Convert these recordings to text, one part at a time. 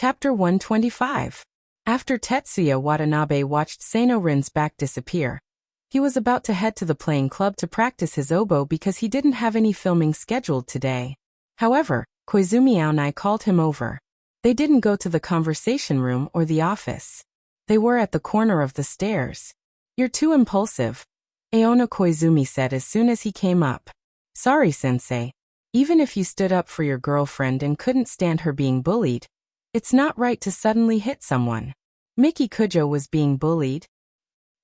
Chapter 125. After Tetsuya Watanabe watched Sano Rin's back disappear, he was about to head to the playing club to practice his oboe because he didn't have any filming scheduled today. However, Koizumi Aonai called him over. They didn't go to the conversation room or the office. They were at the corner of the stairs. "You're too impulsive," Aona Koizumi said as soon as he came up. "Sorry, sensei. Even if you stood up for your girlfriend and couldn't stand her being bullied, it's not right to suddenly hit someone." Miki Kujo was being bullied.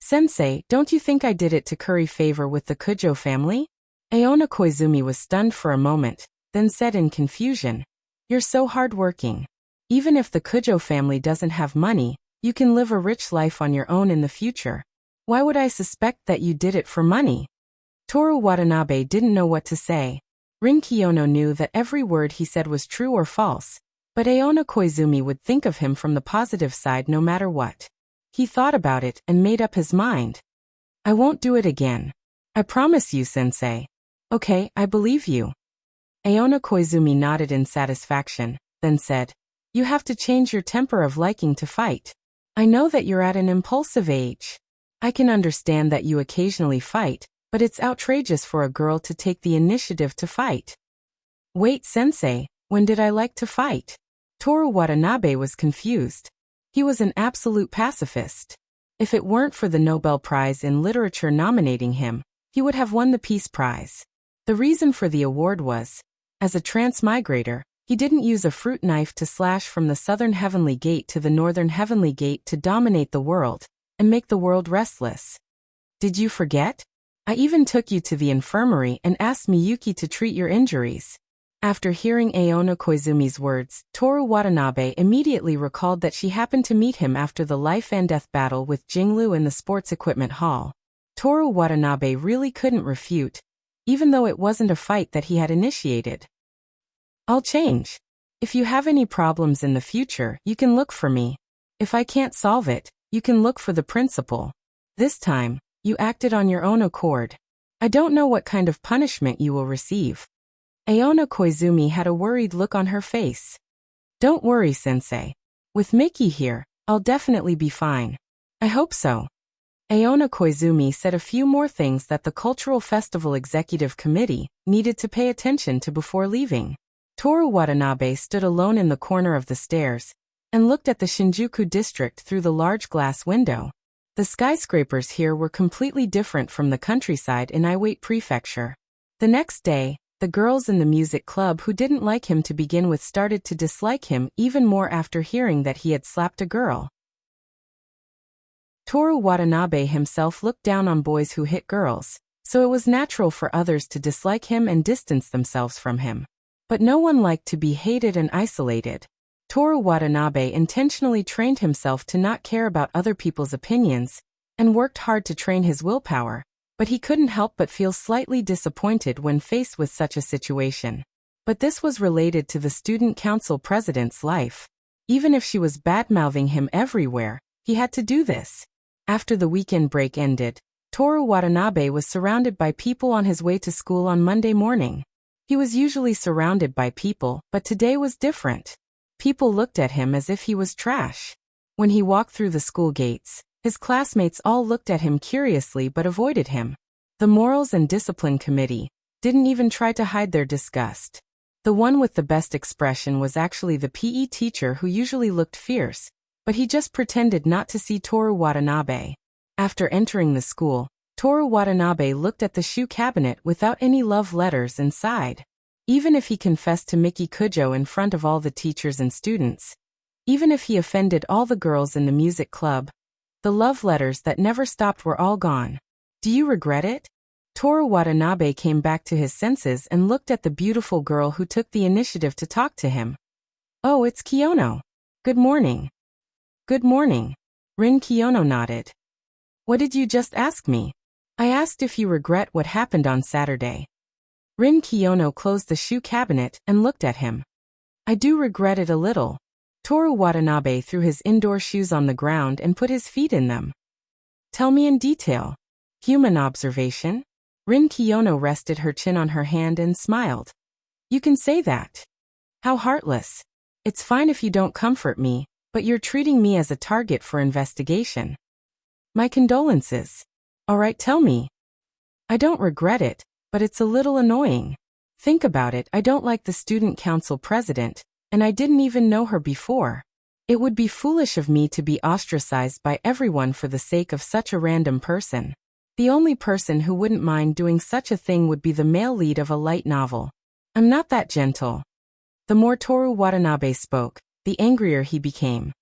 "Sensei, don't you think I did it to curry favor with the Kujo family?" Aona Koizumi was stunned for a moment, then said in confusion, "You're so hardworking. Even if the Kujo family doesn't have money, you can live a rich life on your own in the future. Why would I suspect that you did it for money?" Toru Watanabe didn't know what to say. Rin Kiyono knew that every word he said was true or false, but Aona Koizumi would think of him from the positive side no matter what. He thought about it and made up his mind. "I won't do it again. I promise you, sensei." "Okay, I believe you." Aona Koizumi nodded in satisfaction, then said, "You have to change your temper of liking to fight. I know that you're at an impulsive age. I can understand that you occasionally fight, but it's outrageous for a girl to take the initiative to fight." "Wait, sensei, when did I like to fight?" Toru Watanabe was confused. He was an absolute pacifist. If it weren't for the Nobel Prize in Literature nominating him, he would have won the Peace Prize. The reason for the award was, as a transmigrator, he didn't use a fruit knife to slash from the southern heavenly gate to the northern heavenly gate to dominate the world and make the world restless. "Did you forget? I even took you to the infirmary and asked Miyuki to treat your injuries." After hearing Aona Koizumi's words, Toru Watanabe immediately recalled that she happened to meet him after the life-and-death battle with Jinglu in the sports equipment hall. Toru Watanabe really couldn't refute, even though it wasn't a fight that he had initiated. "I'll change. If you have any problems in the future, you can look for me. If I can't solve it, you can look for the principal. This time, you acted on your own accord. I don't know what kind of punishment you will receive." Aona Koizumi had a worried look on her face. "Don't worry, sensei. With Miki here, I'll definitely be fine." "I hope so." Aona Koizumi said a few more things that the Cultural Festival Executive Committee needed to pay attention to before leaving. Toru Watanabe stood alone in the corner of the stairs and looked at the Shinjuku district through the large glass window. The skyscrapers here were completely different from the countryside in Iwate Prefecture. The next day, the girls in the music club who didn't like him to begin with started to dislike him even more after hearing that he had slapped a girl. Toru Watanabe himself looked down on boys who hit girls, so it was natural for others to dislike him and distance themselves from him. But no one liked to be hated and isolated. Toru Watanabe intentionally trained himself to not care about other people's opinions and worked hard to train his willpower. But he couldn't help but feel slightly disappointed when faced with such a situation. But this was related to the student council president's life. Even if she was bad-mouthing him everywhere, he had to do this. After the weekend break ended, Toru Watanabe was surrounded by people on his way to school on Monday morning. He was usually surrounded by people, but today was different. People looked at him as if he was trash. When he walked through the school gates, his classmates all looked at him curiously but avoided him. The Morals and Discipline Committee didn't even try to hide their disgust. The one with the best expression was actually the PE teacher who usually looked fierce, but he just pretended not to see Toru Watanabe. After entering the school, Toru Watanabe looked at the shoe cabinet without any love letters and sighed. Even if he confessed to Miki Kujo in front of all the teachers and students, even if he offended all the girls in the music club, the love letters that never stopped were all gone. "Do you regret it?" Toru Watanabe came back to his senses and looked at the beautiful girl who took the initiative to talk to him. "Oh, it's Kiyono. Good morning." "Good morning." Rin Kiyono nodded. "What did you just ask me?" "I asked if you regret what happened on Saturday." Rin Kiyono closed the shoe cabinet and looked at him. "I do regret it a little." Toru Watanabe threw his indoor shoes on the ground and put his feet in them. "Tell me in detail." "Human observation?" Rin Kiyono rested her chin on her hand and smiled. "You can say that." "How heartless." It's fine if you don't comfort me, but you're treating me as a target for investigation. My condolences. Alright, tell me. I don't regret it, but it's a little annoying. Think about it, I don't like the student council president, and I didn't even know her before. It would be foolish of me to be ostracized by everyone for the sake of such a random person. The only person who wouldn't mind doing such a thing would be the male lead of a light novel. I'm not that gentle. The more Toru Watanabe spoke, the angrier he became.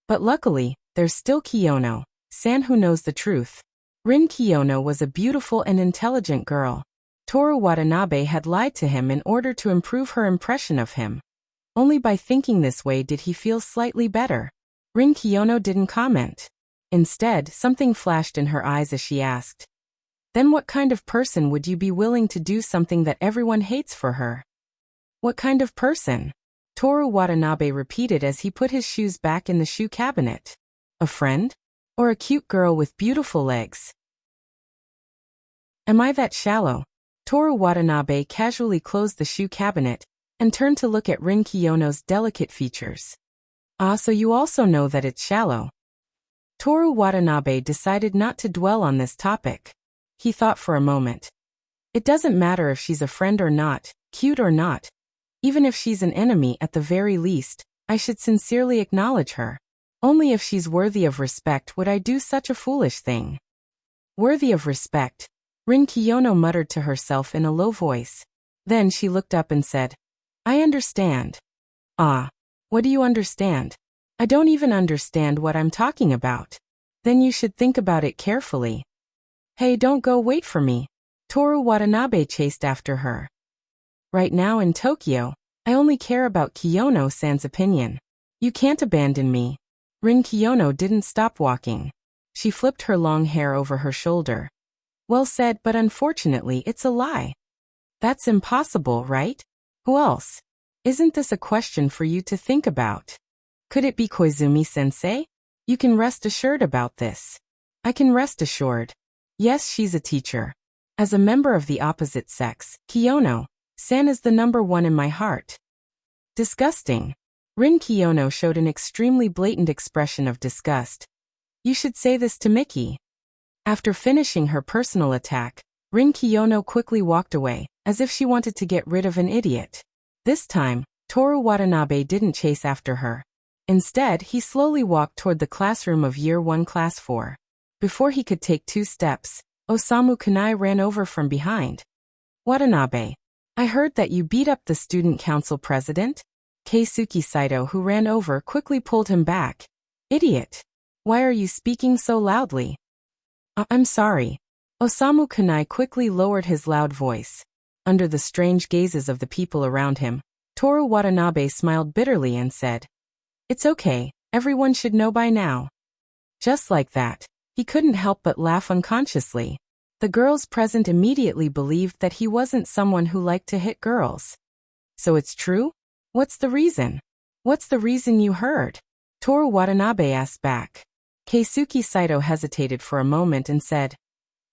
But luckily, there's still Kiyono-san who knows the truth. Rin Kiyono was a beautiful and intelligent girl. Toru Watanabe had lied to him in order to improve her impression of him. Only by thinking this way did he feel slightly better. Rin Kiyono didn't comment. Instead, something flashed in her eyes as she asked, "Then what kind of person would you be willing to do something that everyone hates for her?" "What kind of person?" Toru Watanabe repeated as he put his shoes back in the shoe cabinet. "A friend? Or a cute girl with beautiful legs?" "Am I that shallow?" Toru Watanabe casually closed the shoe cabinet and turned to look at Rin Kiyono's delicate features. "Ah, so you also know that it's shallow." Toru Watanabe decided not to dwell on this topic. He thought for a moment. It doesn't matter if she's a friend or not, cute or not. Even if she's an enemy at the very least, I should sincerely acknowledge her. Only if she's worthy of respect would I do such a foolish thing. Worthy of respect, Rin Kiyono muttered to herself in a low voice. Then she looked up and said, "I understand." "Ah, what do you understand?" "I don't even understand what I'm talking about." "Then you should think about it carefully." "Hey, don't go, wait for me." Toru Watanabe chased after her. "Right now in Tokyo, I only care about Kiyono-san's opinion. You can't abandon me." Rin Kiyono didn't stop walking. She flipped her long hair over her shoulder. "Well said, but unfortunately it's a lie." "That's impossible, right? Who else? Isn't this a question for you to think about? Could it be Koizumi-sensei? You can rest assured about this." "I can rest assured. Yes, she's a teacher. As a member of the opposite sex, Kiyono-san is the number one in my heart." Disgusting. Rin Kiyono showed an extremely blatant expression of disgust. "You should say this to Miki." After finishing her personal attack, Rin Kiyono quickly walked away, as if she wanted to get rid of an idiot. This time, Toru Watanabe didn't chase after her. Instead, he slowly walked toward the classroom of Year 1 Class 4. Before he could take 2 steps, Osamu Kunai ran over from behind. "Watanabe, I heard that you beat up the student council president?" Keisuke Saito, who ran over, quickly pulled him back. "Idiot! Why are you speaking so loudly?" I'm sorry." Osamu Kunai quickly lowered his loud voice. Under the strange gazes of the people around him, Toru Watanabe smiled bitterly and said, "It's okay, everyone should know by now." Just like that, he couldn't help but laugh unconsciously. The girls present immediately believed that he wasn't someone who liked to hit girls. "So it's true? What's the reason? What's the reason you heard?" Toru Watanabe asked back. Keisuke Saito hesitated for a moment and said,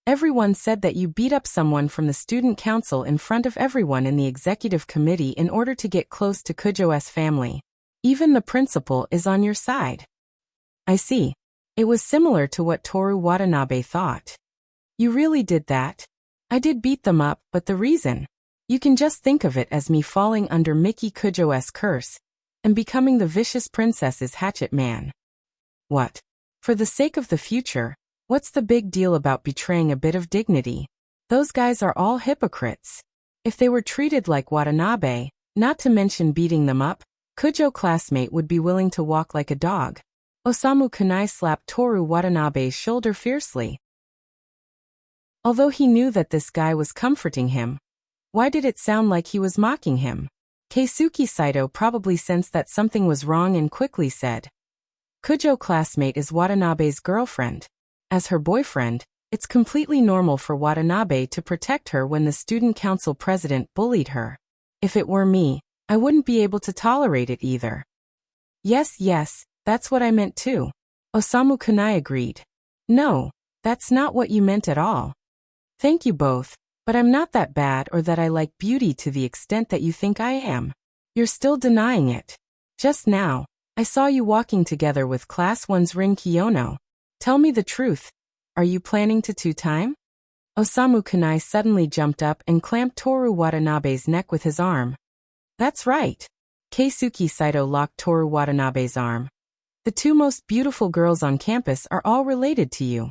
"Everyone said that you beat up someone from the student council in front of everyone in the executive committee in order to get close to Kujo's family. Even the principal is on your side." "I see." It was similar to what Toru Watanabe thought. "You really did that?" "I did beat them up, but the reason? You can just think of it as me falling under Miki Kujo's curse and becoming the vicious princess's hatchet man." "What? For the sake of the future, what's the big deal about betraying a bit of dignity? Those guys are all hypocrites. If they were treated like Watanabe, not to mention beating them up, Kujo classmate would be willing to walk like a dog." Osamu Kunai slapped Toru Watanabe's shoulder fiercely. Although he knew that this guy was comforting him, why did it sound like he was mocking him? Keisuke Saito probably sensed that something was wrong and quickly said, "Kujo classmate is Watanabe's girlfriend. As her boyfriend, it's completely normal for Watanabe to protect her when the student council president bullied her. If it were me, I wouldn't be able to tolerate it either." Yes, that's what I meant too." Osamu Kunai agreed. "No, that's not what you meant at all. Thank you both, but I'm not that bad or that I like beauty to the extent that you think I am. You're still denying it." Just now, I saw you walking together with Class 1's Rin Kiyono. Tell me the truth. Are you planning to two-time? Osamu Kunai suddenly jumped up and clamped Toru Watanabe's neck with his arm. That's right. Keisuke Saito locked Toru Watanabe's arm. The two most beautiful girls on campus are all related to you.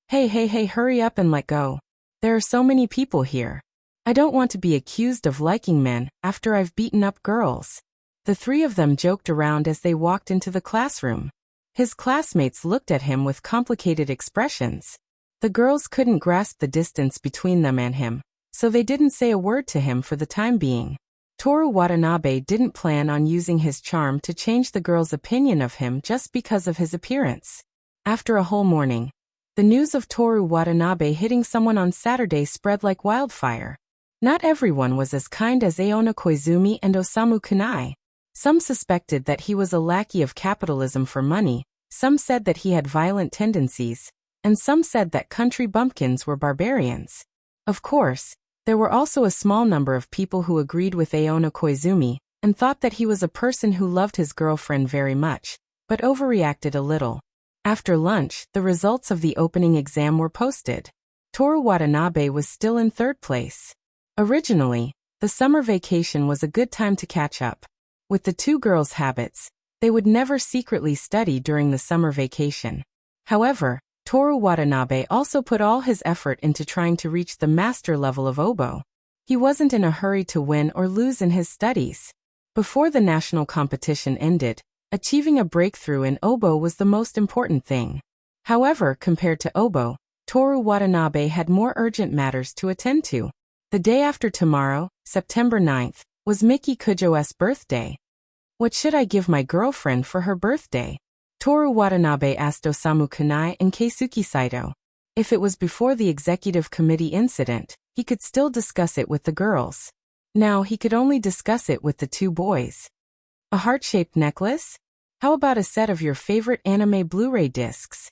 Hey, hurry up and let go. There are so many people here. I don't want to be accused of liking men after I've beaten up girls. The three of them joked around as they walked into the classroom. His classmates looked at him with complicated expressions. The girls couldn't grasp the distance between them and him, so they didn't say a word to him for the time being. Toru Watanabe didn't plan on using his charm to change the girls' opinion of him just because of his appearance. After a whole morning, the news of Toru Watanabe hitting someone on Saturday spread like wildfire. Not everyone was as kind as Aona Koizumi and Osamu Kunai. Some suspected that he was a lackey of capitalism for money, some said that he had violent tendencies, and some said that country bumpkins were barbarians. Of course, there were also a small number of people who agreed with Aona Koizumi and thought that he was a person who loved his girlfriend very much, but overreacted a little. After lunch, the results of the opening exam were posted. Toru Watanabe was still in third place. Originally, the summer vacation was a good time to catch up. With the two girls' habits, they would never secretly study during the summer vacation. However, Toru Watanabe also put all his effort into trying to reach the master level of oboe. He wasn't in a hurry to win or lose in his studies. Before the national competition ended, achieving a breakthrough in oboe was the most important thing. However, compared to oboe, Toru Watanabe had more urgent matters to attend to. The day after tomorrow, September 9th, was Miki Kujo's birthday. What should I give my girlfriend for her birthday? Toru Watanabe asked Osamu Kunai and Keisuke Saito. If it was before the executive committee incident, he could still discuss it with the girls. Now he could only discuss it with the two boys. A heart-shaped necklace? How about a set of your favorite anime Blu-ray discs?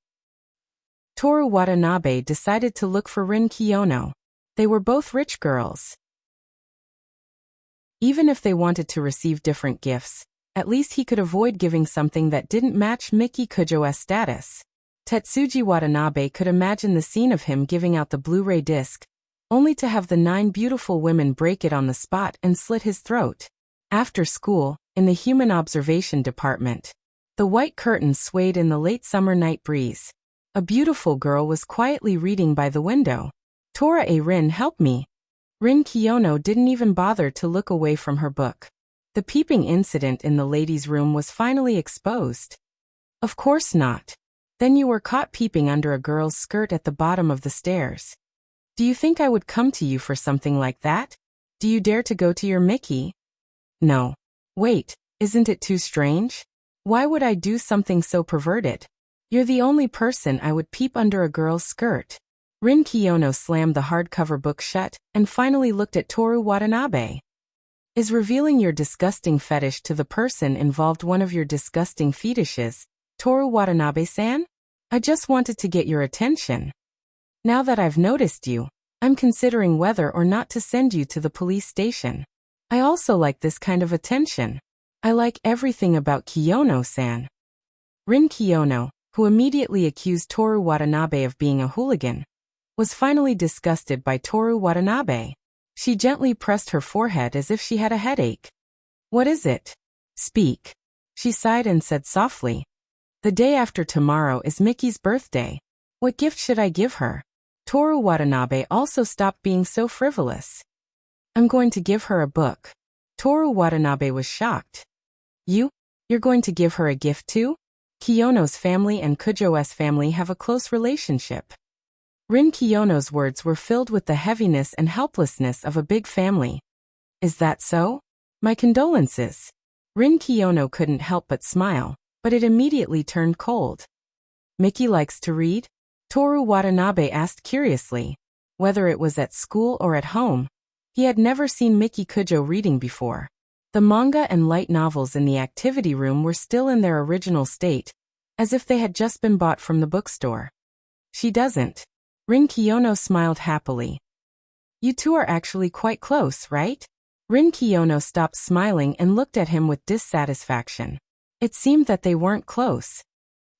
Toru Watanabe decided to look for Rin Kiyono. They were both rich girls. Even if they wanted to receive different gifts, at least he could avoid giving something that didn't match Miki Kujo's status. Tetsuji Watanabe could imagine the scene of him giving out the Blu-ray disc, only to have the 9 beautiful women break it on the spot and slit his throat. After school, in the human observation department, the white curtains swayed in the late summer night breeze. A beautiful girl was quietly reading by the window. Tora Rin, help me. Rin Kiyono didn't even bother to look away from her book. The peeping incident in the ladies' room was finally exposed. Of course not. Then you were caught peeping under a girl's skirt at the bottom of the stairs. Do you think I would come to you for something like that? Do you dare to go to your Mickey? No. Wait, isn't it too strange? Why would I do something so perverted? You're the only person I would peep under a girl's skirt. Rin Kiyono slammed the hardcover book shut and finally looked at Toru Watanabe. Is revealing your disgusting fetish to the person involved one of your disgusting fetishes, Toru Watanabe-san? I just wanted to get your attention. Now that I've noticed you, I'm considering whether or not to send you to the police station. I also like this kind of attention. I like everything about Kiyono-san. Rin Kiyono, who immediately accused Toru Watanabe of being a hooligan, was finally disgusted by Toru Watanabe. She gently pressed her forehead as if she had a headache. What is it? Speak. She sighed and said softly. The day after tomorrow is Miki's birthday. What gift should I give her? Toru Watanabe also stopped being so frivolous. I'm going to give her a book. Toru Watanabe was shocked. You're going to give her a gift too? Kiyono's family and Kujo's family have a close relationship. Rin Kiyono's words were filled with the heaviness and helplessness of a big family. Is that so? My condolences. Rin Kiyono couldn't help but smile, but it immediately turned cold. Miki likes to read? Toru Watanabe asked curiously. Whether it was at school or at home, he had never seen Miki Kujo reading before. The manga and light novels in the activity room were still in their original state, as if they had just been bought from the bookstore. She doesn't. Rin Kiyono smiled happily. You two are actually quite close, right? Rin Kiyono stopped smiling and looked at him with dissatisfaction. It seemed that they weren't close.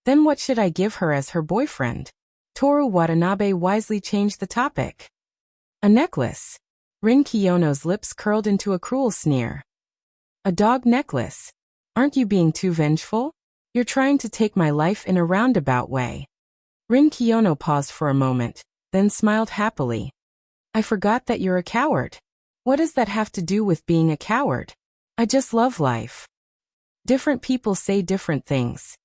Then what should I give her as her boyfriend? Toru Watanabe wisely changed the topic. A necklace. Rin Kiyono's lips curled into a cruel sneer. A dog necklace. Aren't you being too vengeful? You're trying to take my life in a roundabout way. Rin Kiyono paused for a moment, then smiled happily. I forgot that you're a coward. What does that have to do with being a coward? I just love life. Different people say different things.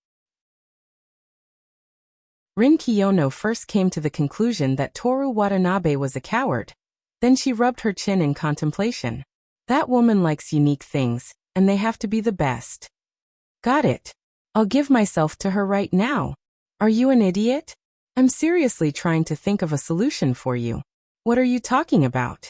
Rin Kiyono first came to the conclusion that Toru Watanabe was a coward. Then she rubbed her chin in contemplation. That woman likes unique things, and they have to be the best. Got it. I'll give myself to her right now. Are you an idiot? I'm seriously trying to think of a solution for you. What are you talking about?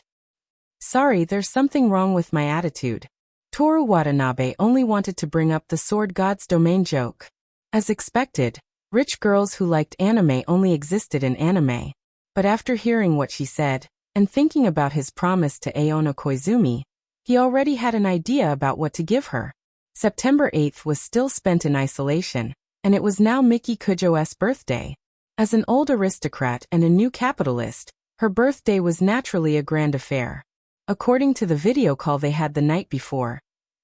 Sorry, there's something wrong with my attitude. Toru Watanabe only wanted to bring up the sword god's domain joke. As expected, rich girls who liked anime only existed in anime. But after hearing what she said, and thinking about his promise to Aono Koizumi, he already had an idea about what to give her. September 8th was still spent in isolation, and it was now Miki Kujo's birthday. As an old aristocrat and a new capitalist, her birthday was naturally a grand affair. According to the video call they had the night before,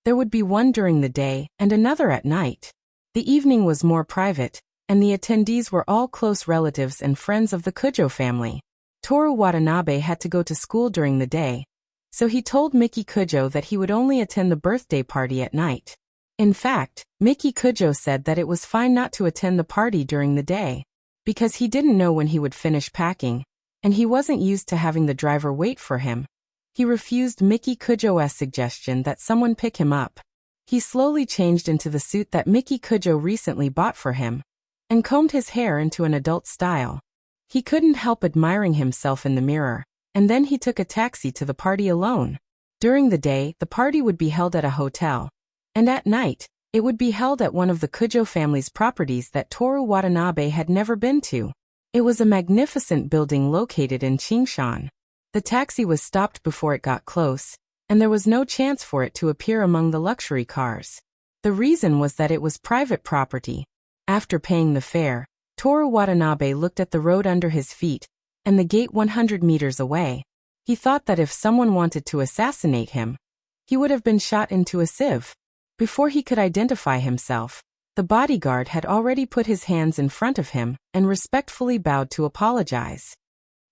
there would be one during the day and another at night. The evening was more private, and the attendees were all close relatives and friends of the Kujo family. Toru Watanabe had to go to school during the day, so he told Miki Kujo that he would only attend the birthday party at night. In fact, Miki Kujo said that it was fine not to attend the party during the day, because he didn't know when he would finish packing, and he wasn't used to having the driver wait for him. He refused Miki Kujo's suggestion that someone pick him up. He slowly changed into the suit that Miki Kujo recently bought for him, and combed his hair into an adult style. He couldn't help admiring himself in the mirror, and then he took a taxi to the party alone. During the day, the party would be held at a hotel, and at night, it would be held at one of the Kujo family's properties that Toru Watanabe had never been to. It was a magnificent building located in Qingshan. The taxi was stopped before it got close, and there was no chance for it to appear among the luxury cars. The reason was that it was private property. After paying the fare, Toru Watanabe looked at the road under his feet, and the gate 100 meters away. He thought that if someone wanted to assassinate him, he would have been shot into a sieve. Before he could identify himself, the bodyguard had already put his hands in front of him and respectfully bowed to apologize.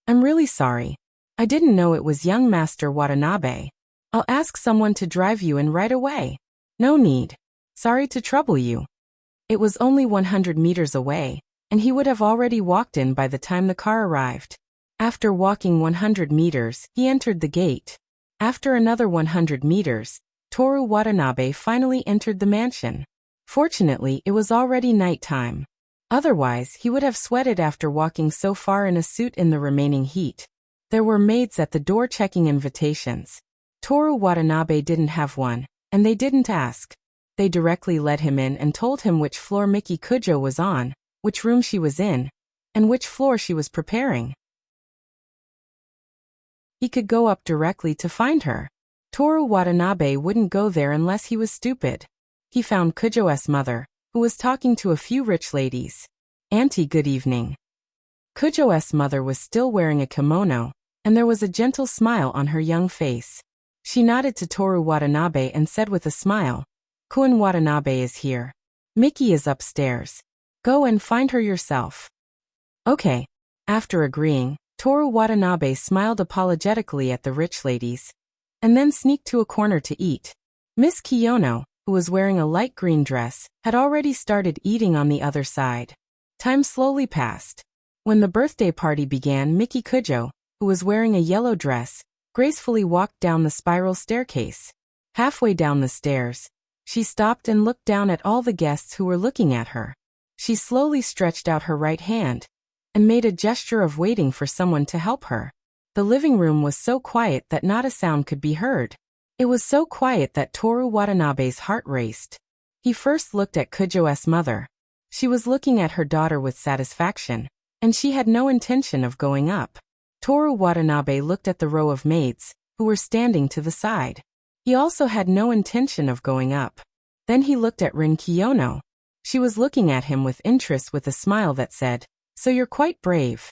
I'm really sorry. I didn't know it was young Master Watanabe. I'll ask someone to drive you in right away. No need. Sorry to trouble you. It was only 100 meters away, and he would have already walked in by the time the car arrived. After walking 100 meters, he entered the gate. After another 100 meters, Toru Watanabe finally entered the mansion. Fortunately, it was already nighttime. Otherwise, he would have sweated after walking so far in a suit in the remaining heat. There were maids at the door checking invitations. Toru Watanabe didn't have one, and they didn't ask. They directly led him in and told him which floor Miki Kujo was on, which room she was in, and which floor she was preparing. He could go up directly to find her. Toru Watanabe wouldn't go there unless he was stupid. He found Kujo's mother, who was talking to a few rich ladies. Auntie, good evening. Kujo's mother was still wearing a kimono, and there was a gentle smile on her young face. She nodded to Toru Watanabe and said with a smile, Kun Watanabe is here. Miki is upstairs. Go and find her yourself. Okay. After agreeing, Toru Watanabe smiled apologetically at the rich ladies, and then sneaked to a corner to eat. Miss Kiyono, who was wearing a light green dress, had already started eating on the other side. Time slowly passed. When the birthday party began, Miki Kujo, who was wearing a yellow dress, gracefully walked down the spiral staircase. Halfway down the stairs, she stopped and looked down at all the guests who were looking at her. She slowly stretched out her right hand and made a gesture of waiting for someone to help her. The living room was so quiet that not a sound could be heard. It was so quiet that Toru Watanabe's heart raced. He first looked at Kujo's mother. She was looking at her daughter with satisfaction, and she had no intention of going up. Toru Watanabe looked at the row of maids, who were standing to the side. He also had no intention of going up. Then he looked at Rin Kiyono. She was looking at him with interest with a smile that said, "So you're quite brave."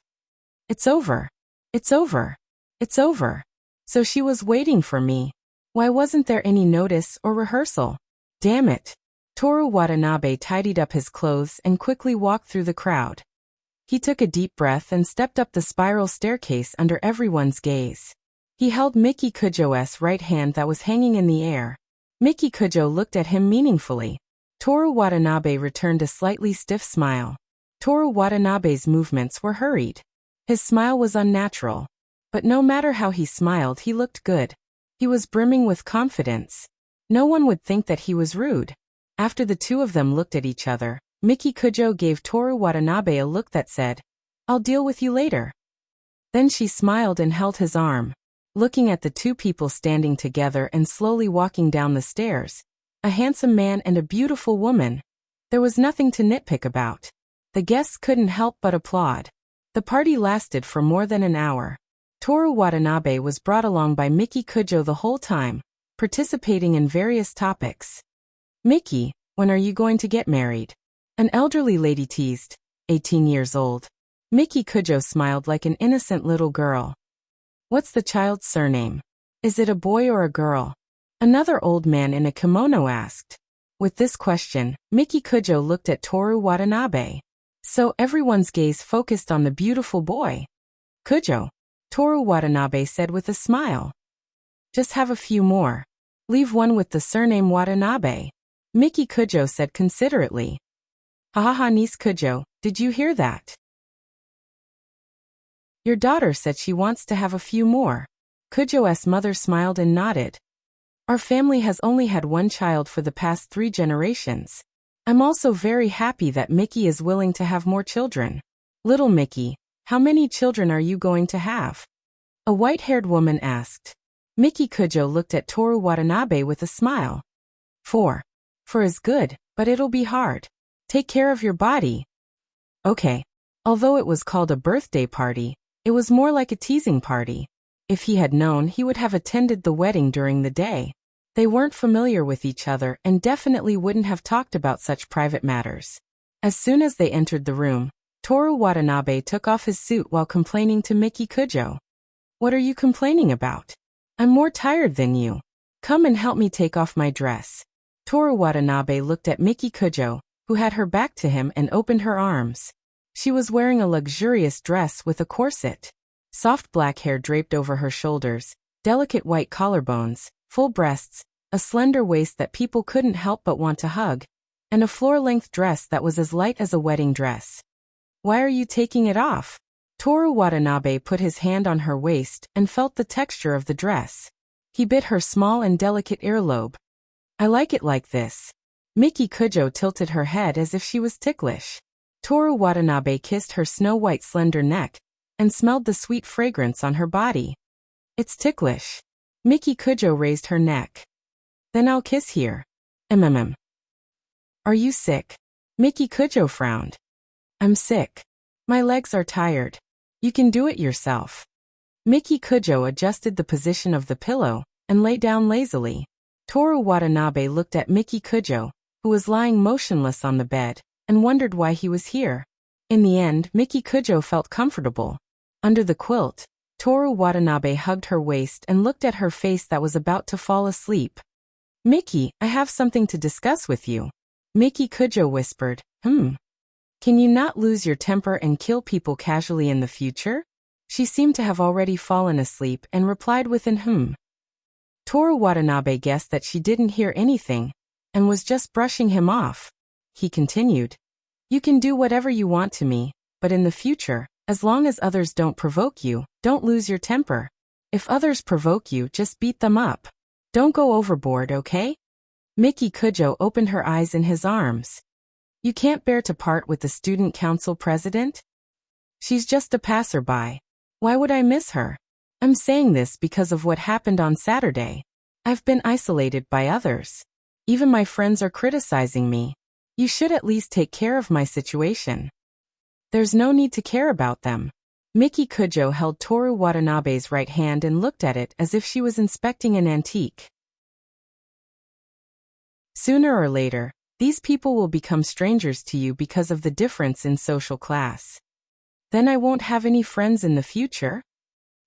"It's over. It's over. It's over." So she was waiting for me. Why wasn't there any notice or rehearsal? Damn it. Toru Watanabe tidied up his clothes and quickly walked through the crowd. He took a deep breath and stepped up the spiral staircase under everyone's gaze. He held Miki Kujo's right hand that was hanging in the air. Miki Kujo looked at him meaningfully. Toru Watanabe returned a slightly stiff smile. Toru Watanabe's movements were hurried. His smile was unnatural. But no matter how he smiled, he looked good. He was brimming with confidence. No one would think that he was rude. After the two of them looked at each other, Miki Kujo gave Toru Watanabe a look that said, "I'll deal with you later." Then she smiled and held his arm. Looking at the two people standing together and slowly walking down the stairs, a handsome man and a beautiful woman, there was nothing to nitpick about. The guests couldn't help but applaud. The party lasted for more than an hour. Toru Watanabe was brought along by Miki Kujo the whole time, participating in various topics. "Miki, when are you going to get married?" An elderly lady teased. 18 years old. Miki Kujo smiled like an innocent little girl. "What's the child's surname? Is it a boy or a girl?" Another old man in a kimono asked. With this question, Miki Kujo looked at Toru Watanabe. So everyone's gaze focused on the beautiful boy. "Kujo," Toru Watanabe said with a smile. "Just have a few more. Leave one with the surname Watanabe," Miki Kujo said considerately. "Hahaha, niece Kujo, did you hear that? Your daughter said she wants to have a few more." Kujo's mother smiled and nodded. "Our family has only had one child for the past 3 generations. I'm also very happy that Miki is willing to have more children." "Little Miki, how many children are you going to have?" a white-haired woman asked. Miki Kujo looked at Toru Watanabe with a smile. 4. 4 is good, but it'll be hard. Take care of your body." Okay. Although it was called a birthday party, it was more like a teasing party. If he had known, he would have attended the wedding during the day. They weren't familiar with each other and definitely wouldn't have talked about such private matters. As soon as they entered the room, Toru Watanabe took off his suit while complaining to Miki Kujo. "What are you complaining about? I'm more tired than you. Come and help me take off my dress." Toru Watanabe looked at Miki Kujo, who had her back to him, and opened her arms. She was wearing a luxurious dress with a corset. Soft black hair draped over her shoulders, delicate white collarbones, full breasts, a slender waist that people couldn't help but want to hug, and a floor-length dress that was as light as a wedding dress. "Why are you taking it off?" Toru Watanabe put his hand on her waist and felt the texture of the dress. He bit her small and delicate earlobe. "I like it like this." Miki Kujo tilted her head as if she was ticklish. Toru Watanabe kissed her snow-white slender neck and smelled the sweet fragrance on her body. "It's ticklish." Miki Kujo raised her neck. "Then I'll kiss here." "Are you sick?" Miki Kujo frowned. "I'm sick. My legs are tired. You can do it yourself." Miki Kujo adjusted the position of the pillow and lay down lazily. Toru Watanabe looked at Miki Kujo, who was lying motionless on the bed, and wondered why he was here. In the end, Miki Kujo felt comfortable. Under the quilt, Toru Watanabe hugged her waist and looked at her face that was about to fall asleep. "Miki, I have something to discuss with you." Miki Kujo whispered, "Can you not lose your temper and kill people casually in the future?" She seemed to have already fallen asleep and replied with an "hmm." Toru Watanabe guessed that she didn't hear anything and was just brushing him off. He continued, "You can do whatever you want to me, but in the future, as long as others don't provoke you, don't lose your temper. If others provoke you, just beat them up. Don't go overboard, okay?" Miki Kujo opened her eyes in his arms. "You can't bear to part with the student council president? She's just a passerby. Why would I miss her? I'm saying this because of what happened on Saturday. I've been isolated by others. Even my friends are criticizing me. You should at least take care of my situation." "There's no need to care about them." Miki Kujo held Toru Watanabe's right hand and looked at it as if she was inspecting an antique. Sooner or later, these people will become strangers to you because of the difference in social class. Then I won't have any friends in the future?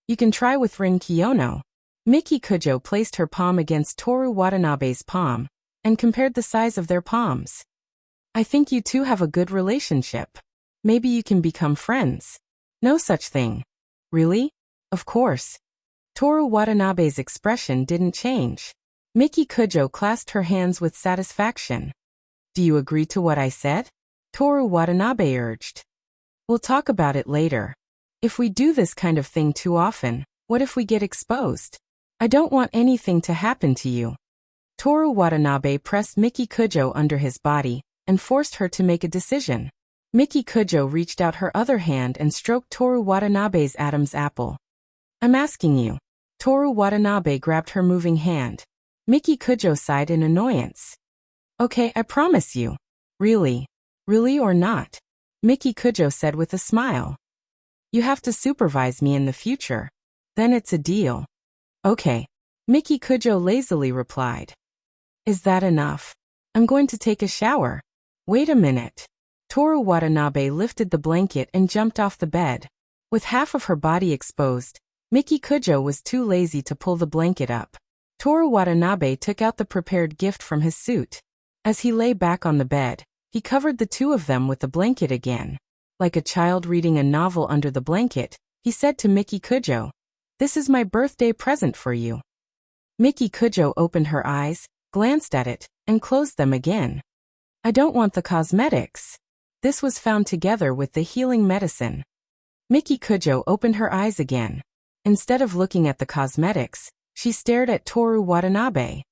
You can try with Rin Kiyono. Miki Kujo placed her palm against Toru Watanabe's palm and compared the size of their palms. I think you two have a good relationship. Maybe you can become friends. No such thing. Really? Of course. Toru Watanabe's expression didn't change. Miki Kujo clasped her hands with satisfaction. Do you agree to what I said? Toru Watanabe urged. We'll talk about it later. If we do this kind of thing too often, what if we get exposed? I don't want anything to happen to you. Toru Watanabe pressed Miki Kujo under his body and forced her to make a decision. Miki Kujo reached out her other hand and stroked Toru Watanabe's Adam's apple. I'm asking you. Toru Watanabe grabbed her moving hand. Miki Kujo sighed in annoyance. Okay, I promise you. Really? Really or not? Miki Kujo said with a smile. You have to supervise me in the future. Then it's a deal. Okay. Miki Kujo lazily replied. Is that enough? I'm going to take a shower. Wait a minute. Toru Watanabe lifted the blanket and jumped off the bed. With half of her body exposed, Miki Kujo was too lazy to pull the blanket up. Toru Watanabe took out the prepared gift from his suit. As he lay back on the bed, he covered the two of them with the blanket again. Like a child reading a novel under the blanket, he said to Miki Kujo, "This is my birthday present for you." Miki Kujo opened her eyes, glanced at it, and closed them again. I don't want the cosmetics. This was found together with the healing medicine. Miki Kujo opened her eyes again. Instead of looking at the cosmetics, she stared at Toru Watanabe.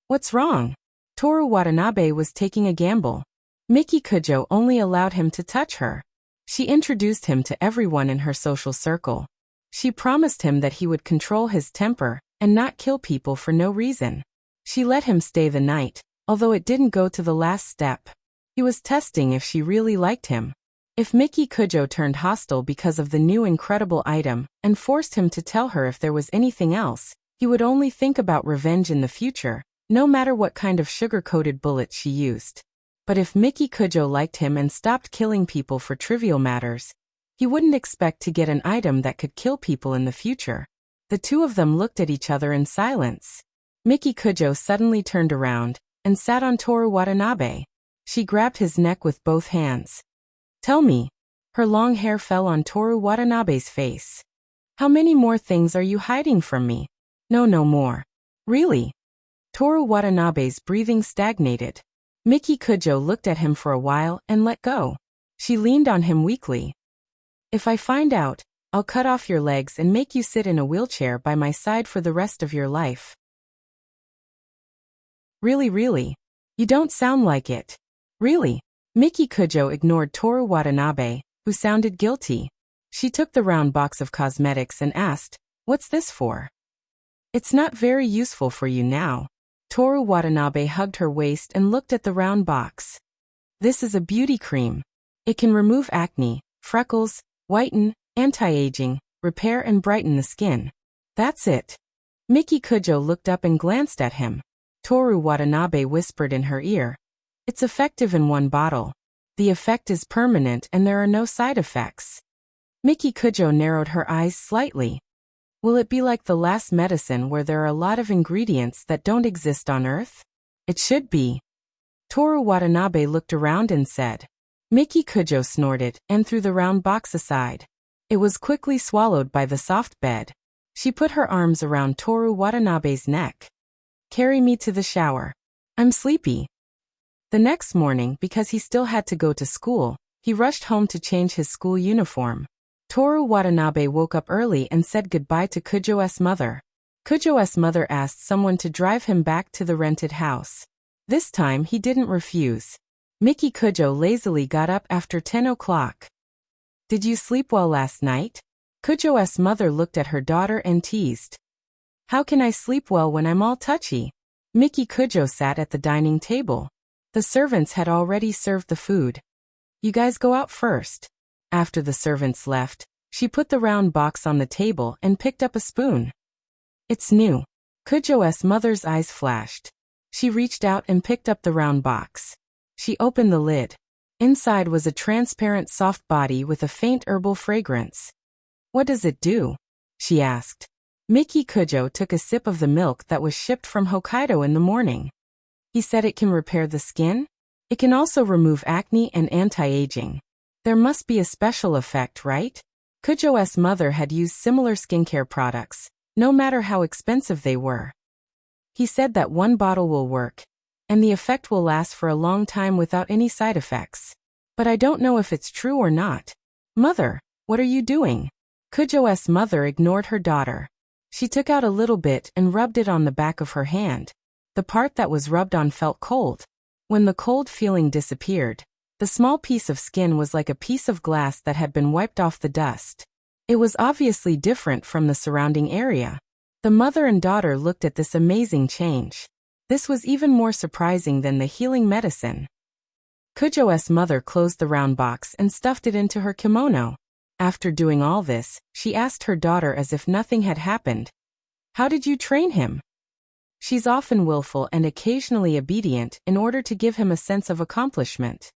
What's wrong? Toru Watanabe was taking a gamble. Miki Kujo only allowed him to touch her. She introduced him to everyone in her social circle. She promised him that he would control his temper and not kill people for no reason. She let him stay the night, although it didn't go to the last step. He was testing if she really liked him. If Miki Kujo turned hostile because of the new incredible item and forced him to tell her if there was anything else, he would only think about revenge in the future, no matter what kind of sugar-coated bullets she used. But if Miki Kujo liked him and stopped killing people for trivial matters, he wouldn't expect to get an item that could kill people in the future. The two of them looked at each other in silence. Miki Kujo suddenly turned around and sat on Toru Watanabe. She grabbed his neck with both hands. Tell me. Her long hair fell on Toru Watanabe's face. How many more things are you hiding from me? No more. Really? Toru Watanabe's breathing stagnated. Miki Kujo looked at him for a while and let go. She leaned on him weakly. If I find out, I'll cut off your legs and make you sit in a wheelchair by my side for the rest of your life. Really? You don't sound like it. Really? Miki Kujo ignored Toru Watanabe, who sounded guilty. She took the round box of cosmetics and asked, "What's this for?" It's not very useful for you now. Toru Watanabe hugged her waist and looked at the round box. This is a beauty cream. It can remove acne, freckles, whiten, anti-aging, repair and brighten the skin. That's it. Miki Kujo looked up and glanced at him. Toru Watanabe whispered in her ear. It's effective in one bottle. The effect is permanent and there are no side effects. Miki Kujo narrowed her eyes slightly. Will it be like the last medicine where there are a lot of ingredients that don't exist on Earth? It should be. Toru Watanabe looked around and said. Miki Kujo snorted and threw the round box aside. It was quickly swallowed by the soft bed. She put her arms around Toru Watanabe's neck. Carry me to the shower. I'm sleepy. The next morning, because he still had to go to school, he rushed home to change his school uniform. Toru Watanabe woke up early and said goodbye to Kujo's mother. Kujo's mother asked someone to drive him back to the rented house. This time he didn't refuse. Miki Kujo lazily got up after 10 o'clock. Did you sleep well last night? Kujo's mother looked at her daughter and teased. How can I sleep well when I'm all touchy? Miki Kujo sat at the dining table. The servants had already served the food. You guys go out first. After the servants left, she put the round box on the table and picked up a spoon. It's new. Kujo's mother's eyes flashed. She reached out and picked up the round box. She opened the lid. Inside was a transparent soft body with a faint herbal fragrance. "What does it do?" she asked. Miki Kujo took a sip of the milk that was shipped from Hokkaido in the morning. He said it can repair the skin. It can also remove acne and anti-aging. There must be a special effect, right? Kujo's mother had used similar skincare products, no matter how expensive they were. He said that one bottle will work, and the effect will last for a long time without any side effects. But I don't know if it's true or not. "Mother, what are you doing?" Kujo's mother ignored her daughter. She took out a little bit and rubbed it on the back of her hand. The part that was rubbed on felt cold. When the cold feeling disappeared, the small piece of skin was like a piece of glass that had been wiped off the dust. It was obviously different from the surrounding area. The mother and daughter looked at this amazing change. This was even more surprising than the healing medicine. Kujo's mother closed the round box and stuffed it into her kimono. After doing all this, she asked her daughter as if nothing had happened. "How did you train him?" She's often willful and occasionally obedient in order to give him a sense of accomplishment.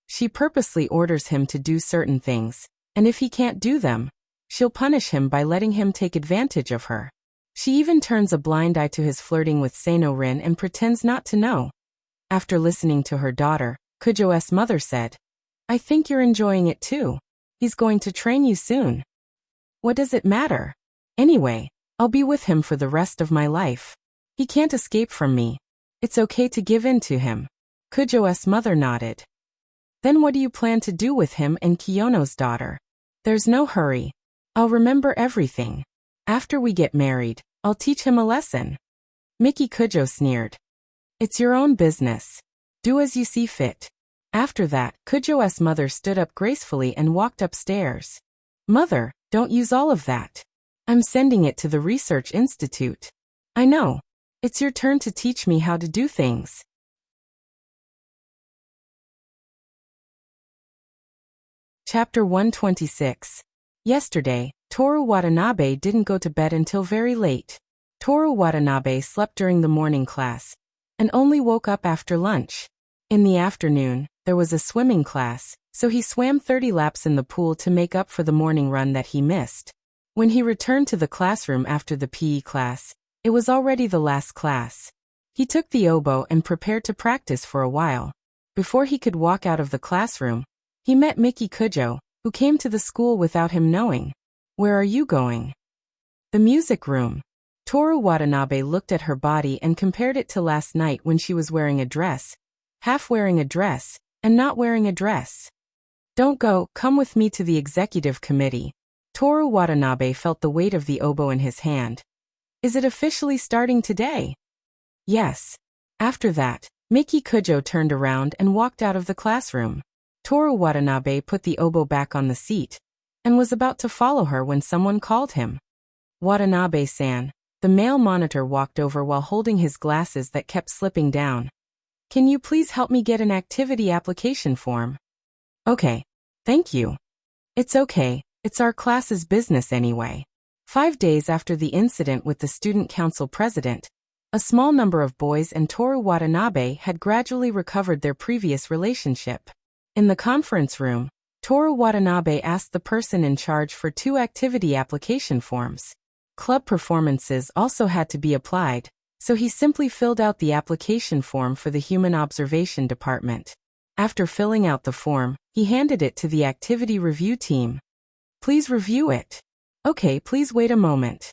She purposely orders him to do certain things, and if he can't do them, she'll punish him by letting him take advantage of her. She even turns a blind eye to his flirting with Seno-rin and pretends not to know. After listening to her daughter, Kujo's mother said, "I think you're enjoying it too. He's going to train you soon. What does it matter? Anyway, I'll be with him for the rest of my life. He can't escape from me. It's okay to give in to him." Kujo's mother nodded. "Then what do you plan to do with him and Kiyono's daughter?" "There's no hurry. I'll remember everything. After we get married, I'll teach him a lesson." Miki Kujo sneered. "It's your own business. Do as you see fit." After that, Kujo's mother stood up gracefully and walked upstairs. "Mother, don't use all of that. I'm sending it to the research institute." "I know. It's your turn to teach me how to do things." Chapter 126. Yesterday, Toru Watanabe didn't go to bed until very late. Toru Watanabe slept during the morning class, and only woke up after lunch. In the afternoon, there was a swimming class, so he swam 30 laps in the pool to make up for the morning run that he missed. When he returned to the classroom after the PE class, it was already the last class. He took the oboe and prepared to practice for a while. Before he could walk out of the classroom, he met Miki Kujo, who came to the school without him knowing. "Where are you going?" "The music room." Toru Watanabe looked at her body and compared it to last night when she was wearing a dress, half wearing a dress, and not wearing a dress. "Don't go, come with me to the executive committee." Toru Watanabe felt the weight of the oboe in his hand. "Is it officially starting today?" "Yes." After that, Miki Kujo turned around and walked out of the classroom. Toru Watanabe put the oboe back on the seat, and was about to follow her when someone called him. "Watanabe-san." The male monitor walked over while holding his glasses that kept slipping down. "Can you please help me get an activity application form?" "Okay. Thank you." "It's okay, it's our class's business anyway." 5 days after the incident with the student council president, a small number of boys and Toru Watanabe had gradually recovered their previous relationship. In the conference room, Toru Watanabe asked the person in charge for 2 activity application forms. Club performances also had to be applied, so he simply filled out the application form for the Human Observation Department. After filling out the form, he handed it to the activity review team. "Please review it." "Okay, please wait a moment."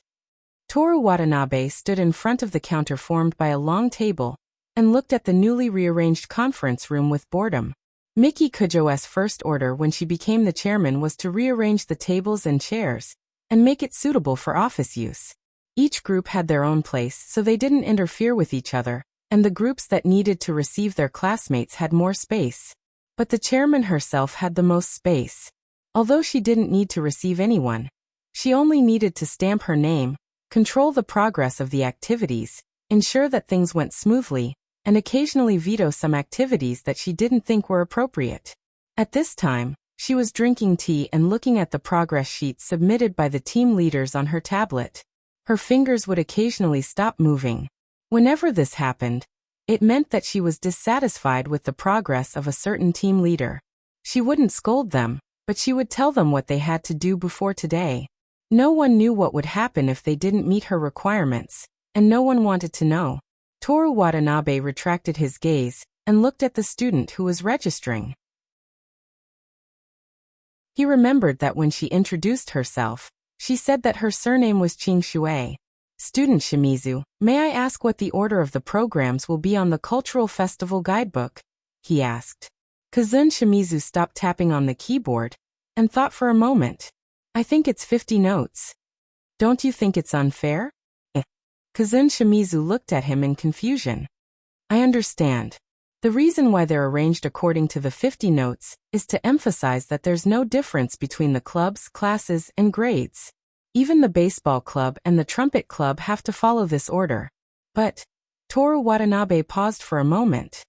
Toru Watanabe stood in front of the counter formed by a long table, and looked at the newly rearranged conference room with boredom. Miki Kujo's first order when she became the chairman was to rearrange the tables and chairs, and make it suitable for office use. Each group had their own place so they didn't interfere with each other, and the groups that needed to receive their classmates had more space. But the chairman herself had the most space. Although she didn't need to receive anyone, she only needed to stamp her name, control the progress of the activities, ensure that things went smoothly, and occasionally veto some activities that she didn't think were appropriate. At this time, she was drinking tea and looking at the progress sheets submitted by the team leaders on her tablet. Her fingers would occasionally stop moving. Whenever this happened, it meant that she was dissatisfied with the progress of a certain team leader. She wouldn't scold them, but she would tell them what they had to do before today. No one knew what would happen if they didn't meet her requirements, and no one wanted to know. Toru Watanabe retracted his gaze and looked at the student who was registering. He remembered that when she introduced herself, she said that her surname was Ching Shui. Student Shimizu, may I ask what the order of the programs will be on the Cultural Festival Guidebook? He asked. Kazun Shimizu stopped tapping on the keyboard and thought for a moment. I think it's 50 notes. Don't you think it's unfair? Kazun Shimizu looked at him in confusion. I understand. The reason why they're arranged according to the 50 notes is to emphasize that there's no difference between the clubs, classes, and grades. Even the baseball club and the trumpet club have to follow this order. But, Toru Watanabe paused for a moment.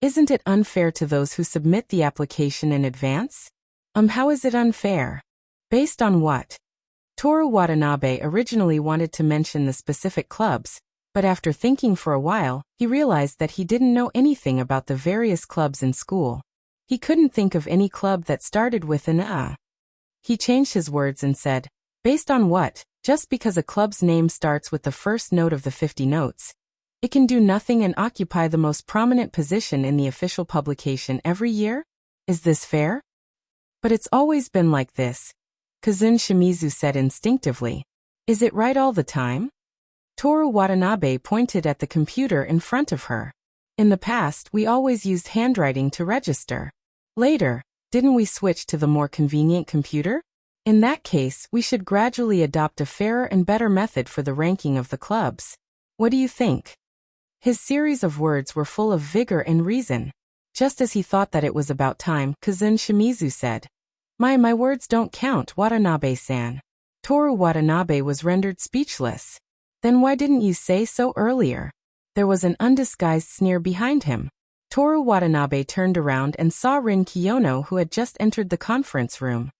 Isn't it unfair to those who submit the application in advance? How is it unfair? Based on what? Toru Watanabe originally wanted to mention the specific clubs, but after thinking for a while, he realized that he didn't know anything about the various clubs in school. He couldn't think of any club that started with an A. He changed his words and said, based on what? Just because a club's name starts with the first note of the 50 notes, it can do nothing and occupy the most prominent position in the official publication every year? Is this fair? But it's always been like this, Kazun Shimizu said instinctively. Is it right all the time? Toru Watanabe pointed at the computer in front of her. In the past, we always used handwriting to register. Later, didn't we switch to the more convenient computer? In that case, we should gradually adopt a fairer and better method for the ranking of the clubs. What do you think? His series of words were full of vigor and reason. Just as he thought that it was about time, Kazun Shimizu said, My words don't count, Watanabe-san. Toru Watanabe was rendered speechless. Then why didn't you say so earlier? There was an undisguised sneer behind him. Toru Watanabe turned around and saw Rin Kiyono, who had just entered the conference room.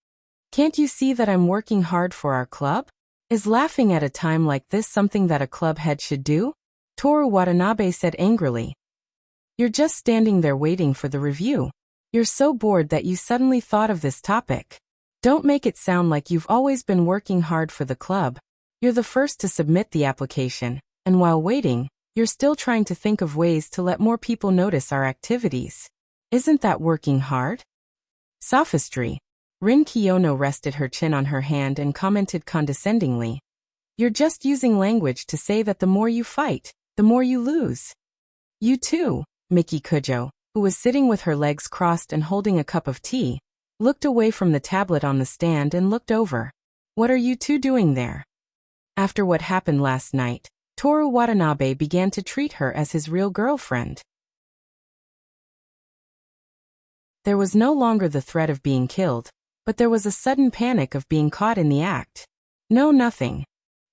Can't you see that I'm working hard for our club? Is laughing at a time like this something that a club head should do? Toru Watanabe said angrily. You're just standing there waiting for the review. You're so bored that you suddenly thought of this topic. Don't make it sound like you've always been working hard for the club. You're the first to submit the application, and while waiting, you're still trying to think of ways to let more people notice our activities. Isn't that working hard? Sophistry. Rin Kiyono rested her chin on her hand and commented condescendingly. You're just using language to say that the more you fight, the more you lose. You too, Miki Kujo, who was sitting with her legs crossed and holding a cup of tea, looked away from the tablet on the stand and looked over. What are you two doing there? After what happened last night, Toru Watanabe began to treat her as his real girlfriend. There was no longer the threat of being killed, but there was a sudden panic of being caught in the act. No, nothing.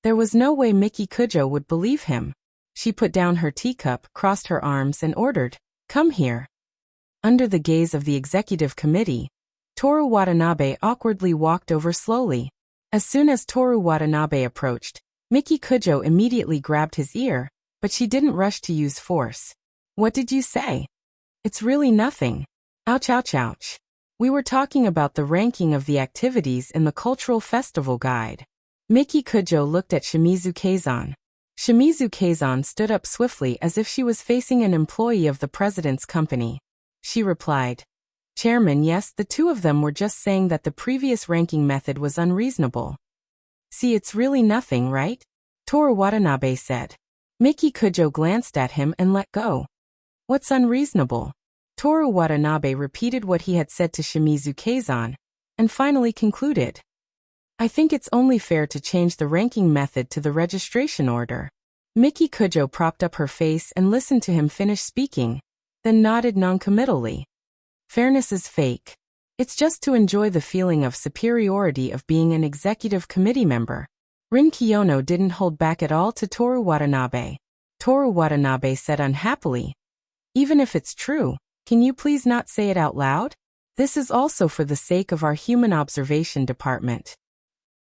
There was no way Miki Kujo would believe him. She put down her teacup, crossed her arms and ordered, Come here. Under the gaze of the executive committee, Toru Watanabe awkwardly walked over slowly. As soon as Toru Watanabe approached, Miki Kujo immediately grabbed his ear, but she didn't rush to use force. What did you say? It's really nothing. Ouch, ouch, ouch. We were talking about the ranking of the activities in the Cultural Festival Guide. Miki Kujo looked at Shimizu Keizan. Shimizu Keizan stood up swiftly as if she was facing an employee of the president's company. She replied, Chairman, yes, the two of them were just saying that the previous ranking method was unreasonable. See, it's really nothing, right? Toru Watanabe said. Miki Kujo glanced at him and let go. What's unreasonable? Toru Watanabe repeated what he had said to Shimizu Keizan, and finally concluded. I think it's only fair to change the ranking method to the registration order. Miki Kujo propped up her face and listened to him finish speaking, then nodded noncommittally. Fairness is fake. It's just to enjoy the feeling of superiority of being an executive committee member. Rin Kiyono didn't hold back at all to Toru Watanabe. Toru Watanabe said unhappily, Even if it's true, can you please not say it out loud? This is also for the sake of our human observation department.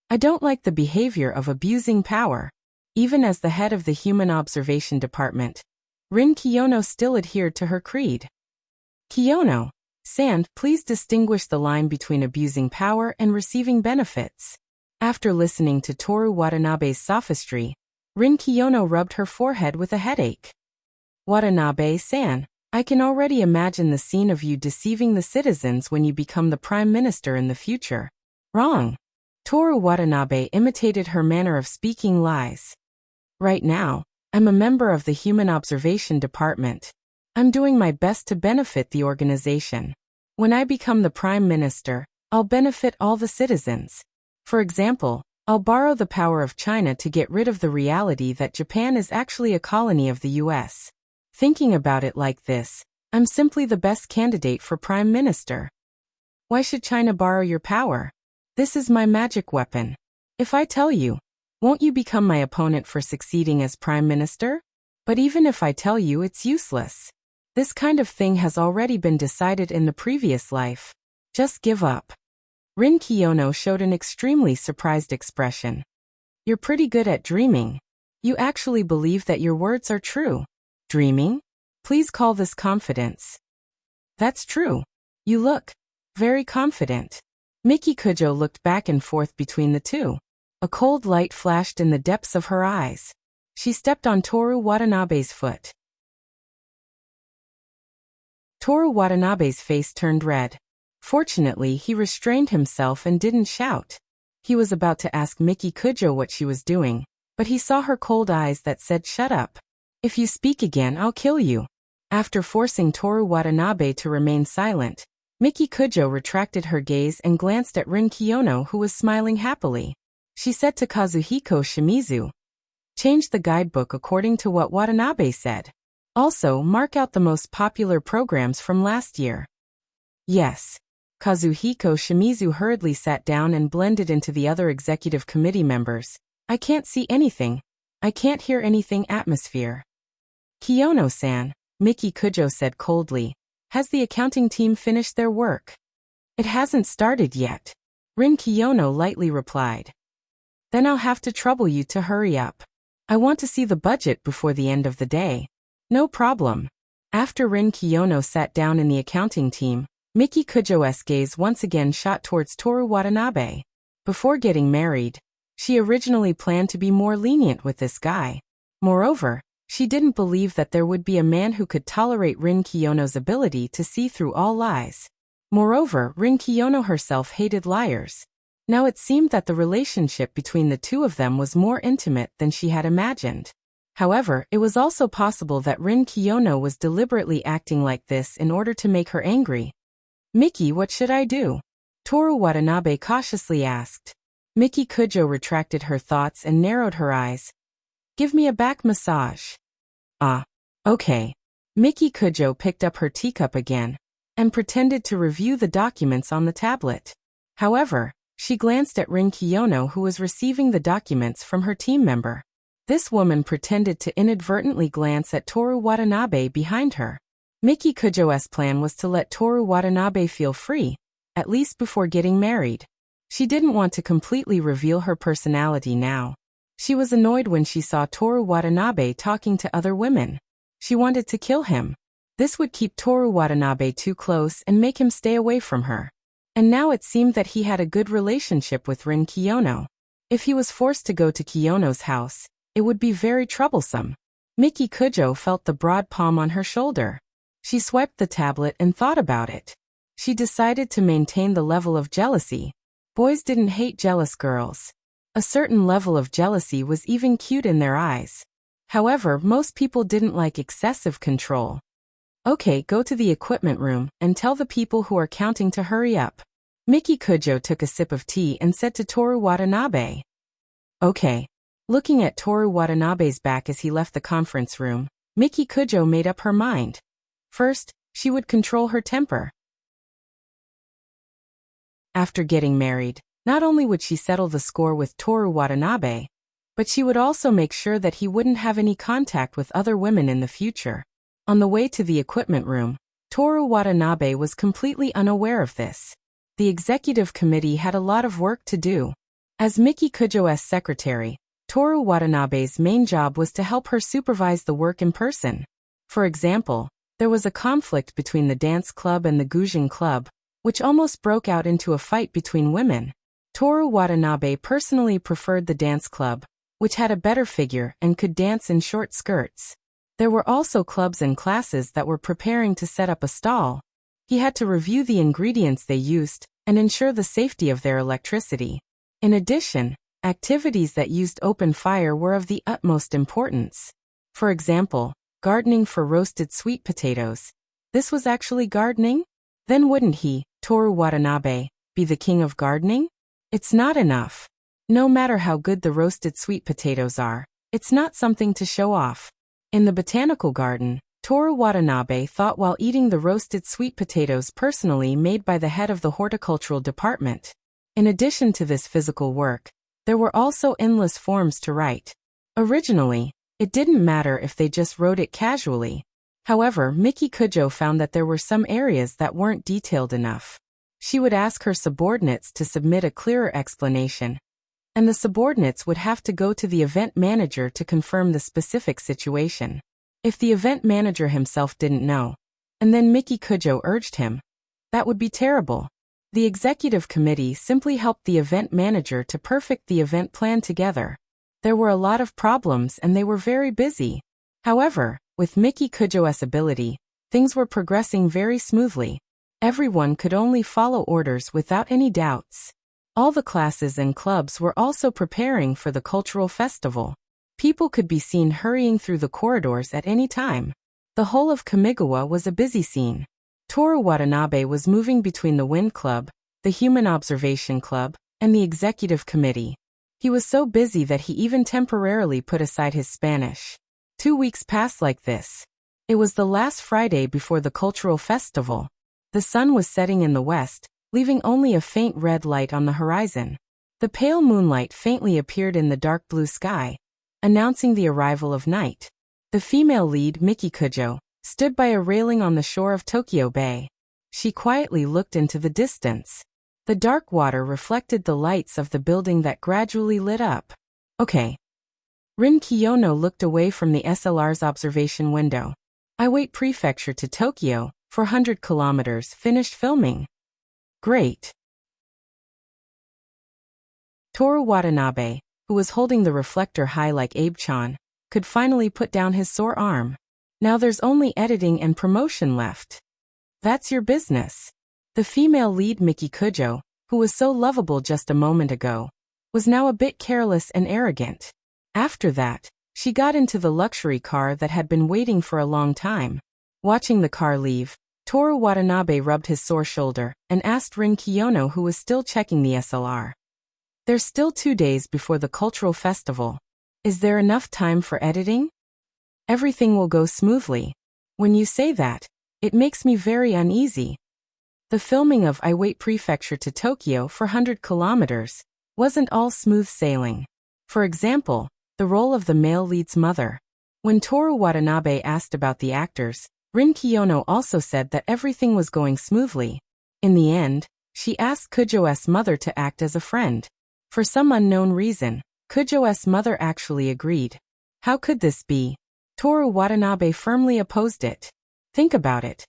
I don't like the behavior of abusing power. Even as the head of the Human Observation Department, Rin Kiyono still adhered to her creed. Kiyono-san, please distinguish the line between abusing power and receiving benefits. After listening to Toru Watanabe's sophistry, Rin Kiyono rubbed her forehead with a headache. Watanabe-san, I can already imagine the scene of you deceiving the citizens when you become the prime minister in the future. Wrong. Toru Watanabe imitated her manner of speaking lies. Right now, I'm a member of the Human Observation Department. I'm doing my best to benefit the organization. When I become the prime minister, I'll benefit all the citizens. For example, I'll borrow the power of China to get rid of the reality that Japan is actually a colony of the US. Thinking about it like this, I'm simply the best candidate for prime minister. Why should China borrow your power? This is my magic weapon. If I tell you, won't you become my opponent for succeeding as prime minister? But even if I tell you, it's useless. This kind of thing has already been decided in the previous life. Just give up. Rin Kiyono showed an extremely surprised expression. You're pretty good at dreaming. You actually believe that your words are true. Dreaming? Please call this confidence. That's true. You look very confident. Miki Kujo looked back and forth between the two. A cold light flashed in the depths of her eyes. She stepped on Toru Watanabe's foot. Toru Watanabe's face turned red. Fortunately, he restrained himself and didn't shout. He was about to ask Miki Kujo what she was doing, but he saw her cold eyes that said, "Shut up. If you speak again, I'll kill you." After forcing Toru Watanabe to remain silent, Miki Kujo retracted her gaze and glanced at Rin Kiyono, who was smiling happily. She said to Kazuhiko Shimizu, "Change the guidebook according to what Watanabe said. Also, mark out the most popular programs from last year." Yes. Kazuhiko Shimizu hurriedly sat down and blended into the other executive committee members. "I can't see anything. I can't hear anything atmosphere." "Kiyono-san," Miki Kujo said coldly, "has the accounting team finished their work?" "It hasn't started yet," Rin Kiyono lightly replied. "Then I'll have to trouble you to hurry up. I want to see the budget before the end of the day." "No problem." After Rin Kiyono sat down in the accounting team, Miki Kujo's gaze once again shot towards Toru Watanabe. Before getting married, she originally planned to be more lenient with this guy. Moreover, she didn't believe that there would be a man who could tolerate Rin Kiyono's ability to see through all lies. Moreover, Rin Kiyono herself hated liars. Now it seemed that the relationship between the two of them was more intimate than she had imagined. However, it was also possible that Rin Kiyono was deliberately acting like this in order to make her angry. "Miki, what should I do?" Toru Watanabe cautiously asked. Miki Kujo retracted her thoughts and narrowed her eyes. "Give me a back massage." "Ah. Okay." Miki Kujo picked up her teacup again and pretended to review the documents on the tablet. However, she glanced at Rin Kiyono, who was receiving the documents from her team member. This woman pretended to inadvertently glance at Toru Watanabe behind her. Miki Kujo's plan was to let Toru Watanabe feel free, at least before getting married. She didn't want to completely reveal her personality now. She was annoyed when she saw Toru Watanabe talking to other women. She wanted to kill him. This would keep Toru Watanabe too close and make him stay away from her. And now it seemed that he had a good relationship with Rin Kiyono. If he was forced to go to Kiyono's house, it would be very troublesome. Miki Kujo felt the broad palm on her shoulder. She swiped the tablet and thought about it. She decided to maintain the level of jealousy. Boys didn't hate jealous girls. A certain level of jealousy was even cute in their eyes. However, most people didn't like excessive control. "Okay, go to the equipment room and tell the people who are counting to hurry up." Miki Kujo took a sip of tea and said to Toru Watanabe. "Okay." Looking at Toru Watanabe's back as he left the conference room, Miki Kujo made up her mind. First, she would control her temper. After getting married, not only would she settle the score with Toru Watanabe, but she would also make sure that he wouldn't have any contact with other women in the future. On the way to the equipment room, Toru Watanabe was completely unaware of this. The executive committee had a lot of work to do. As Miki Kujo's secretary, Toru Watanabe's main job was to help her supervise the work in person. For example, there was a conflict between the dance club and the Gujin club, which almost broke out into a fight between women. Toru Watanabe personally preferred the dance club, which had a better figure and could dance in short skirts. There were also clubs and classes that were preparing to set up a stall. He had to review the ingredients they used and ensure the safety of their electricity. In addition, activities that used open fire were of the utmost importance. For example, gardening for roasted sweet potatoes. This was actually gardening? Then wouldn't he, Toru Watanabe, be the king of gardening? It's not enough. No matter how good the roasted sweet potatoes are, it's not something to show off. In the botanical garden, Toru Watanabe thought while eating the roasted sweet potatoes personally made by the head of the horticultural department. In addition to this physical work, there were also endless forms to write. Originally, it didn't matter if they just wrote it casually. However, Miki Kujo found that there were some areas that weren't detailed enough. She would ask her subordinates to submit a clearer explanation, and the subordinates would have to go to the event manager to confirm the specific situation. If the event manager himself didn't know, and then Miki Kujo urged him, that would be terrible. The executive committee simply helped the event manager to perfect the event plan together. There were a lot of problems and they were very busy. However, with Miki Kujo's ability, things were progressing very smoothly. Everyone could only follow orders without any doubts. All the classes and clubs were also preparing for the cultural festival. People could be seen hurrying through the corridors at any time. The whole of Kamigawa was a busy scene. Toru Watanabe was moving between the Wind Club, the Human Observation Club, and the Executive Committee. He was so busy that he even temporarily put aside his Spanish. 2 weeks passed like this. It was the last Friday before the cultural festival. The sun was setting in the west, leaving only a faint red light on the horizon. The pale moonlight faintly appeared in the dark blue sky, announcing the arrival of night. The female lead, Miki Kujo, stood by a railing on the shore of Tokyo Bay. She quietly looked into the distance. The dark water reflected the lights of the building that gradually lit up. Okay. Rin Kiyono looked away from the SLR's observation window. I wait prefecture to Tokyo, 400 kilometers, finished filming. Great. Toru Watanabe, who was holding the reflector high like Abe-chan, could finally put down his sore arm. Now there's only editing and promotion left. That's your business. The female lead, Miki Kujo, who was so lovable just a moment ago, was now a bit careless and arrogant. After that, she got into the luxury car that had been waiting for a long time. Watching the car leave, Toru Watanabe rubbed his sore shoulder and asked Rin Kiyono, who was still checking the SLR. There's still 2 days before the cultural festival. Is there enough time for editing? Everything will go smoothly. When you say that, it makes me very uneasy. The filming of I Wait Prefecture to Tokyo, 400 kilometers, wasn't all smooth sailing. For example, the role of the male lead's mother. When Toru Watanabe asked about the actors, Rin Kiyono also said that everything was going smoothly. In the end, she asked Kujo's mother to act as a friend. For some unknown reason, Kujo's mother actually agreed. How could this be? Toru Watanabe firmly opposed it. Think about it.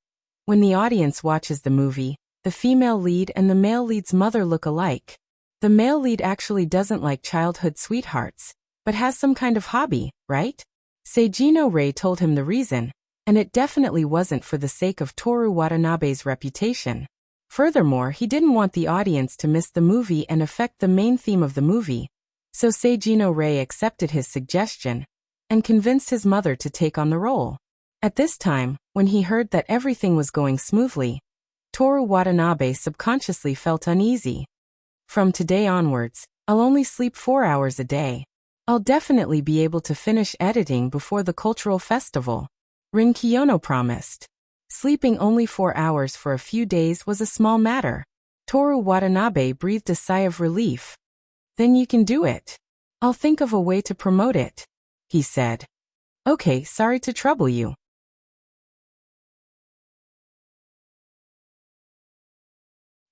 When the audience watches the movie, the female lead and the male lead's mother look alike. The male lead actually doesn't like childhood sweethearts, but has some kind of hobby, right? Seijino Rei told him the reason, and it definitely wasn't for the sake of Toru Watanabe's reputation. Furthermore, he didn't want the audience to miss the movie and affect the main theme of the movie, so Seijino Rei accepted his suggestion and convinced his mother to take on the role. At this time, when he heard that everything was going smoothly, Toru Watanabe subconsciously felt uneasy. From today onwards, I'll only sleep 4 hours a day. I'll definitely be able to finish editing before the cultural festival, Rin Kiyono promised. Sleeping only 4 hours for a few days was a small matter. Toru Watanabe breathed a sigh of relief. Then you can do it. I'll think of a way to promote it, he said. Okay, sorry to trouble you.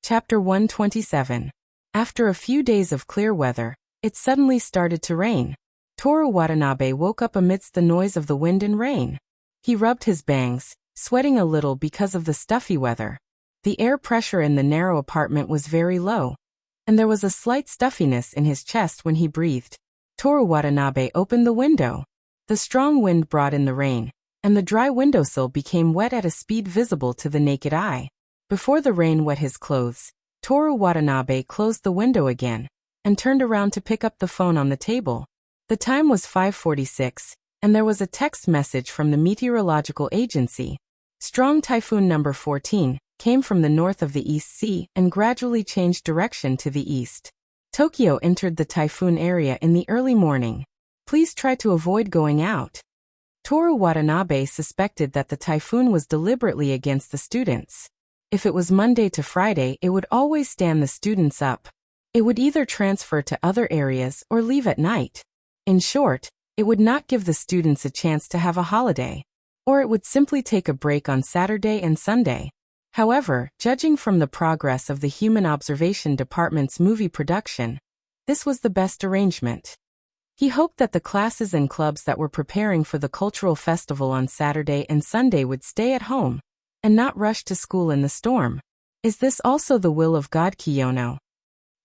Chapter 127. After a few days of clear weather, it suddenly started to rain. Toru Watanabe woke up amidst the noise of the wind and rain. He rubbed his bangs, sweating a little because of the stuffy weather. The air pressure in the narrow apartment was very low, and there was a slight stuffiness in his chest when he breathed. Toru Watanabe opened the window. The strong wind brought in the rain, and the dry windowsill became wet at a speed visible to the naked eye. Before the rain wet his clothes, Toru Watanabe closed the window again, and turned around to pick up the phone on the table. The time was 5:46, and there was a text message from the meteorological agency. Strong typhoon number 14 came from the north of the East Sea and gradually changed direction to the east. Tokyo entered the typhoon area in the early morning. Please try to avoid going out. Toru Watanabe suspected that the typhoon was deliberately against the students. If it was Monday to Friday, it would always stand the students up. It would either transfer to other areas or leave at night. In short, it would not give the students a chance to have a holiday. Or it would simply take a break on Saturday and Sunday. However, judging from the progress of the Human Observation Department's movie production, this was the best arrangement. He hoped that the classes and clubs that were preparing for the cultural festival on Saturday and Sunday would stay at home and not rush to school in the storm. Is this also the will of God, Kiyono?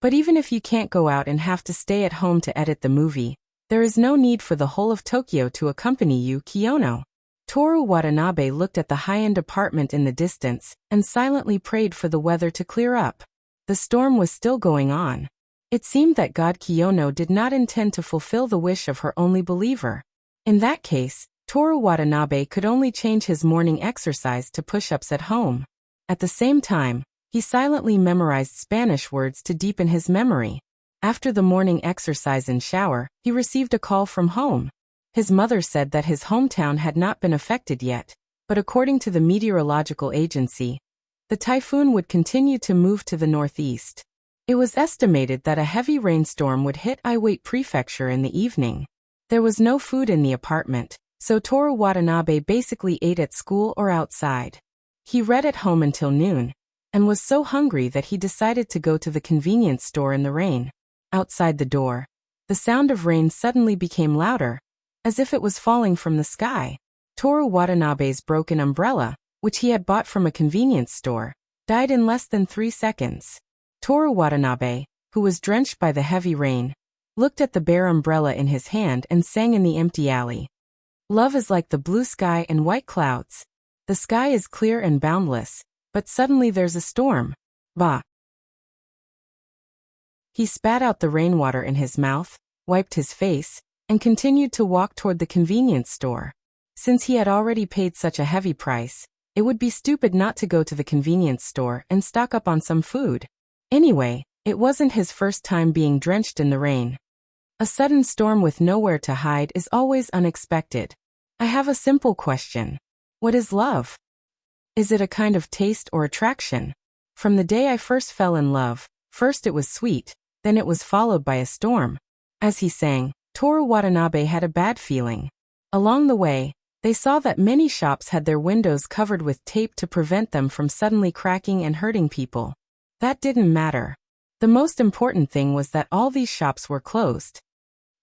But even if you can't go out and have to stay at home to edit the movie, there is no need for the whole of Tokyo to accompany you, Kiyono. Toru Watanabe looked at the high-end apartment in the distance and silently prayed for the weather to clear up. The storm was still going on. It seemed that God Kiyono did not intend to fulfill the wish of her only believer. In that case, Toru Watanabe could only change his morning exercise to push-ups at home. At the same time, he silently memorized Spanish words to deepen his memory. After the morning exercise and shower, he received a call from home. His mother said that his hometown had not been affected yet, but according to the meteorological agency, the typhoon would continue to move to the northeast. It was estimated that a heavy rainstorm would hit Iwate Prefecture in the evening. There was no food in the apartment, so Toru Watanabe basically ate at school or outside. He read at home until noon, and was so hungry that he decided to go to the convenience store in the rain. Outside the door, the sound of rain suddenly became louder, as if it was falling from the sky. Toru Watanabe's broken umbrella, which he had bought from a convenience store, died in less than 3 seconds. Toru Watanabe, who was drenched by the heavy rain, looked at the bare umbrella in his hand and sang in the empty alley. Love is like the blue sky and white clouds. The sky is clear and boundless, but suddenly there's a storm. Bah! He spat out the rainwater in his mouth, wiped his face, and continued to walk toward the convenience store. Since he had already paid such a heavy price, it would be stupid not to go to the convenience store and stock up on some food. Anyway, it wasn't his first time being drenched in the rain. A sudden storm with nowhere to hide is always unexpected. I have a simple question. What is love? Is it a kind of taste or attraction? From the day I first fell in love, first it was sweet, then it was followed by a storm. As he sang, Toru Watanabe had a bad feeling. Along the way, they saw that many shops had their windows covered with tape to prevent them from suddenly cracking and hurting people. That didn't matter. The most important thing was that all these shops were closed.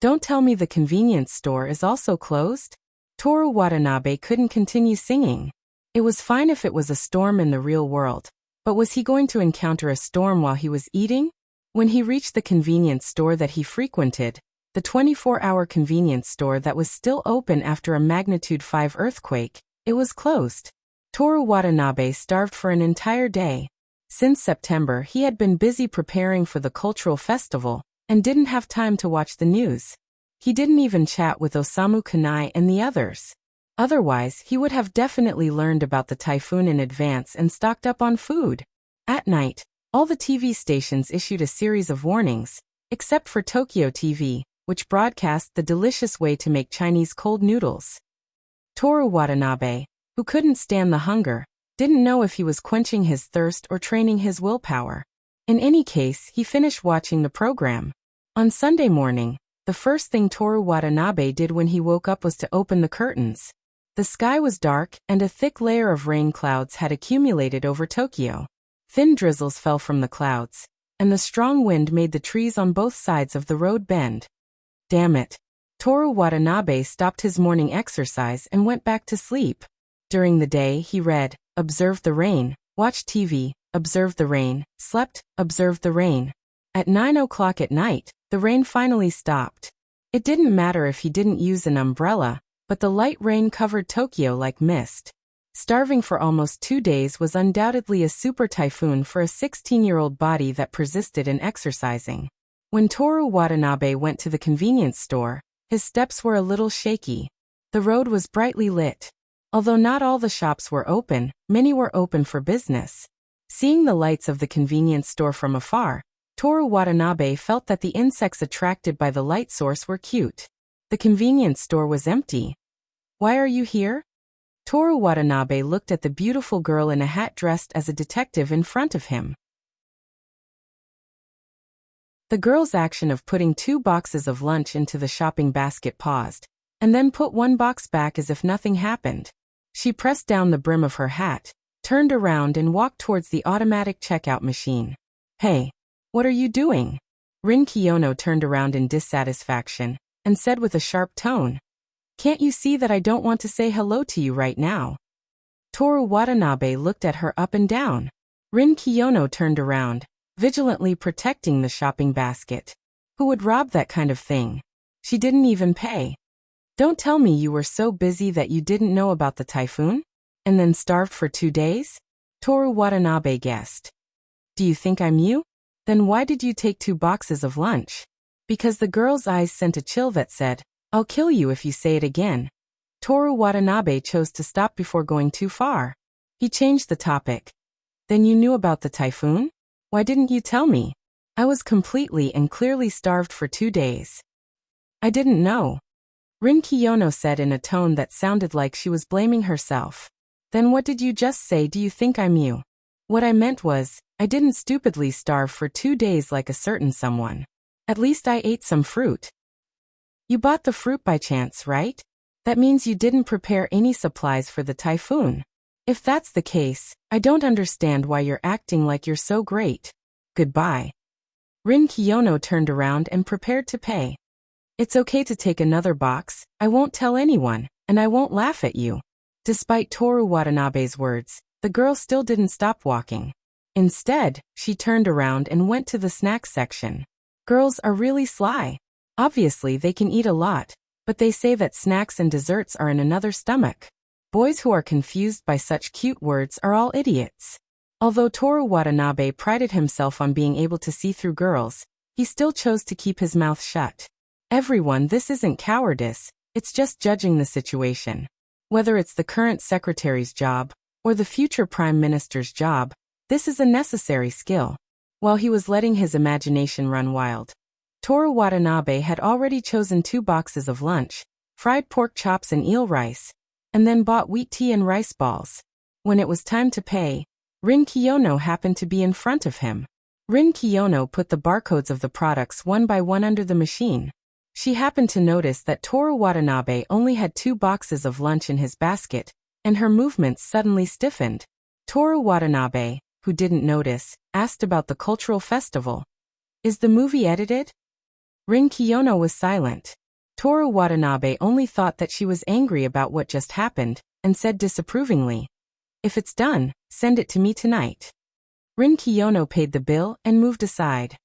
Don't tell me the convenience store is also closed? Toru Watanabe couldn't continue singing. It was fine if it was a storm in the real world, but was he going to encounter a storm while he was eating? When he reached the convenience store that he frequented, the 24-hour convenience store that was still open after a magnitude 5 earthquake, it was closed. Toru Watanabe starved for an entire day. Since September, he had been busy preparing for the cultural festival and didn't have time to watch the news. He didn't even chat with Osamu Kanai and the others. Otherwise, he would have definitely learned about the typhoon in advance and stocked up on food. At night, all the TV stations issued a series of warnings, except for Tokyo TV, which broadcast the delicious way to make Chinese cold noodles. Toru Watanabe, who couldn't stand the hunger, didn't know if he was quenching his thirst or training his willpower. In any case, he finished watching the program. On Sunday morning, the first thing Toru Watanabe did when he woke up was to open the curtains. The sky was dark, and a thick layer of rain clouds had accumulated over Tokyo. Thin drizzles fell from the clouds, and the strong wind made the trees on both sides of the road bend. Damn it! Toru Watanabe stopped his morning exercise and went back to sleep. During the day, he read, observed the rain, watched TV, observed the rain, slept, observed the rain. At 9 o'clock at night, the rain finally stopped. It didn't matter if he didn't use an umbrella, but the light rain covered Tokyo like mist. Starving for almost 2 days was undoubtedly a super typhoon for a 16-year-old body that persisted in exercising. When Toru Watanabe went to the convenience store, his steps were a little shaky. The road was brightly lit. Although not all the shops were open, many were open for business. Seeing the lights of the convenience store from afar, Toru Watanabe felt that the insects attracted by the light source were cute. The convenience store was empty. Why are you here? Toru Watanabe looked at the beautiful girl in a hat dressed as a detective in front of him. The girl's action of putting 2 boxes of lunch into the shopping basket paused, and then put 1 box back as if nothing happened. She pressed down the brim of her hat, turned around and walked towards the automatic checkout machine. Hey, what are you doing? Rin Kiyono turned around in dissatisfaction, and said with a sharp tone, can't you see that I don't want to say hello to you right now? Toru Watanabe looked at her up and down. Rin Kiyono turned around, vigilantly protecting the shopping basket. Who would rob that kind of thing? She didn't even pay. Don't tell me you were so busy that you didn't know about the typhoon? And then starved for 2 days? Toru Watanabe guessed. Do you think I'm you? Then why did you take 2 boxes of lunch? Because the girl's eyes sent a chill that said, I'll kill you if you say it again. Toru Watanabe chose to stop before going too far. He changed the topic. Then you knew about the typhoon? Why didn't you tell me? I was completely and clearly starved for 2 days. I didn't know. Rin Kiyono said in a tone that sounded like she was blaming herself. Then what did you just say? Do you think I'm you? What I meant was, I didn't stupidly starve for 2 days like a certain someone. At least I ate some fruit. You bought the fruit by chance, right? That means you didn't prepare any supplies for the typhoon. If that's the case, I don't understand why you're acting like you're so great. Goodbye. Rin Kiyono turned around and prepared to pay. It's okay to take another box, I won't tell anyone, and I won't laugh at you. Despite Toru Watanabe's words, the girl still didn't stop walking. Instead, she turned around and went to the snack section. Girls are really sly. Obviously they can eat a lot, but they say that snacks and desserts are in another stomach. Boys who are confused by such cute words are all idiots. Although Toru Watanabe prided himself on being able to see through girls, he still chose to keep his mouth shut. Everyone, this isn't cowardice, it's just judging the situation. Whether it's the current secretary's job, or the future prime minister's job, this is a necessary skill. While he was letting his imagination run wild, Toru Watanabe had already chosen 2 boxes of lunch, fried pork chops and eel rice, and then bought wheat tea and rice balls. When it was time to pay, Rin Kiyono happened to be in front of him. Rin Kiyono put the barcodes of the products one by one under the machine. She happened to notice that Toru Watanabe only had 2 boxes of lunch in his basket, and her movements suddenly stiffened. Toru Watanabe, who didn't notice, asked about the cultural festival. Is the movie edited? Rin Kiyono was silent. Toru Watanabe only thought that she was angry about what just happened, and said disapprovingly, if it's done, send it to me tonight. Rin Kiyono paid the bill and moved aside.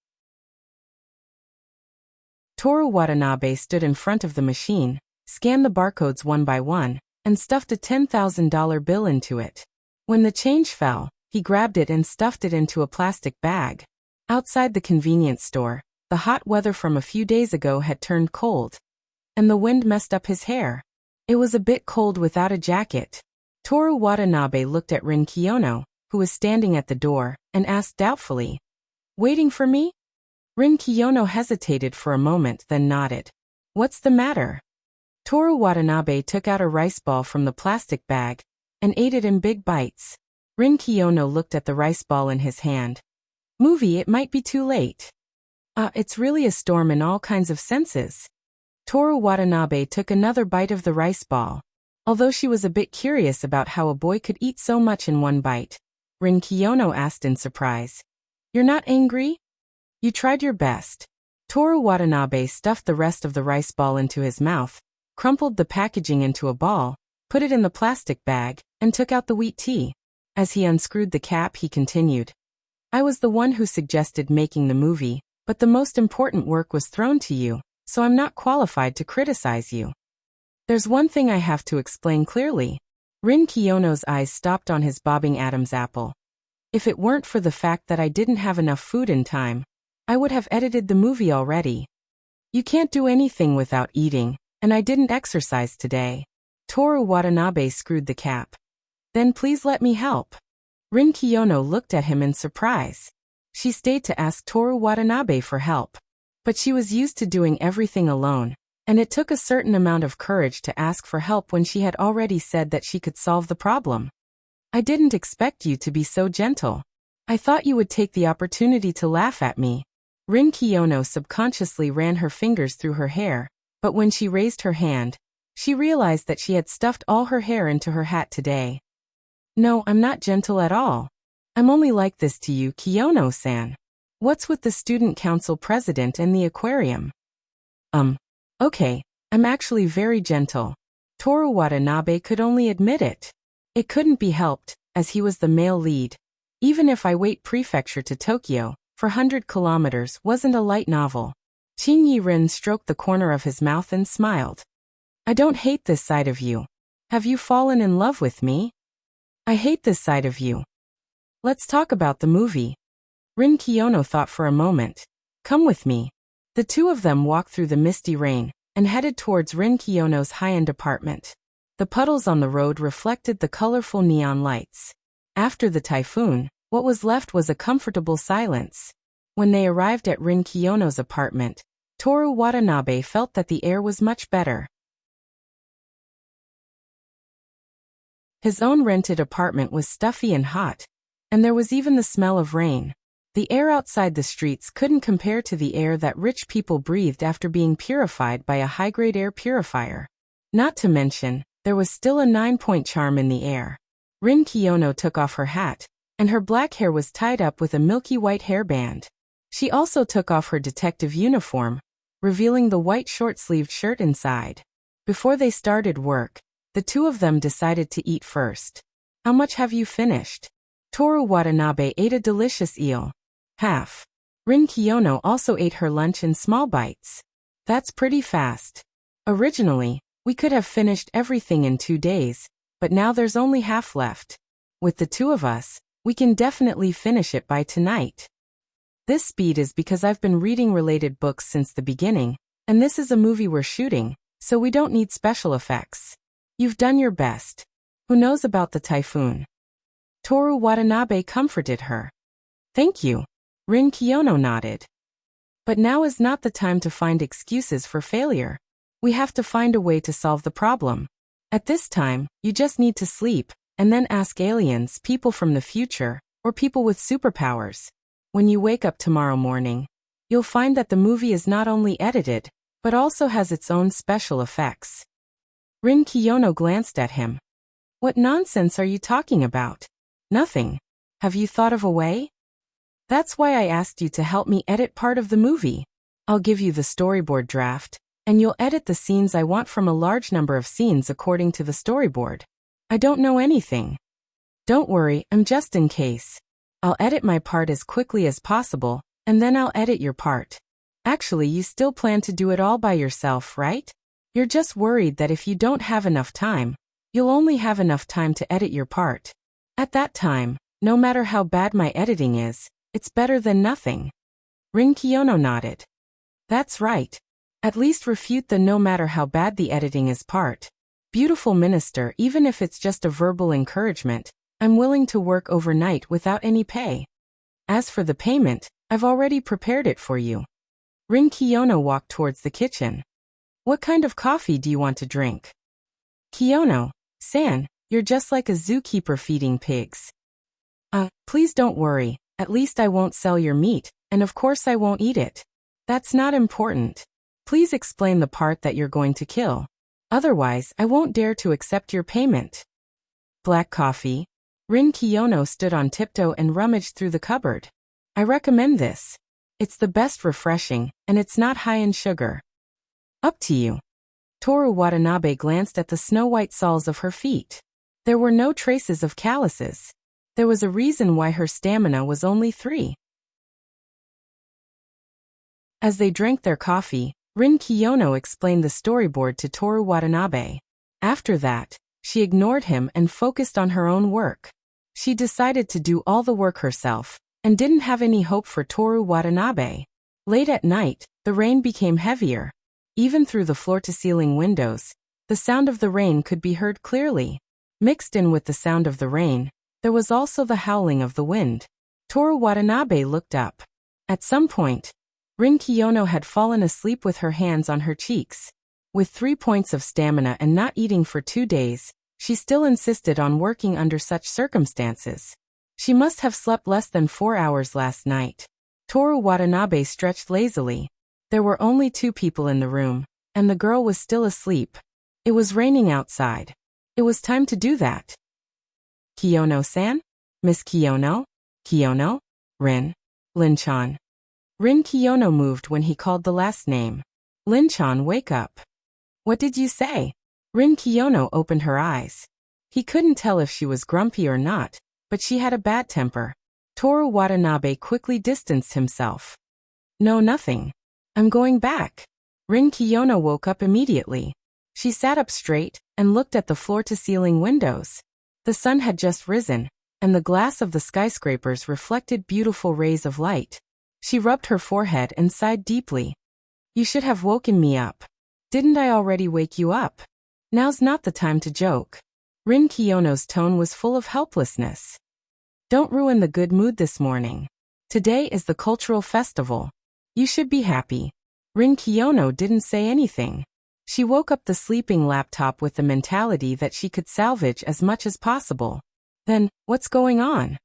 Toru Watanabe stood in front of the machine, scanned the barcodes one by one, and stuffed a $10,000 bill into it. When the change fell, he grabbed it and stuffed it into a plastic bag. Outside the convenience store, the hot weather from a few days ago had turned cold, and the wind messed up his hair. It was a bit cold without a jacket. Toru Watanabe looked at Rin Kiyono, who was standing at the door, and asked doubtfully, waiting for me? Rin Kiyono hesitated for a moment, then nodded. What's the matter? Toru Watanabe took out a rice ball from the plastic bag and ate it in big bites. Rin Kiyono looked at the rice ball in his hand. Movie, it might be too late. It's really a storm in all kinds of senses. Toru Watanabe took another bite of the rice ball. Although she was a bit curious about how a boy could eat so much in one bite, Rin Kiyono asked in surprise. You're not angry? You tried your best. Toru Watanabe stuffed the rest of the rice ball into his mouth, crumpled the packaging into a ball, put it in the plastic bag, and took out the wheat tea. As he unscrewed the cap, he continued. I was the one who suggested making the movie, but the most important work was thrown to you, so I'm not qualified to criticize you. There's one thing I have to explain clearly. Rin Kiyono's eyes stopped on his bobbing Adam's apple. If it weren't for the fact that I didn't have enough food in time, I would have edited the movie already. You can't do anything without eating, and I didn't exercise today. Toru Watanabe screwed the cap. Then please let me help. Rin Kiyono looked at him in surprise. She stayed to ask Toru Watanabe for help. But she was used to doing everything alone, and it took a certain amount of courage to ask for help when she had already said that she could solve the problem. I didn't expect you to be so gentle. I thought you would take the opportunity to laugh at me. Rin Kiyono subconsciously ran her fingers through her hair, but when she raised her hand, she realized that she had stuffed all her hair into her hat today. No, I'm not gentle at all. I'm only like this to you, Kiyono-san. What's with the student council president and the aquarium? Okay, I'm actually very gentle. Toru Watanabe could only admit it. It couldn't be helped, as he was the male lead. Even if I wait prefecture to Tokyo, for 100 kilometers wasn't a light novel. Qing Yi-rin stroked the corner of his mouth and smiled. I don't hate this side of you. Have you fallen in love with me? I hate this side of you. Let's talk about the movie. Rin Kiyono thought for a moment. Come with me. The two of them walked through the misty rain and headed towards Rin Kiyono's high-end apartment. The puddles on the road reflected the colorful neon lights. After the typhoon, what was left was a comfortable silence. When they arrived at Rin Kiyono's apartment, Toru Watanabe felt that the air was much better. His own rented apartment was stuffy and hot, and there was even the smell of rain. The air outside the streets couldn't compare to the air that rich people breathed after being purified by a high-grade air purifier. Not to mention, there was still a 9-point charm in the air. Rin Kiyono took off her hat, and her black hair was tied up with a milky white hairband. She also took off her detective uniform, revealing the white short-sleeved shirt inside. Before they started work, the two of them decided to eat first. How much have you finished? Toru Watanabe ate a delicious eel. Half. Rin Kiyono also ate her lunch in small bites. That's pretty fast. Originally, we could have finished everything in 2 days, but now there's only half left. With the two of us, we can definitely finish it by tonight. This speed is because I've been reading related books since the beginning, and this is a movie we're shooting, so we don't need special effects. You've done your best. Who knows about the typhoon? Toru Watanabe comforted her. Thank you. Rin Kiyono nodded. But now is not the time to find excuses for failure. We have to find a way to solve the problem. At this time, you just need to sleep, and then ask aliens, people from the future, or people with superpowers. When you wake up tomorrow morning, you'll find that the movie is not only edited, but also has its own special effects. Rin Kiyono glanced at him. What nonsense are you talking about? Nothing. Have you thought of a way? That's why I asked you to help me edit part of the movie. I'll give you the storyboard draft, and you'll edit the scenes I want from a large number of scenes according to the storyboard. I don't know anything. Don't worry, I'm just in case. I'll edit my part as quickly as possible, and then I'll edit your part. Actually, you still plan to do it all by yourself, right? You're just worried that if you don't have enough time, you'll only have enough time to edit your part. At that time, no matter how bad my editing is, it's better than nothing. Rin Kiyono nodded. That's right. At least refute the no matter how bad the editing is part. Beautiful minister, even if it's just a verbal encouragement, I'm willing to work overnight without any pay. As for the payment, I've already prepared it for you. Rin Kiyono walked towards the kitchen. What kind of coffee do you want to drink? Kiyono-san, you're just like a zookeeper feeding pigs. Please don't worry, at least I won't sell your meat, and of course I won't eat it. That's not important. Please explain the part that you're going to kill. Otherwise, I won't dare to accept your payment. Black coffee. Rin Kiyono stood on tiptoe and rummaged through the cupboard. I recommend this. It's the best refreshing, and it's not high in sugar. Up to you. Toru Watanabe glanced at the snow-white soles of her feet. There were no traces of calluses. There was a reason why her stamina was only 3. As they drank their coffee, Rin Kiyono explained the storyboard to Toru Watanabe. After that, she ignored him and focused on her own work. She decided to do all the work herself, and didn't have any hope for Toru Watanabe. Late at night, the rain became heavier. Even through the floor-to-ceiling windows, the sound of the rain could be heard clearly. Mixed in with the sound of the rain, there was also the howling of the wind. Toru Watanabe looked up. At some point, Rin Kiyono had fallen asleep with her hands on her cheeks. With 3 points of stamina and not eating for 2 days, she still insisted on working under such circumstances. She must have slept less than 4 hours last night. Toru Watanabe stretched lazily. There were only 2 people in the room, and the girl was still asleep. It was raining outside. It was time to do that. Kiyono-san? Miss Kiyono? Kiyono? Rin? Lin-chan. Rin Kiyono moved when he called the last name. Lin-chan, wake up. What did you say? Rin Kiyono opened her eyes. He couldn't tell if she was grumpy or not, but she had a bad temper. Toru Watanabe quickly distanced himself. No, nothing. I'm going back. Rin Kiyono woke up immediately. She sat up straight and looked at the floor-to-ceiling windows. The sun had just risen, and the glass of the skyscrapers reflected beautiful rays of light. She rubbed her forehead and sighed deeply. You should have woken me up. Didn't I already wake you up? Now's not the time to joke. Rin Kiyono's tone was full of helplessness. Don't ruin the good mood this morning. Today is the cultural festival. You should be happy. Rin Kiyono didn't say anything. She woke up the sleeping laptop with the mentality that she could salvage as much as possible. Then, what's going on?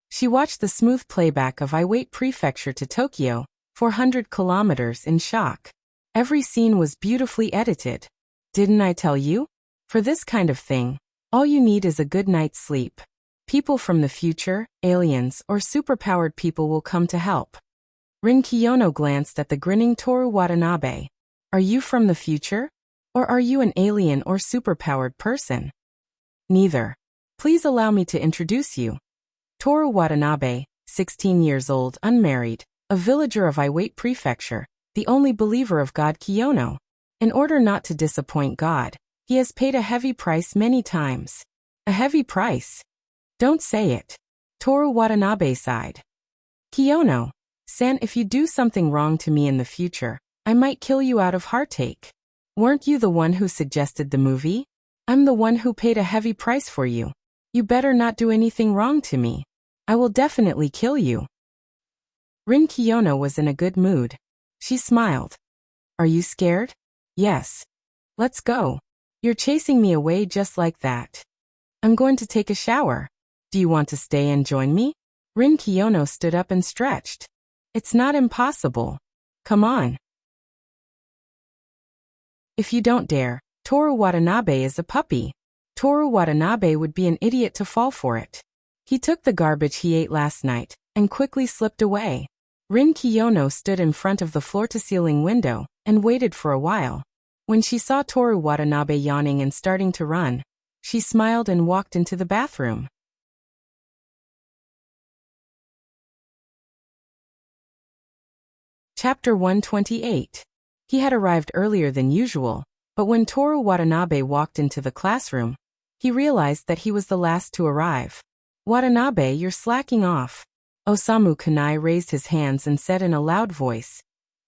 She watched the smooth playback of I Wait Prefecture to Tokyo, 400 kilometers in shock. Every scene was beautifully edited. Didn't I tell you? For this kind of thing, all you need is a good night's sleep. People from the future, aliens, or superpowered people will come to help. Rin Kiyono glanced at the grinning Toru Watanabe. Are you from the future? Or are you an alien or superpowered person? Neither. Please allow me to introduce you. Toru Watanabe, 16 years old, unmarried, a villager of Iwate Prefecture, the only believer of God Kiyono. In order not to disappoint God, he has paid a heavy price many times. A heavy price? Don't say it. Toru Watanabe sighed. Kiyono-san, if you do something wrong to me in the future, I might kill you out of heartache. Weren't you the one who suggested the movie? I'm the one who paid a heavy price for you. You better not do anything wrong to me. I will definitely kill you. Rin Kiyono was in a good mood. She smiled. Are you scared? Yes. Let's go. You're chasing me away just like that. I'm going to take a shower. Do you want to stay and join me? Rin Kiyono stood up and stretched. It's not impossible. Come on. If you don't dare, Toru Watanabe is a puppy. Toru Watanabe would be an idiot to fall for it. He took the garbage he ate last night and quickly slipped away. Rin Kiyono stood in front of the floor-to-ceiling window and waited for a while. When she saw Toru Watanabe yawning and starting to run, she smiled and walked into the bathroom. Chapter 128. He had arrived earlier than usual, but when Toru Watanabe walked into the classroom, he realized that he was the last to arrive. Watanabe, you're slacking off. Osamu Kanai raised his hands and said in a loud voice.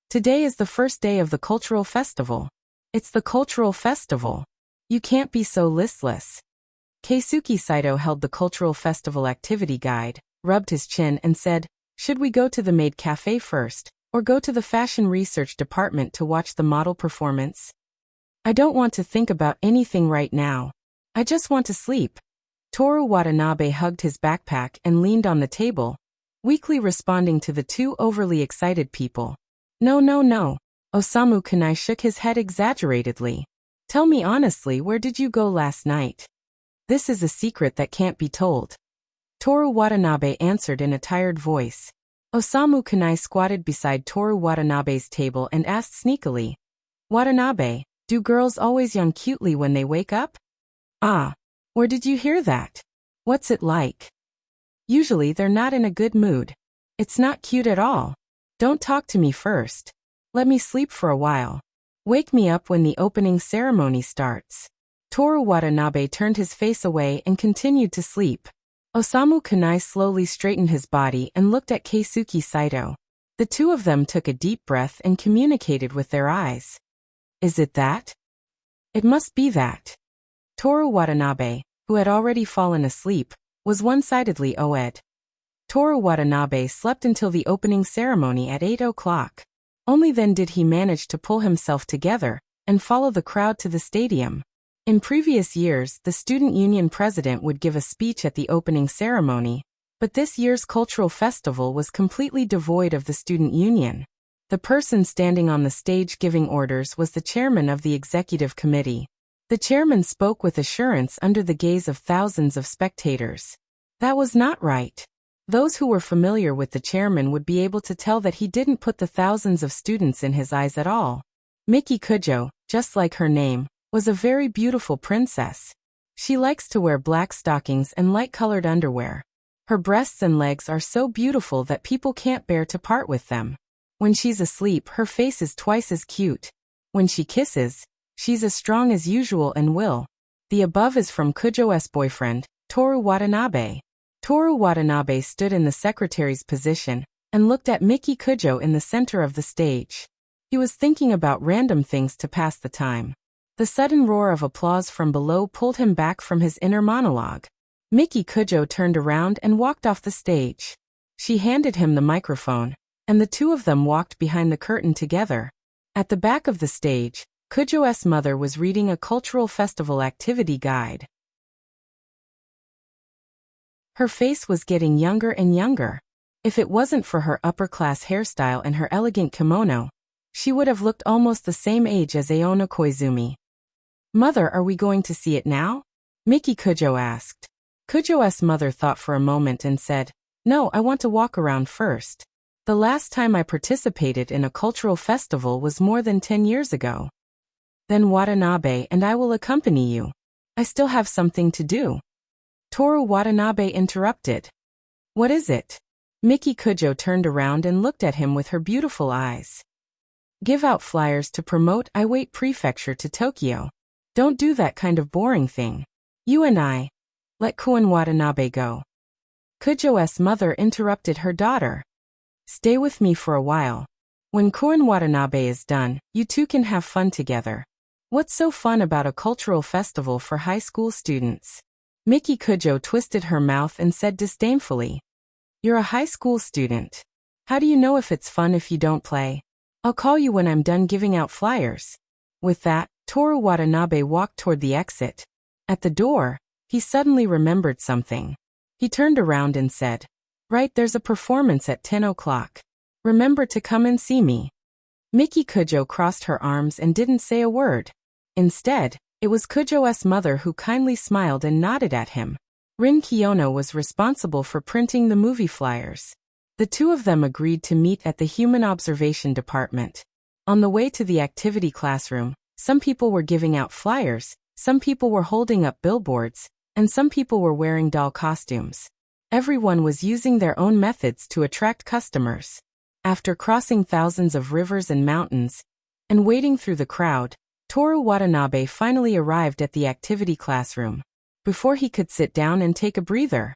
Today is the first day of the cultural festival. It's the cultural festival. You can't be so listless. Keisuke Saito held the cultural festival activity guide, rubbed his chin and said, should we go to the maid cafe first, or go to the fashion research department to watch the model performance? I don't want to think about anything right now. I just want to sleep. Toru Watanabe hugged his backpack and leaned on the table, weakly responding to the two overly excited people. No. Osamu Kanai shook his head exaggeratedly. Tell me honestly, where did you go last night? This is a secret that can't be told. Toru Watanabe answered in a tired voice. Osamu Kanai squatted beside Toru Watanabe's table and asked sneakily, "Watanabe, do girls always yawn cutely when they wake up?" "Ah, where did you hear that? What's it like?" "Usually they're not in a good mood. It's not cute at all. Don't talk to me first. Let me sleep for a while. Wake me up when the opening ceremony starts." Toru Watanabe turned his face away and continued to sleep. Osamu Kanai slowly straightened his body and looked at Keisuke Saito. The two of them took a deep breath and communicated with their eyes. "Is it that? It must be that." Toru Watanabe, who had already fallen asleep, was one-sidedly OED. Toru Watanabe slept until the opening ceremony at 8 o'clock. Only then did he manage to pull himself together and follow the crowd to the stadium. In previous years, the student union president would give a speech at the opening ceremony, but this year's cultural festival was completely devoid of the student union. The person standing on the stage giving orders was the chairman of the executive committee. The chairman spoke with assurance under the gaze of thousands of spectators. That was not right. Those who were familiar with the chairman would be able to tell that he didn't put the thousands of students in his eyes at all. Miki Kujo, just like her name, was a very beautiful princess. She likes to wear black stockings and light-colored underwear. Her breasts and legs are so beautiful that people can't bear to part with them. When she's asleep, her face is twice as cute. When she kisses, she's as strong as usual and will. The above is from Kujo's boyfriend, Toru Watanabe. Toru Watanabe stood in the secretary's position and looked at Miki Kujo in the center of the stage. He was thinking about random things to pass the time. The sudden roar of applause from below pulled him back from his inner monologue. Miki Kujo turned around and walked off the stage. She handed him the microphone, and the two of them walked behind the curtain together. At the back of the stage, Kujo's mother was reading a cultural festival activity guide. Her face was getting younger and younger. If it wasn't for her upper-class hairstyle and her elegant kimono, she would have looked almost the same age as Aono Koizumi. "Mother, are we going to see it now?" Miki Kujo asked. Kujo's mother thought for a moment and said, "No, I want to walk around first. The last time I participated in a cultural festival was more than 10 years ago." "Then Watanabe and I will accompany you. I still have something to do." Toru Watanabe interrupted. "What is it?" Miki Kujo turned around and looked at him with her beautiful eyes. "Give out flyers to promote Iwate Prefecture to Tokyo. Don't do that kind of boring thing. You and I. Let Koen Watanabe go." Kujo's mother interrupted her daughter. "Stay with me for a while. When Koen Watanabe is done, you two can have fun together." "What's so fun about a cultural festival for high school students?" Miki Kujo twisted her mouth and said disdainfully. "You're a high school student. How do you know if it's fun if you don't play? I'll call you when I'm done giving out flyers." With that, Toru Watanabe walked toward the exit. At the door, he suddenly remembered something. He turned around and said, "Right, there's a performance at 10 o'clock. Remember to come and see me." Miki Kujo crossed her arms and didn't say a word. Instead, it was Kujo's mother who kindly smiled and nodded at him. Rin Kiyono was responsible for printing the movie flyers. The two of them agreed to meet at the Human Observation Department. On the way to the activity classroom, some people were giving out flyers, some people were holding up billboards, and some people were wearing doll costumes. Everyone was using their own methods to attract customers. After crossing thousands of rivers and mountains, and wading through the crowd, Toru Watanabe finally arrived at the activity classroom. Before he could sit down and take a breather.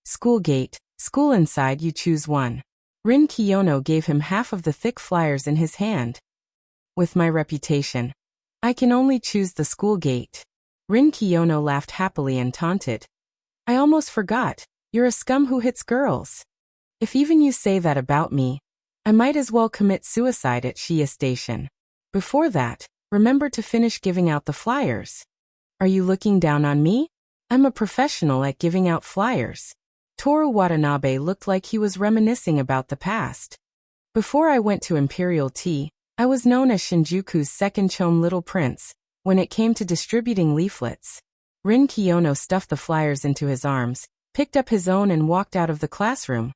"School gate, school inside, you choose one." Rin Kiyono gave him half of the thick flyers in his hand. "With my reputation, I can only choose the school gate." Rin Kiyono laughed happily and taunted. "I almost forgot, you're a scum who hits girls. If even you say that about me, I might as well commit suicide at Shiya Station. Before that, remember to finish giving out the flyers." "Are you looking down on me? I'm a professional at giving out flyers." Toru Watanabe looked like he was reminiscing about the past. "Before I went to Imperial Tea, I was known as Shinjuku's second chome little prince, when it came to distributing leaflets." Rin Kiyono stuffed the flyers into his arms, picked up his own and walked out of the classroom.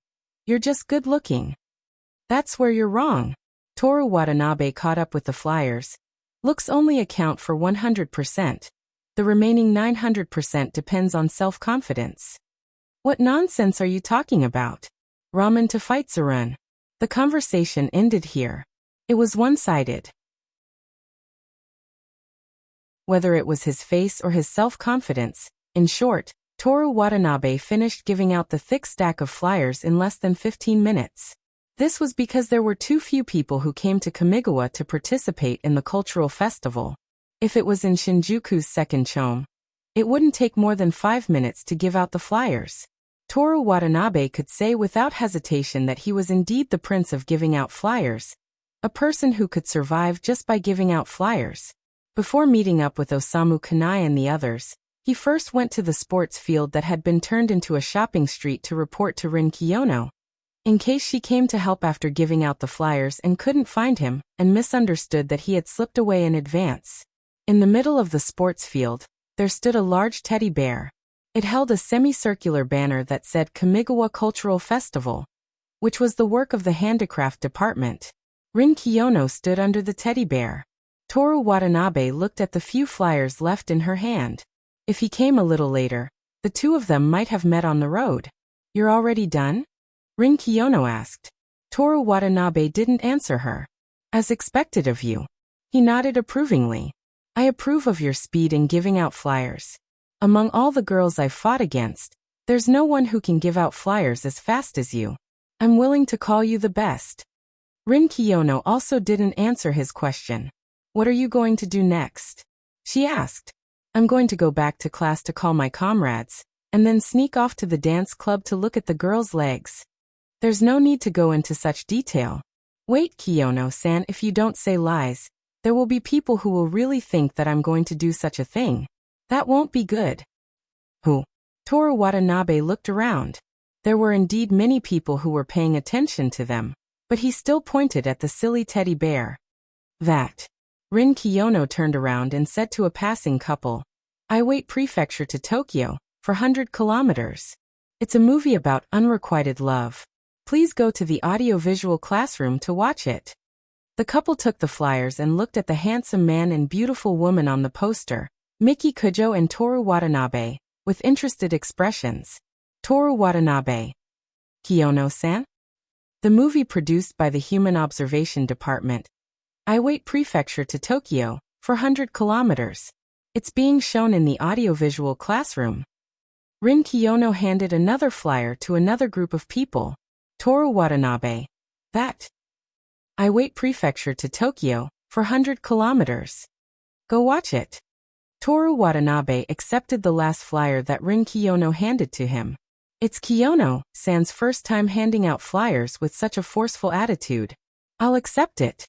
You're just good looking. That's where you're wrong. Toru Watanabe caught up with the flyers. Looks only account for 100%. The remaining 900% depends on self-confidence. What nonsense are you talking about? Ramen to fight Zarun. The conversation ended here. It was one-sided. Whether it was his face or his self-confidence, in short, Toru Watanabe finished giving out the thick stack of flyers in less than 15 minutes. This was because there were too few people who came to Kamigawa to participate in the cultural festival. If it was in Shinjuku's second chome, it wouldn't take more than 5 minutes to give out the flyers. Toru Watanabe could say without hesitation that he was indeed the prince of giving out flyers, a person who could survive just by giving out flyers. Before meeting up with Osamu Kanai and the others, he first went to the sports field that had been turned into a shopping street to report to Rin Kiyono, in case she came to help after giving out the flyers and couldn't find him, and misunderstood that he had slipped away in advance. In the middle of the sports field, there stood a large teddy bear. It held a semicircular banner that said Kamigawa Cultural Festival, which was the work of the handicraft department. Rin Kiyono stood under the teddy bear. Toru Watanabe looked at the few flyers left in her hand. If he came a little later, the two of them might have met on the road. You're already done? Rin Kiyono asked. Toru Watanabe didn't answer her. As expected of you. He nodded approvingly. I approve of your speed in giving out flyers. Among all the girls I've fought against, there's no one who can give out flyers as fast as you. I'm willing to call you the best. Rin Kiyono also didn't answer his question. What are you going to do next? She asked. I'm going to go back to class to call my comrades, and then sneak off to the dance club to look at the girls' legs. There's no need to go into such detail. Wait, Kiyono-san, if you don't say lies, there will be people who will really think that I'm going to do such a thing. That won't be good. Who? Toru Watanabe looked around. There were indeed many people who were paying attention to them, but he still pointed at the silly teddy bear. That. Rin Kiyono turned around and said to a passing couple, I wait Prefecture to Tokyo, for 100 kilometers. It's a movie about unrequited love. Please go to the audiovisual classroom to watch it. The couple took the flyers and looked at the handsome man and beautiful woman on the poster, Miki Kujo and Toru Watanabe, with interested expressions. Toru Watanabe. Kiyono-san? The movie produced by the Human Observation Department. I wait Prefecture to Tokyo, for 100 kilometers. It's being shown in the audiovisual classroom. Rin Kiyono handed another flyer to another group of people. Toru Watanabe. That. I wait Prefecture to Tokyo, for 100 kilometers. Go watch it. Toru Watanabe accepted the last flyer that Rin Kiyono handed to him. It's Kiyono-san's first time handing out flyers with such a forceful attitude. I'll accept it.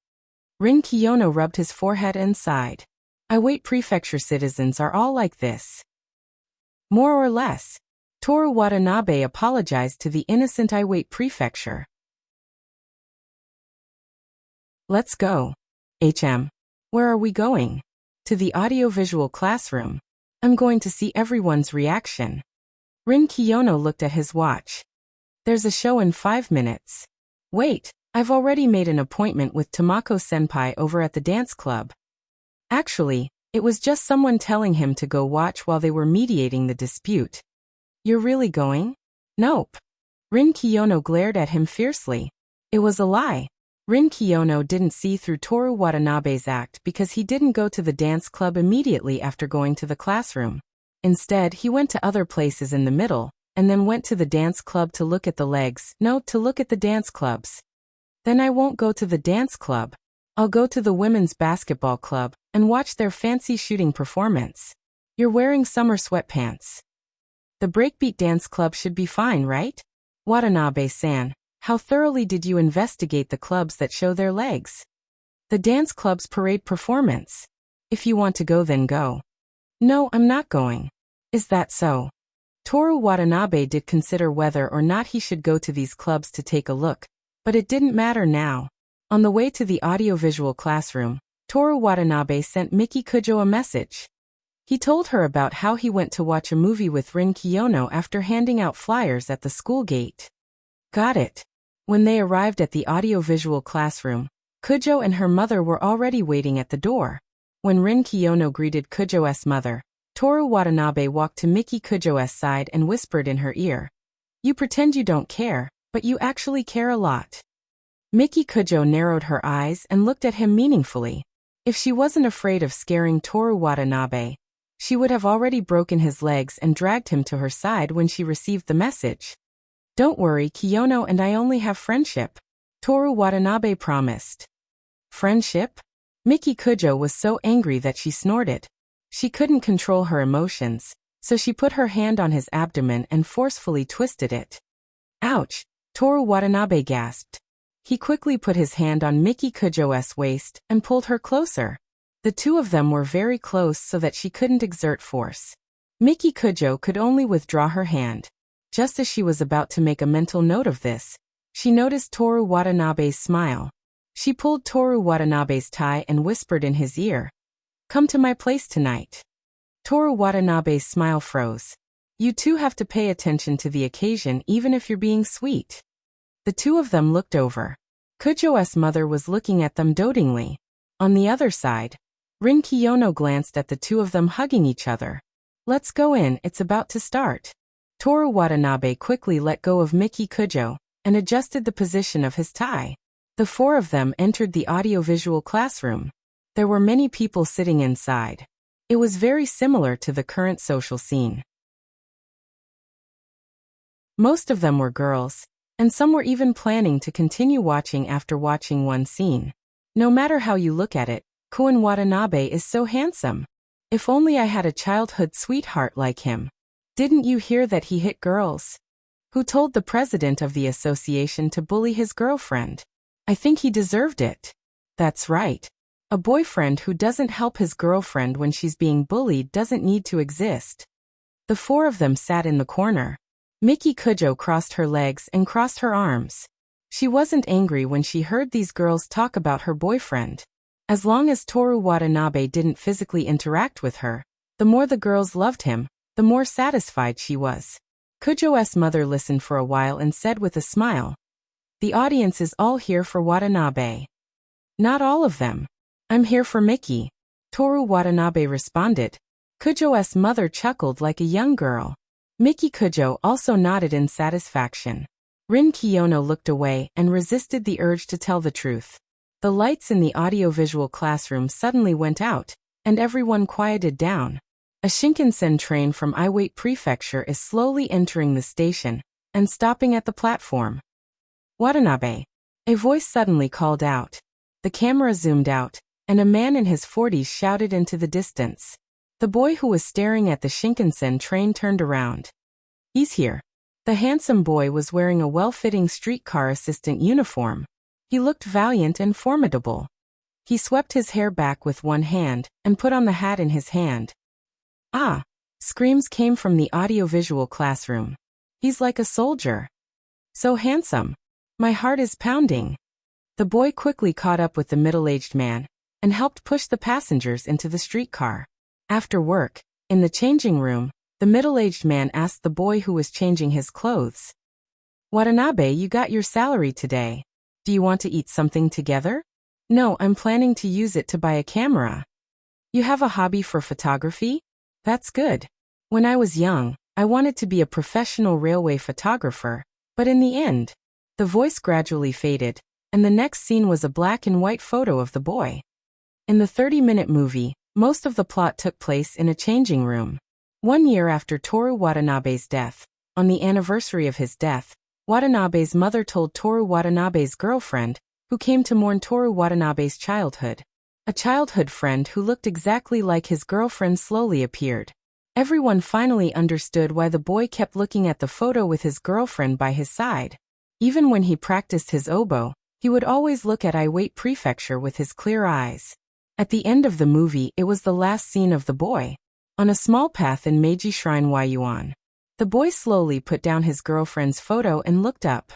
Rin Kiyono rubbed his forehead and sighed. I wait Prefecture citizens are all like this. More or less. Toru Watanabe apologized to the innocent I wait Prefecture. Let's go. Where are we going? To the audiovisual classroom. I'm going to see everyone's reaction. Rin Kiyono looked at his watch. There's a show in 5 minutes. Wait, I've already made an appointment with Tamako-senpai over at the dance club. Actually, it was just someone telling him to go watch while they were mediating the dispute. You're really going? Nope. Rin Kiyono glared at him fiercely. It was a lie. Rin Kiyono didn't see through Toru Watanabe's act because he didn't go to the dance club immediately after going to the classroom. Instead, he went to other places in the middle, and then went to the dance club to look at the legs. No, to look at the dance clubs. Then I won't go to the dance club. I'll go to the women's basketball club and watch their fancy shooting performance. You're wearing summer sweatpants. The breakbeat dance club should be fine, right? Watanabe-san, how thoroughly did you investigate the clubs that show their legs? The dance club's parade performance. If you want to go, then go. No, I'm not going. Is that so? Toru Watanabe did consider whether or not he should go to these clubs to take a look, but it didn't matter now. On the way to the audiovisual classroom, Toru Watanabe sent Miki Kujo a message. He told her about how he went to watch a movie with Rin Kiyono after handing out flyers at the school gate. Got it. When they arrived at the audiovisual classroom, Kujo and her mother were already waiting at the door. When Rin Kiyono greeted Kujo's mother, Toru Watanabe walked to Miki Kujo's side and whispered in her ear, "You pretend you don't care, but you actually care a lot." Miki Kujo narrowed her eyes and looked at him meaningfully. If she wasn't afraid of scaring Toru Watanabe, she would have already broken his legs and dragged him to her side when she received the message. "Don't worry, Kiyono and I only have friendship," Toru Watanabe promised. Friendship? Miki Kujo was so angry that she snorted. She couldn't control her emotions, so she put her hand on his abdomen and forcefully twisted it. "Ouch!" Toru Watanabe gasped. He quickly put his hand on Miki Kujo's waist and pulled her closer. The two of them were very close so that she couldn't exert force. Miki Kujo could only withdraw her hand. Just as she was about to make a mental note of this, she noticed Toru Watanabe's smile. She pulled Toru Watanabe's tie and whispered in his ear, "Come to my place tonight." Toru Watanabe's smile froze. "You two have to pay attention to the occasion even if you're being sweet." The two of them looked over. Kujo's mother was looking at them dotingly. On the other side, Rin Kiyono glanced at the two of them hugging each other. "Let's go in, it's about to start." Toru Watanabe quickly let go of Miki Kujo and adjusted the position of his tie. The four of them entered the audiovisual classroom. There were many people sitting inside. It was very similar to the current social scene. Most of them were girls, and some were even planning to continue watching after watching one scene. No matter how you look at it, Koen Watanabe is so handsome. If only I had a childhood sweetheart like him. Didn't you hear that he hit girls? Who told the president of the association to bully his girlfriend? I think he deserved it. That's right. A boyfriend who doesn't help his girlfriend when she's being bullied doesn't need to exist. The four of them sat in the corner. Miki Kujo crossed her legs and crossed her arms. She wasn't angry when she heard these girls talk about her boyfriend. As long as Toru Watanabe didn't physically interact with her, the more the girls loved him, the more satisfied she was. Kujo's mother listened for a while and said with a smile, "The audience is all here for Watanabe." "Not all of them. I'm here for Miki," Toru Watanabe responded. Kujo's mother chuckled like a young girl. Miki Kujo also nodded in satisfaction. Rin Kiyono looked away and resisted the urge to tell the truth. The lights in the audiovisual classroom suddenly went out, and everyone quieted down. A Shinkansen train from Iwate Prefecture is slowly entering the station and stopping at the platform. "Watanabe," a voice suddenly called out. The camera zoomed out, and a man in his 40s shouted into the distance. The boy who was staring at the Shinkansen train turned around. "He's here." The handsome boy was wearing a well-fitting streetcar assistant uniform. He looked valiant and formidable. He swept his hair back with one hand and put on the hat in his hand. "Ah!" Screams came from the audiovisual classroom. "He's like a soldier. So handsome. My heart is pounding." The boy quickly caught up with the middle-aged man and helped push the passengers into the streetcar. After work, in the changing room, the middle-aged man asked the boy who was changing his clothes, "Watanabe, you got your salary today. Do you want to eat something together?" "No, I'm planning to use it to buy a camera." "You have a hobby for photography? That's good. When I was young, I wanted to be a professional railway photographer, but in the end," the voice gradually faded, and the next scene was a black and white photo of the boy. In the 30-minute movie, most of the plot took place in a changing room. 1 year after Toru Watanabe's death, on the anniversary of his death, Watanabe's mother told Toru Watanabe's girlfriend, who came to mourn Toru Watanabe's childhood. A childhood friend who looked exactly like his girlfriend slowly appeared. Everyone finally understood why the boy kept looking at the photo with his girlfriend by his side. Even when he practiced his oboe, he would always look at Iwate Prefecture with his clear eyes. At the end of the movie, it was the last scene of the boy. On a small path in Meiji Shrine Yuan, the boy slowly put down his girlfriend's photo and looked up.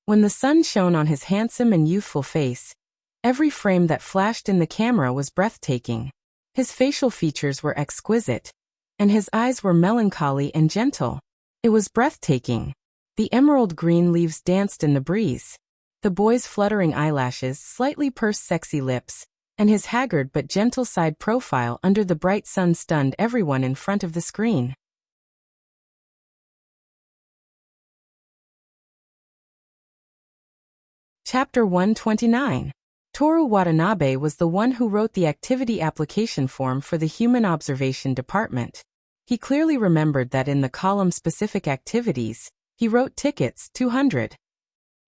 When the sun shone on his handsome and youthful face, every frame that flashed in the camera was breathtaking. His facial features were exquisite, and his eyes were melancholy and gentle. It was breathtaking. The emerald green leaves danced in the breeze. The boy's fluttering eyelashes slightly pursed sexy lips, and his haggard but gentle side profile under the bright sun stunned everyone in front of the screen. Chapter 129. Toru Watanabe was the one who wrote the activity application form for the Human Observation Department. He clearly remembered that in the column Specific Activities, he wrote tickets 200.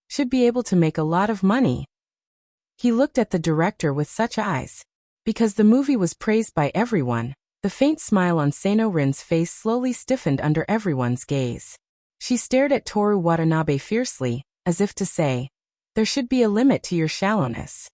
Should be able to make a lot of money. He looked at the director with such eyes. Because the movie was praised by everyone, the faint smile on Seino Rin's face slowly stiffened under everyone's gaze. She stared at Toru Watanabe fiercely, as if to say, "There should be a limit to your shallowness."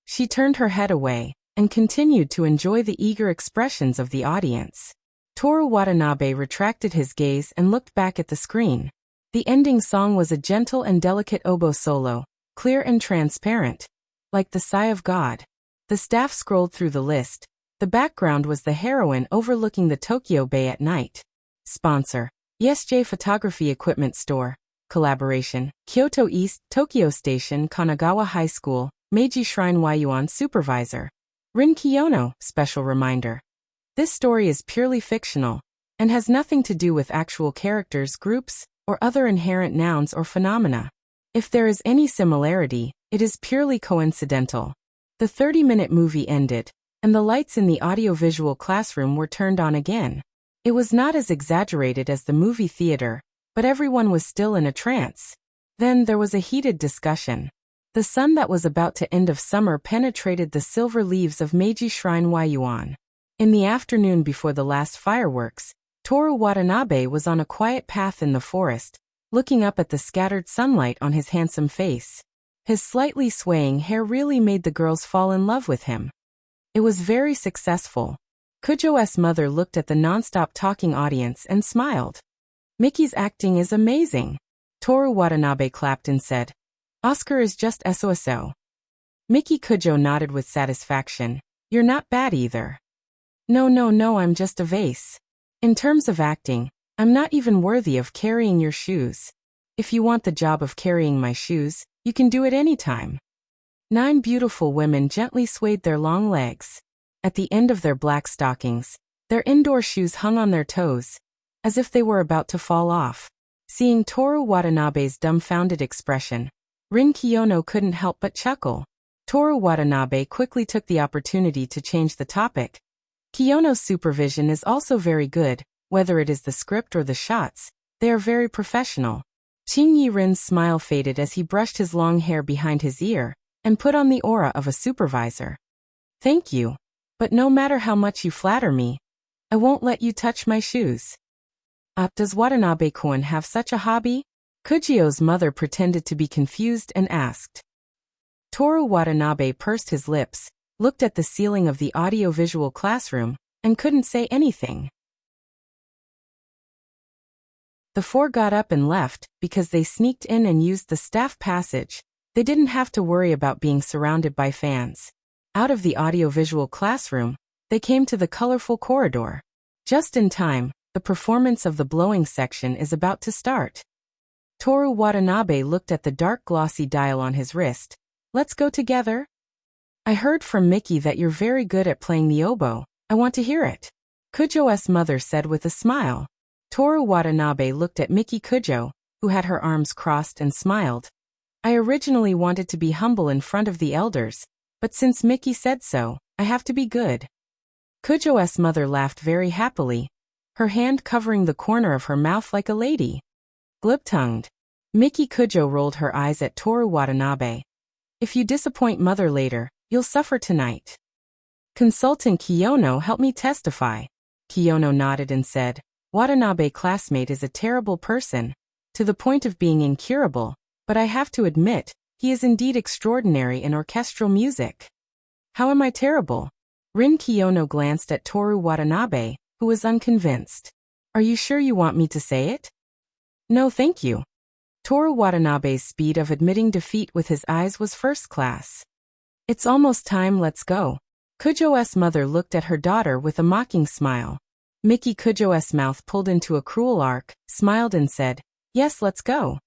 She turned her head away, and continued to enjoy the eager expressions of the audience. Toru Watanabe retracted his gaze and looked back at the screen. The ending song was a gentle and delicate oboe solo, clear and transparent, like the sigh of God. The staff scrolled through the list. The background was the heroine overlooking the Tokyo Bay at night. Sponsor: ESJ Photography Equipment Store. Collaboration: Kyoto East, Tokyo Station, Kanagawa High School, Meiji Shrine Yuan Supervisor. Rin Kiyono. Special reminder: this story is purely fictional, and has nothing to do with actual characters, groups, or other inherent nouns or phenomena. If there is any similarity, it is purely coincidental. The 30-minute movie ended, and the lights in the audiovisual classroom were turned on again. It was not as exaggerated as the movie theater, but everyone was still in a trance. Then there was a heated discussion. The sun that was about to end of summer penetrated the silver leaves of Meiji Shrine Yuan. In the afternoon before the last fireworks, Toru Watanabe was on a quiet path in the forest, looking up at the scattered sunlight on his handsome face. His slightly swaying hair really made the girls fall in love with him. It was very successful. Kujo's mother looked at the nonstop talking audience and smiled. "Mickey's acting is amazing." Toru Watanabe clapped and said, "Oscar is just SOSO." Miki Kujo nodded with satisfaction. "You're not bad either." No, I'm just a vase. In terms of acting, I'm not even worthy of carrying your shoes. If you want the job of carrying my shoes, you can do it anytime." 9 beautiful women gently swayed their long legs. At the end of their black stockings, their indoor shoes hung on their toes, as if they were about to fall off. Seeing Toru Watanabe's dumbfounded expression, Rin Kiyono couldn't help but chuckle. Toru Watanabe quickly took the opportunity to change the topic. "Kiyono's supervision is also very good, whether it is the script or the shots, they are very professional." Qingyi Rin's smile faded as he brushed his long hair behind his ear, and put on the aura of a supervisor. "Thank you. But no matter how much you flatter me, I won't let you touch my shoes." Does Watanabe-kun have such a hobby?" Kujio's mother pretended to be confused and asked. Toru Watanabe pursed his lips, looked at the ceiling of the audiovisual classroom, and couldn't say anything. The 4 got up and left, because they sneaked in and used the staff passage. They didn't have to worry about being surrounded by fans. Out of the audiovisual classroom, they came to the colorful corridor. Just in time, the performance of the blowing section is about to start. Toru Watanabe looked at the dark glossy dial on his wrist. "Let's go together?" "I heard from Mickey that you're very good at playing the oboe. I want to hear it," Kujo's mother said with a smile. Toru Watanabe looked at Miki Kujo, who had her arms crossed, and smiled. "I originally wanted to be humble in front of the elders, but since Mickey said so, I have to be good." Kujo's mother laughed very happily, her hand covering the corner of her mouth like a lady. Glib-tongued. Miki Kujo rolled her eyes at Toru Watanabe. "If you disappoint mother later, you'll suffer tonight." "Consultant Kiyono helped me testify." Kiyono nodded and said, "Watanabe classmate is a terrible person, to the point of being incurable, but I have to admit, he is indeed extraordinary in orchestral music." "How am I terrible?" Rin Kiyono glanced at Toru Watanabe, who was unconvinced. "Are you sure you want me to say it?" "No thank you." Toru Watanabe's speed of admitting defeat with his eyes was first class. "It's almost time, let's go." Kujo's mother looked at her daughter with a mocking smile. Miki Kujo's mouth pulled into a cruel arc, smiled and said, Yes, let's go.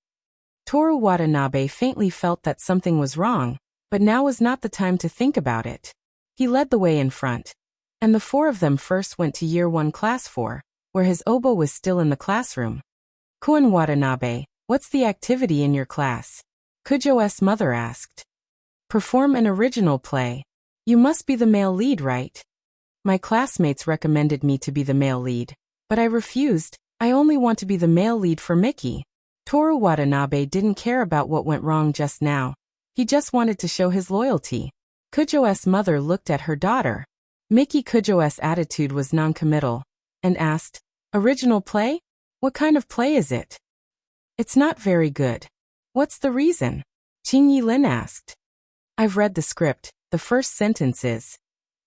Toru Watanabe faintly felt that something was wrong, but now was not the time to think about it. He led the way in front, and the four of them first went to Year 1 Class 4, where his oboe was still in the classroom. Kun Watanabe, what's the activity in your class? Kujo's mother asked. Perform an original play. You must be the male lead, right? My classmates recommended me to be the male lead, but I refused. I only want to be the male lead for Miki. Toru Watanabe didn't care about what went wrong just now. He just wanted to show his loyalty. Kujo's mother looked at her daughter. Miki Kujo's attitude was non-committal, and asked, Original play? What kind of play is it? It's not very good. What's the reason? Qing Yilin asked. I've read the script. The first sentence is,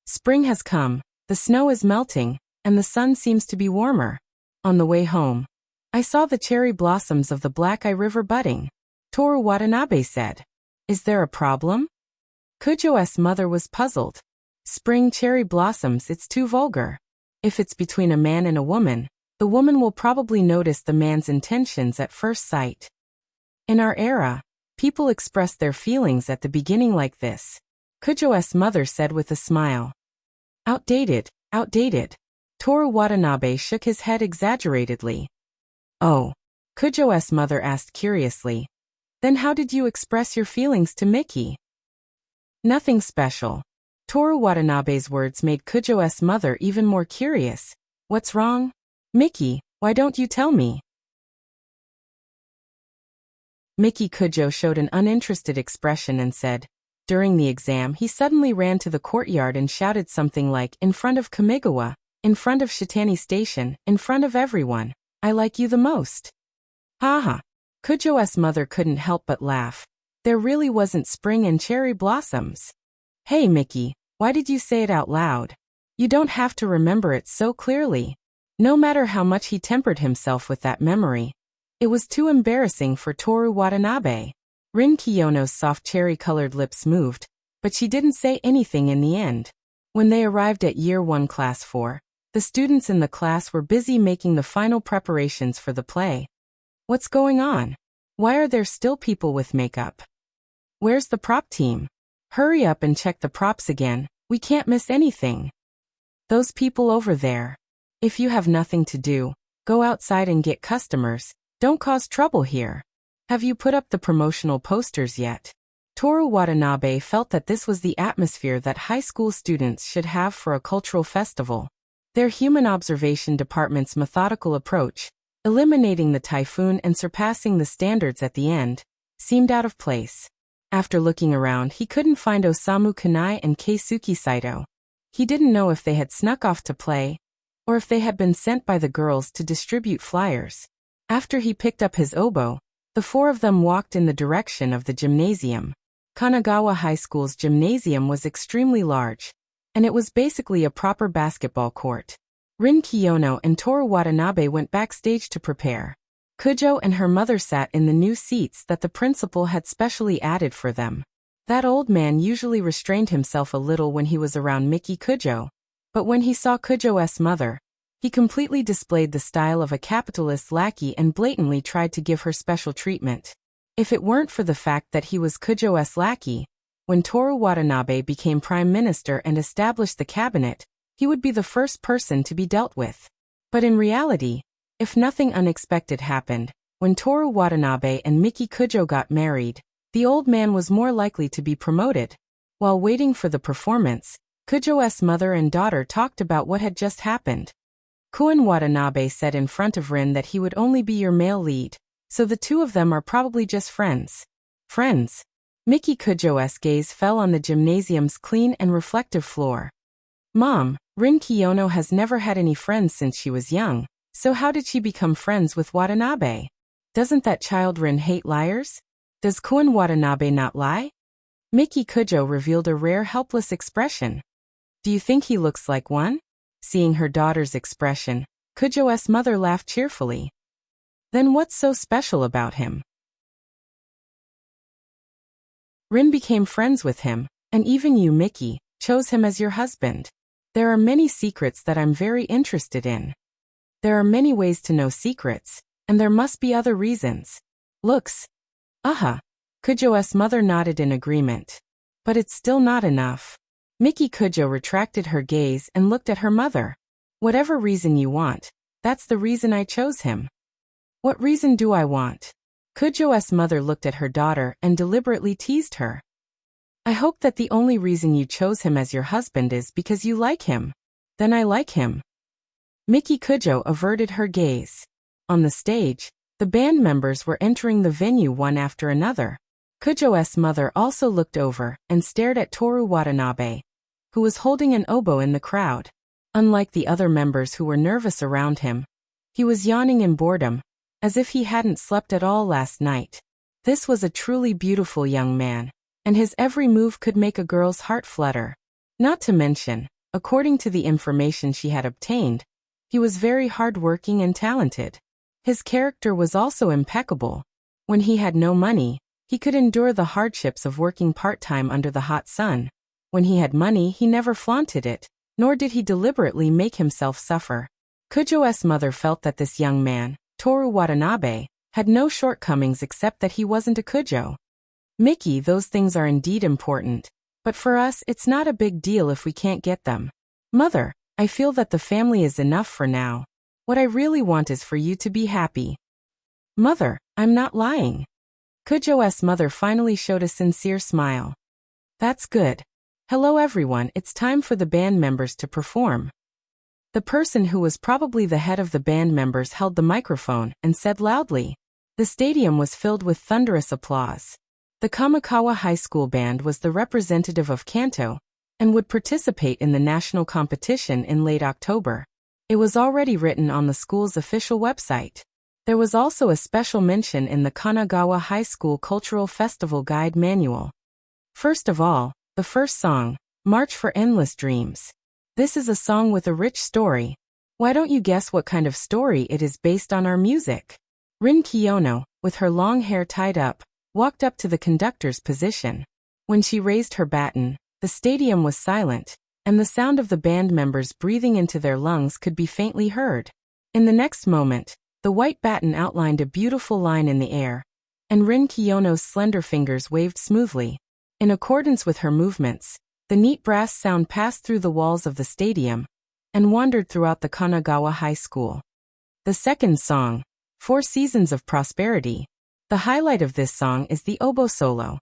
Spring has come, the snow is melting, and the sun seems to be warmer. On the way home, I saw the cherry blossoms of the Black Eye River budding. Toru Watanabe said. Is there a problem? Kujo's mother was puzzled. Spring cherry blossoms, it's too vulgar. If it's between a man and a woman, the woman will probably notice the man's intentions at first sight. In our era, people express their feelings at the beginning like this. Kujo's mother said with a smile. Outdated, outdated. Toru Watanabe shook his head exaggeratedly. Oh. Kujo's mother asked curiously. Then how did you express your feelings to Miki? Nothing special. Toru Watanabe's words made Kujo's mother even more curious. What's wrong? Miki, why don't you tell me? Miki Kujo showed an uninterested expression and said, During the exam he suddenly ran to the courtyard and shouted something like, In front of Kamigawa, in front of Shitani Station, in front of everyone, I like you the most. Haha. Kujo's mother couldn't help but laugh. There really wasn't spring and cherry blossoms. Hey Miki, why did you say it out loud? You don't have to remember it so clearly. No matter how much he tempered himself with that memory, it was too embarrassing for Toru Watanabe. Rin Kiyono's soft cherry-colored lips moved, but she didn't say anything in the end. When they arrived at Year 1 Class 4, the students in the class were busy making the final preparations for the play. What's going on? Why are there still people with makeup? Where's the prop team? Hurry up and check the props again, we can't miss anything. Those people over there. If you have nothing to do, go outside and get customers, don't cause trouble here. Have you put up the promotional posters yet? Toru Watanabe felt that this was the atmosphere that high school students should have for a cultural festival. Their human observation department's methodical approach, eliminating the typhoon and surpassing the standards at the end, seemed out of place. After looking around, he couldn't find Osamu Kanai and Keisuke Saito. He didn't know if they had snuck off to play, or if they had been sent by the girls to distribute flyers. After he picked up his oboe, the four of them walked in the direction of the gymnasium. Kanagawa High School's gymnasium was extremely large, and it was basically a proper basketball court. Rin Kiyono and Toru Watanabe went backstage to prepare. Kujo and her mother sat in the new seats that the principal had specially added for them. That old man usually restrained himself a little when he was around Miki Kujo, but when he saw Kujo's mother, he completely displayed the style of a capitalist lackey and blatantly tried to give her special treatment. If it weren't for the fact that he was Kujo's lackey, when Toru Watanabe became prime minister and established the cabinet, he would be the first person to be dealt with. But in reality, if nothing unexpected happened, when Toru Watanabe and Miki Kujo got married, the old man was more likely to be promoted. While waiting for the performance, Kujo's mother and daughter talked about what had just happened. Kun Watanabe said in front of Rin that he would only be your male lead, so the two of them are probably just friends. Friends? Miki Kujo's gaze fell on the gymnasium's clean and reflective floor. Mom, Rin Kiyono has never had any friends since she was young, so how did she become friends with Watanabe? Doesn't that child Rin hate liars? Does Kun Watanabe not lie? Miki Kujo revealed a rare helpless expression. Do you think he looks like one? Seeing her daughter's expression, Kujo's mother laughed cheerfully. Then what's so special about him? Rin became friends with him, and even you, Miki, chose him as your husband. There are many secrets that I'm very interested in. There are many ways to know secrets, And there must be other reasons. Looks. Kujo's mother nodded in agreement. But it's still not enough. Miki Kujo retracted her gaze and looked at her mother. Whatever reason you want, that's the reason I chose him. What reason do I want? Kujo's mother looked at her daughter and deliberately teased her. I hope that the only reason you chose him as your husband is because you like him. Then I like him. Miki Kujo averted her gaze. On the stage, the band members were entering the venue one after another. Kujo's mother also looked over and stared at Toru Watanabe, who was holding an oboe in the crowd. Unlike the other members who were nervous around him, he was yawning in boredom, as if he hadn't slept at all last night. This was a truly beautiful young man, and his every move could make a girl's heart flutter. Not to mention, according to the information she had obtained, he was very hard-working and talented. His character was also impeccable. When he had no money, he could endure the hardships of working part-time under the hot sun. When he had money, he never flaunted it, nor did he deliberately make himself suffer. Kujo's mother felt that this young man, Toru Watanabe, had no shortcomings except that he wasn't a Kujo. Miki, those things are indeed important, but for us it's not a big deal if we can't get them. Mother, I feel that the family is enough for now. What I really want is for you to be happy. Mother, I'm not lying. Kujo's mother finally showed a sincere smile. That's good. Hello everyone, it's time for the band members to perform. The person who was probably the head of the band members held the microphone and said loudly. The stadium was filled with thunderous applause. The Kamikawa High School Band was the representative of Kanto and would participate in the national competition in late October. It was already written on the school's official website. There was also a special mention in the Kanagawa High School Cultural Festival Guide Manual. First of all, the first song, March for Endless Dreams. This is a song with a rich story. Why don't you guess what kind of story it is based on our music? Rin Kiyono, with her long hair tied up, walked up to the conductor's position. When she raised her baton, the stadium was silent, and the sound of the band members breathing into their lungs could be faintly heard. In the next moment, the white baton outlined a beautiful line in the air, and Rin Kiyono's slender fingers waved smoothly. In accordance with her movements, the neat brass sound passed through the walls of the stadium and wandered throughout the Kanagawa High School. The second song, 4 Seasons of Prosperity. The highlight of this song is the oboe solo.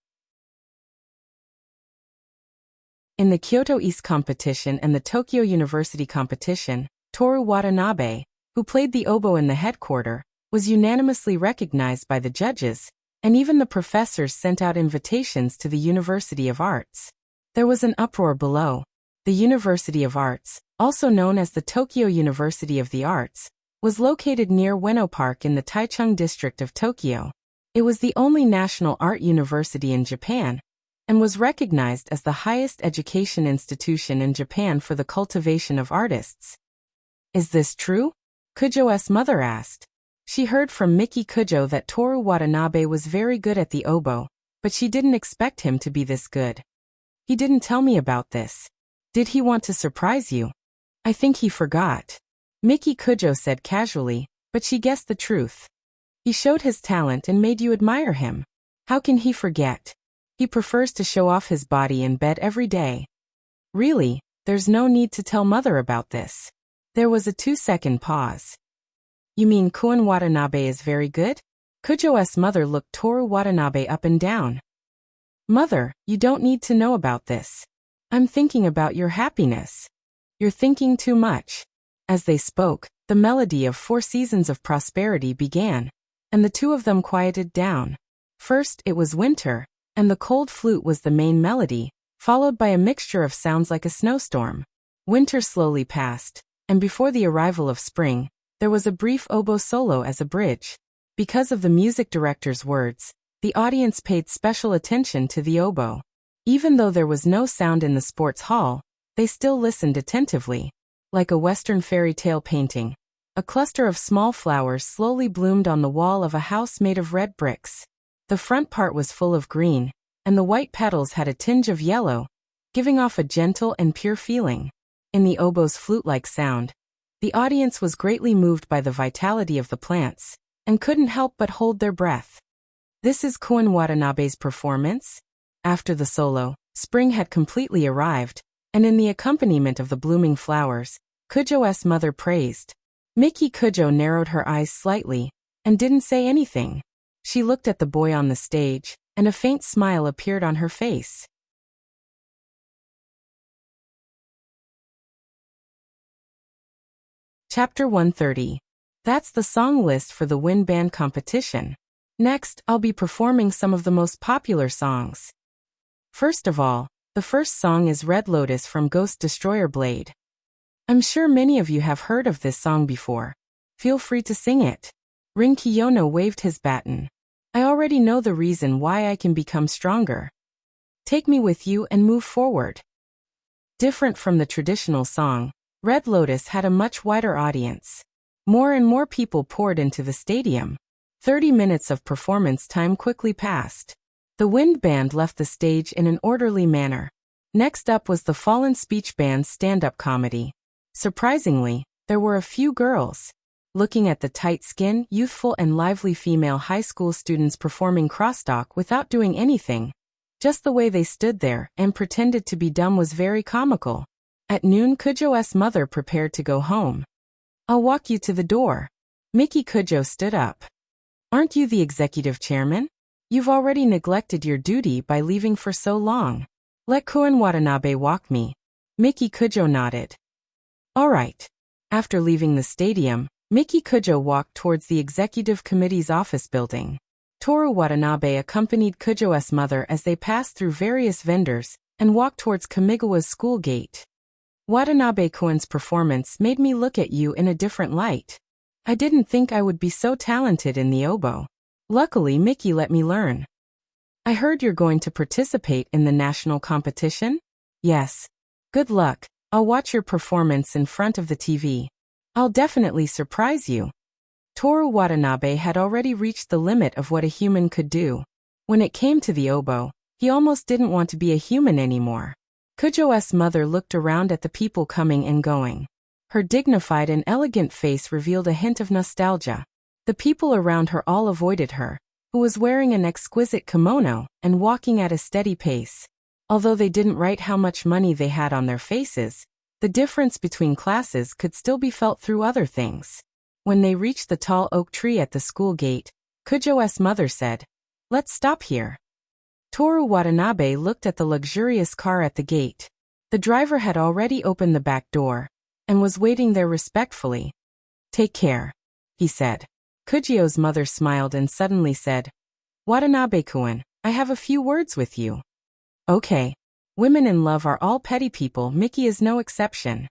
In the Kyoto East competition and the Tokyo University competition, Toru Watanabe, who played the oboe in the headquarter, was unanimously recognized by the judges, and even the professors sent out invitations to the University of Arts. There was an uproar below. The University of Arts, also known as the Tokyo University of the Arts, was located near Ueno Park in the Taichung district of Tokyo. It was the only national art university in Japan, and was recognized as the highest education institution in Japan for the cultivation of artists. Is this true? Kujo's mother asked. She heard from Miki Kujo that Toru Watanabe was very good at the oboe, but she didn't expect him to be this good. He didn't tell me about this. Did he want to surprise you? I think he forgot. Miki Kujo said casually, but she guessed the truth. He showed his talent and made you admire him. How can he forget? He prefers to show off his body in bed every day. Really, there's no need to tell mother about this. There was a 2-second pause. You mean Kun Watanabe is very good? Kujo's mother looked Toru Watanabe up and down. Mother, you don't need to know about this. I'm thinking about your happiness. You're thinking too much. As they spoke, the melody of 4 Seasons of Prosperity began, and the two of them quieted down. First, it was winter, and the cold flute was the main melody, followed by a mixture of sounds like a snowstorm. Winter slowly passed, and before the arrival of spring, there was a brief oboe solo as a bridge. Because of the music director's words, the audience paid special attention to the oboe. Even though there was no sound in the sports hall, they still listened attentively. Like a Western fairy tale painting, a cluster of small flowers slowly bloomed on the wall of a house made of red bricks. The front part was full of green, and the white petals had a tinge of yellow, giving off a gentle and pure feeling. In the oboe's flute-like sound, the audience was greatly moved by the vitality of the plants, and couldn't help but hold their breath. This is Koen Watanabe's performance. After the solo, spring had completely arrived, and in the accompaniment of the blooming flowers, Kujo's mother praised. Miki Kujo narrowed her eyes slightly, and didn't say anything. She looked at the boy on the stage, and a faint smile appeared on her face. Chapter 130. That's the song list for the Wind Band competition. Next, I'll be performing some of the most popular songs. First of all, the first song is Red Lotus from Ghost Destroyer Blade. I'm sure many of you have heard of this song before. Feel free to sing it. Rin Kiyono waved his baton. I already know the reason why I can become stronger. Take me with you and move forward. Different from the traditional song, Red Lotus had a much wider audience. More and more people poured into the stadium. 30 minutes of performance time quickly passed. The Wind Band left the stage in an orderly manner. Next up was the Fallen Speech Band's stand-up comedy. Surprisingly, there were a few girls. Looking at the tight-skinned, youthful and lively female high school students performing crosstalk without doing anything, just the way they stood there and pretended to be dumb was very comical. At noon, Kujo's mother prepared to go home. I'll walk you to the door. Miki Kujo stood up. Aren't you the executive chairman? You've already neglected your duty by leaving for so long. Let Koen Watanabe walk me. Miki Kujo nodded. All right. After leaving the stadium, Miki Kujo walked towards the executive committee's office building. Toru Watanabe accompanied Kujo's mother as they passed through various vendors and walked towards Kamigawa's school gate. Watanabe-Koen's performance made me look at you in a different light. I didn't think I would be so talented in the oboe. Luckily, Miki let me learn. I heard you're going to participate in the national competition? Yes. Good luck. I'll watch your performance in front of the TV. I'll definitely surprise you. Toru Watanabe had already reached the limit of what a human could do. When it came to the oboe, he almost didn't want to be a human anymore. Kujo's mother looked around at the people coming and going. Her dignified and elegant face revealed a hint of nostalgia. The people around her all avoided her, who was wearing an exquisite kimono and walking at a steady pace. Although they didn't write how much money they had on their faces, the difference between classes could still be felt through other things. When they reached the tall oak tree at the school gate, Kujo's mother said, "Let's stop here." Toru Watanabe looked at the luxurious car at the gate. The driver had already opened the back door and was waiting there respectfully. "Take care," he said. Kujo's mother smiled and suddenly said, "Watanabe-kun, I have a few words with you." "Okay. Women in love are all petty people. Miki is no exception.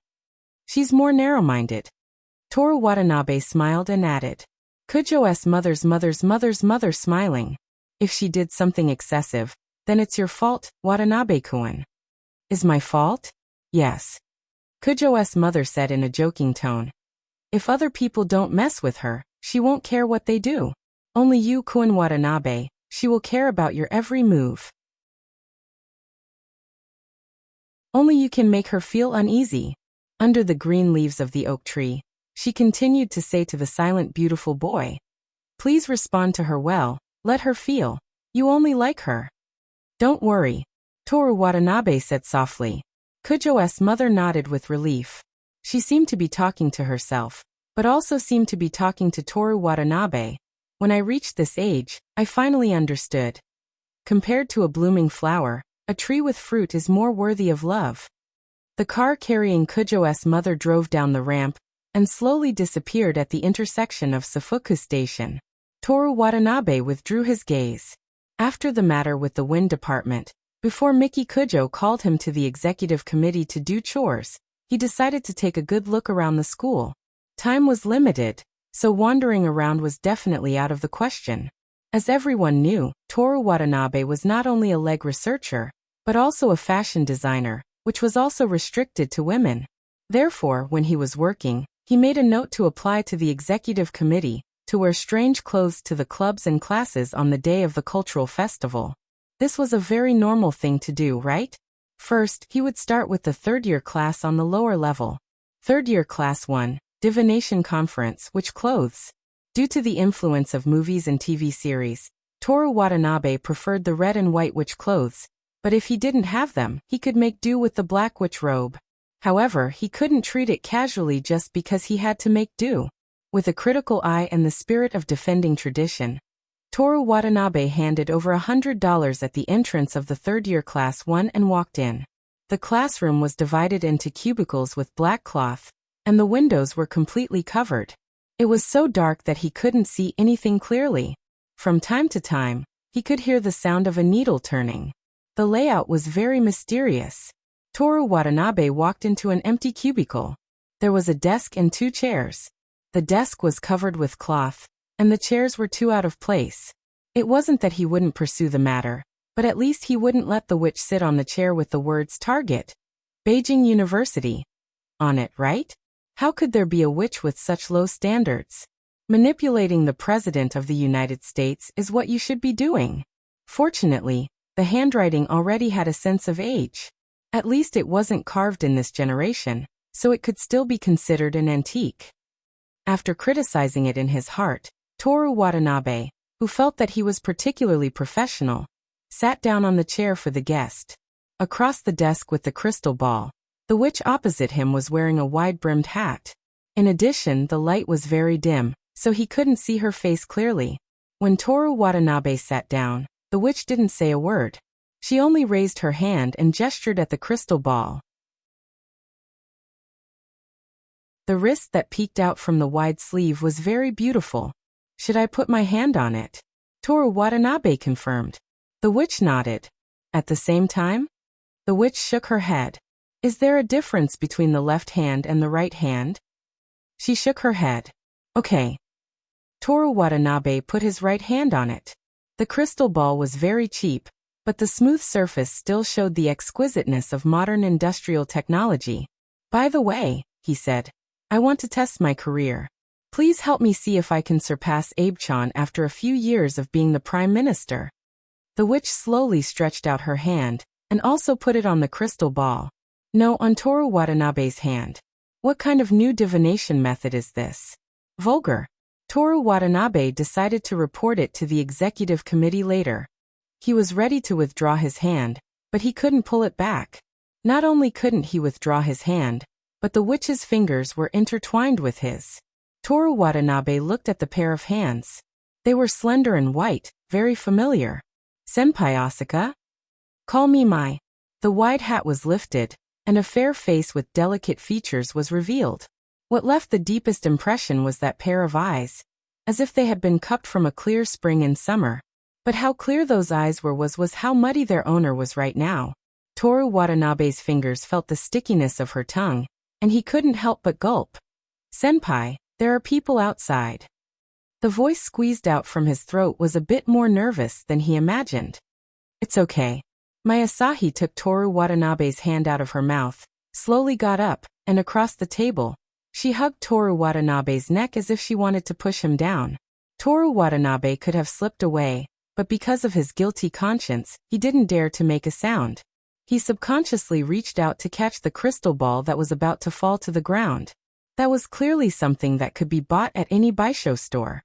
She's more narrow-minded." Toru Watanabe smiled and added. Kujo's mother's mother smiling. "If she did something excessive, then it's your fault, Watanabe-kun." "Is my fault?" "Yes." Kujo's mother said in a joking tone. "If other people don't mess with her, she won't care what they do. Only you, Koen Watanabe, she will care about your every move. Only you can make her feel uneasy." Under the green leaves of the oak tree, she continued to say to the silent beautiful boy, "Please respond to her well, let her feel. You only like her." "Don't worry," Toru Watanabe said softly. Kujo's mother nodded with relief. She seemed to be talking to herself, but also seemed to be talking to Toru Watanabe. "When I reached this age, I finally understood. Compared to a blooming flower, a tree with fruit is more worthy of love." The car carrying Kujo's mother drove down the ramp and slowly disappeared at the intersection of Safuku Station. Toru Watanabe withdrew his gaze. After the matter with the wind department, before Miki Kujo called him to the executive committee to do chores, he decided to take a good look around the school. Time was limited, so wandering around was definitely out of the question. As everyone knew, Toru Watanabe was not only a leg researcher, but also a fashion designer, which was also restricted to women. Therefore, when he was working, he made a note to apply to the executive committee to wear strange clothes to the clubs and classes on the day of the cultural festival. This was a very normal thing to do, right? First, he would start with the third-year class on the lower level. Third-year class 1, Divination Conference, which clothes? Due to the influence of movies and TV series, Toru Watanabe preferred the red and white witch clothes, but if he didn't have them, he could make do with the black witch robe. However, he couldn't treat it casually just because he had to make do. With a critical eye and the spirit of defending tradition, Toru Watanabe handed over $100 at the entrance of the third-year class 1 and walked in. The classroom was divided into cubicles with black cloth, and the windows were completely covered. It was so dark that he couldn't see anything clearly. From time to time, he could hear the sound of a needle turning. The layout was very mysterious. Toru Watanabe walked into an empty cubicle. There was a desk and 2 chairs. The desk was covered with cloth, and the chairs were too out of place. It wasn't that he wouldn't pursue the matter, but at least he wouldn't let the witch sit on the chair with the words Target, Beijing University on it, right? How could there be a witch with such low standards? Manipulating the President of the United States is what you should be doing. Fortunately, the handwriting already had a sense of age. At least it wasn't carved in this generation, so it could still be considered an antique. After criticizing it in his heart, Toru Watanabe, who felt that he was particularly professional, sat down on the chair for the guest. Across the desk with the crystal ball, the witch opposite him was wearing a wide-brimmed hat. In addition, the light was very dim, so he couldn't see her face clearly. When Toru Watanabe sat down, the witch didn't say a word. She only raised her hand and gestured at the crystal ball. The wrist that peeked out from the wide sleeve was very beautiful. Should I put my hand on it? Toru Watanabe confirmed. The witch nodded. At the same time, the witch shook her head. Is there a difference between the left hand and the right hand? She shook her head. Okay. Toru Watanabe put his right hand on it. The crystal ball was very cheap, but the smooth surface still showed the exquisiteness of modern industrial technology. By the way, he said, I want to test my career. Please help me see if I can surpass Abe-chan after a few years of being the Prime Minister. The witch slowly stretched out her hand, and also put it on the crystal ball. No, on Toru Watanabe's hand. What kind of new divination method is this? Vulgar. Toru Watanabe decided to report it to the executive committee later. He was ready to withdraw his hand, but he couldn't pull it back. Not only couldn't he withdraw his hand, but the witch's fingers were intertwined with his. Toru Watanabe looked at the pair of hands. They were slender and white, very familiar. Senpai Asaka? Call me Mai. The wide hat was lifted, and a fair face with delicate features was revealed. What left the deepest impression was that pair of eyes, as if they had been cupped from a clear spring in summer. But how clear those eyes was how muddy their owner was right now. Toru Watanabe's fingers felt the stickiness of her tongue, and he couldn't help but gulp. Senpai, there are people outside. The voice squeezed out from his throat was a bit more nervous than he imagined. It's okay. Mai Asahi took Toru Watanabe's hand out of her mouth, slowly got up, and across the table. She hugged Toru Watanabe's neck as if she wanted to push him down. Toru Watanabe could have slipped away, but because of his guilty conscience, he didn't dare to make a sound. He subconsciously reached out to catch the crystal ball that was about to fall to the ground. That was clearly something that could be bought at any Baisho store.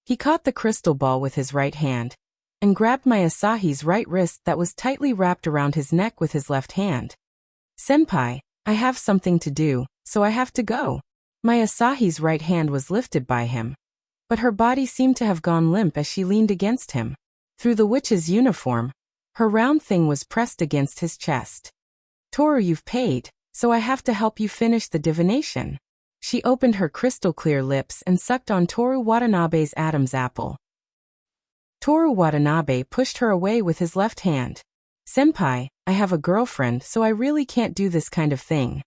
He caught the crystal ball with his right hand, and grabbed Mai Asahi's right wrist that was tightly wrapped around his neck with his left hand. Senpai, I have something to do, so I have to go. Mai Asahi's right hand was lifted by him, but her body seemed to have gone limp as she leaned against him. Through the witch's uniform, her round thing was pressed against his chest. Toru, you've paid, so I have to help you finish the divination. She opened her crystal-clear lips and sucked on Toru Watanabe's Adam's apple. Toru Watanabe pushed her away with his left hand. Senpai, I have a girlfriend, so I really can't do this kind of thing.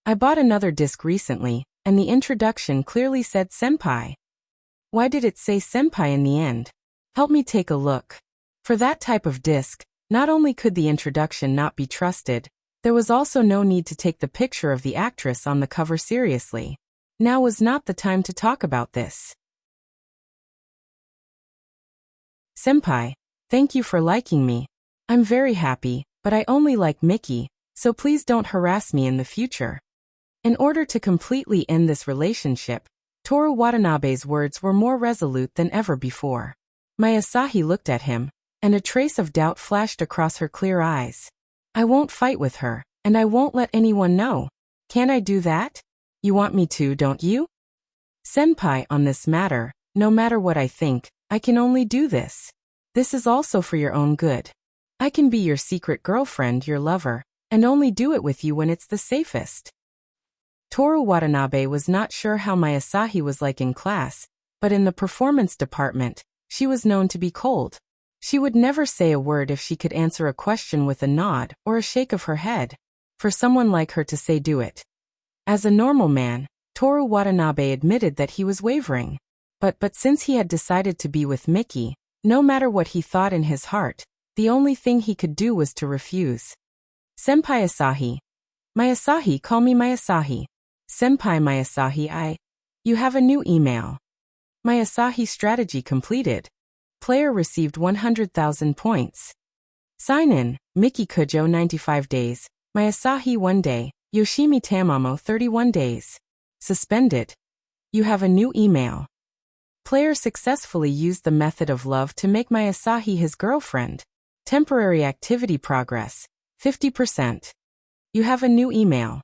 I bought another disc recently, and the introduction clearly said senpai. Why did it say senpai in the end? Help me take a look. For that type of disc, not only could the introduction not be trusted, there was also no need to take the picture of the actress on the cover seriously. Now was not the time to talk about this. Senpai, thank you for liking me. I'm very happy, but I only like Mickey, so please don't harass me in the future. In order to completely end this relationship, Toru Watanabe's words were more resolute than ever before. Masahi looked at him, and a trace of doubt flashed across her clear eyes. I won't fight with her, and I won't let anyone know. Can't I do that? You want me to, don't you? Senpai, on this matter, no matter what I think, I can only do this. This is also for your own good. I can be your secret girlfriend, your lover, and only do it with you when it's the safest. Toru Watanabe was not sure how Masahi was like in class, but in the performance department, she was known to be cold. She would never say a word if she could answer a question with a nod or a shake of her head. For someone like her to say do it. As a normal man, Toru Watanabe admitted that he was wavering. But since he had decided to be with Miki, no matter what he thought in his heart, the only thing he could do was to refuse. Senpai Asahi. Masahi, call me Masahi. Senpai Masahi, You have a new email. Masahi strategy completed. Player received 100,000 points. Sign in, Miki Kujo 95 days, Masahi 1 day, Yoshimi Tamamo 31 days. Suspended. You have a new email. Player successfully used the method of love to make Masahi his girlfriend. Temporary activity progress, 50%. You have a new email.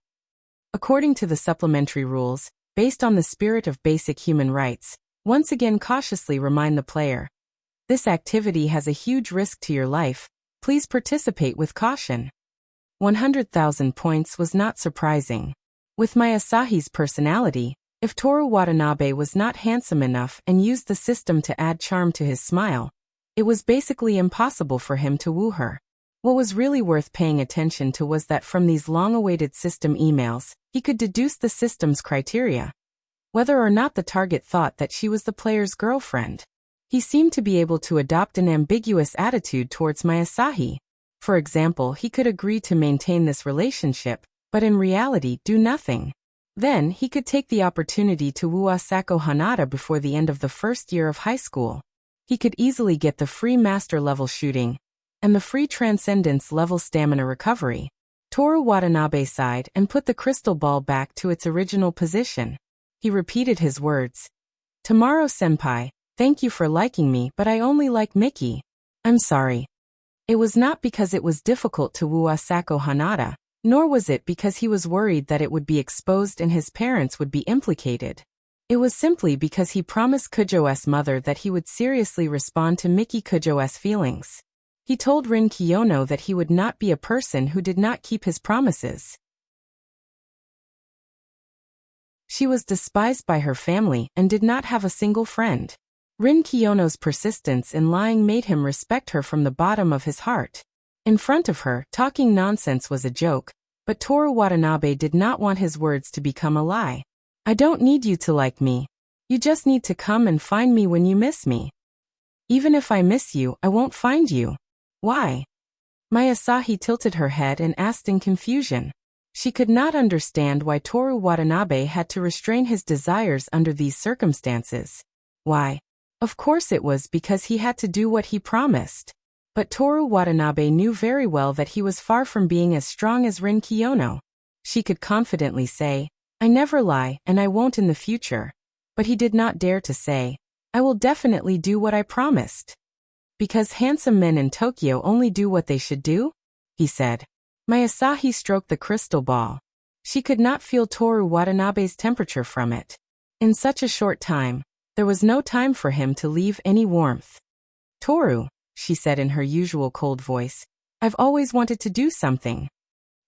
According to the supplementary rules, based on the spirit of basic human rights, once again cautiously remind the player. This activity has a huge risk to your life. Please participate with caution. 100,000 points was not surprising. With Masahi's personality, if Toru Watanabe was not handsome enough and used the system to add charm to his smile, it was basically impossible for him to woo her. What was really worth paying attention to was that from these long-awaited system emails, he could deduce the system's criteria. Whether or not the target thought that she was the player's girlfriend, he seemed to be able to adopt an ambiguous attitude towards Masahi. For example, he could agree to maintain this relationship, but in reality do nothing. Then, he could take the opportunity to woo Asako Hanada before the end of the first year of high school. He could easily get the free master-level shooting, and the free transcendence-level stamina recovery. Toru Watanabe sighed and put the crystal ball back to its original position. He repeated his words. Tomorrow senpai, thank you for liking me, but I only like Miki. I'm sorry. It was not because it was difficult to woo Asako Hanada, nor was it because he was worried that it would be exposed and his parents would be implicated. It was simply because he promised Kujo's mother that he would seriously respond to Miki Kujo's feelings. He told Rin Kiyono that he would not be a person who did not keep his promises. She was despised by her family and did not have a single friend. Rin Kiyono's persistence in lying made him respect her from the bottom of his heart. In front of her, talking nonsense was a joke, but Toru Watanabe did not want his words to become a lie. I don't need you to like me. You just need to come and find me when you miss me. Even if I miss you, I won't find you. Why? Masahi tilted her head and asked in confusion. She could not understand why Toru Watanabe had to restrain his desires under these circumstances. Why? Of course it was because he had to do what he promised. But Toru Watanabe knew very well that he was far from being as strong as Rin Kiyono. She could confidently say, I never lie and I won't in the future. But he did not dare to say, I will definitely do what I promised. Because handsome men in Tokyo only do what they should do? He said. Masahi stroked the crystal ball. She could not feel Toru Watanabe's temperature from it. In such a short time, there was no time for him to leave any warmth. Toru, she said in her usual cold voice, I've always wanted to do something.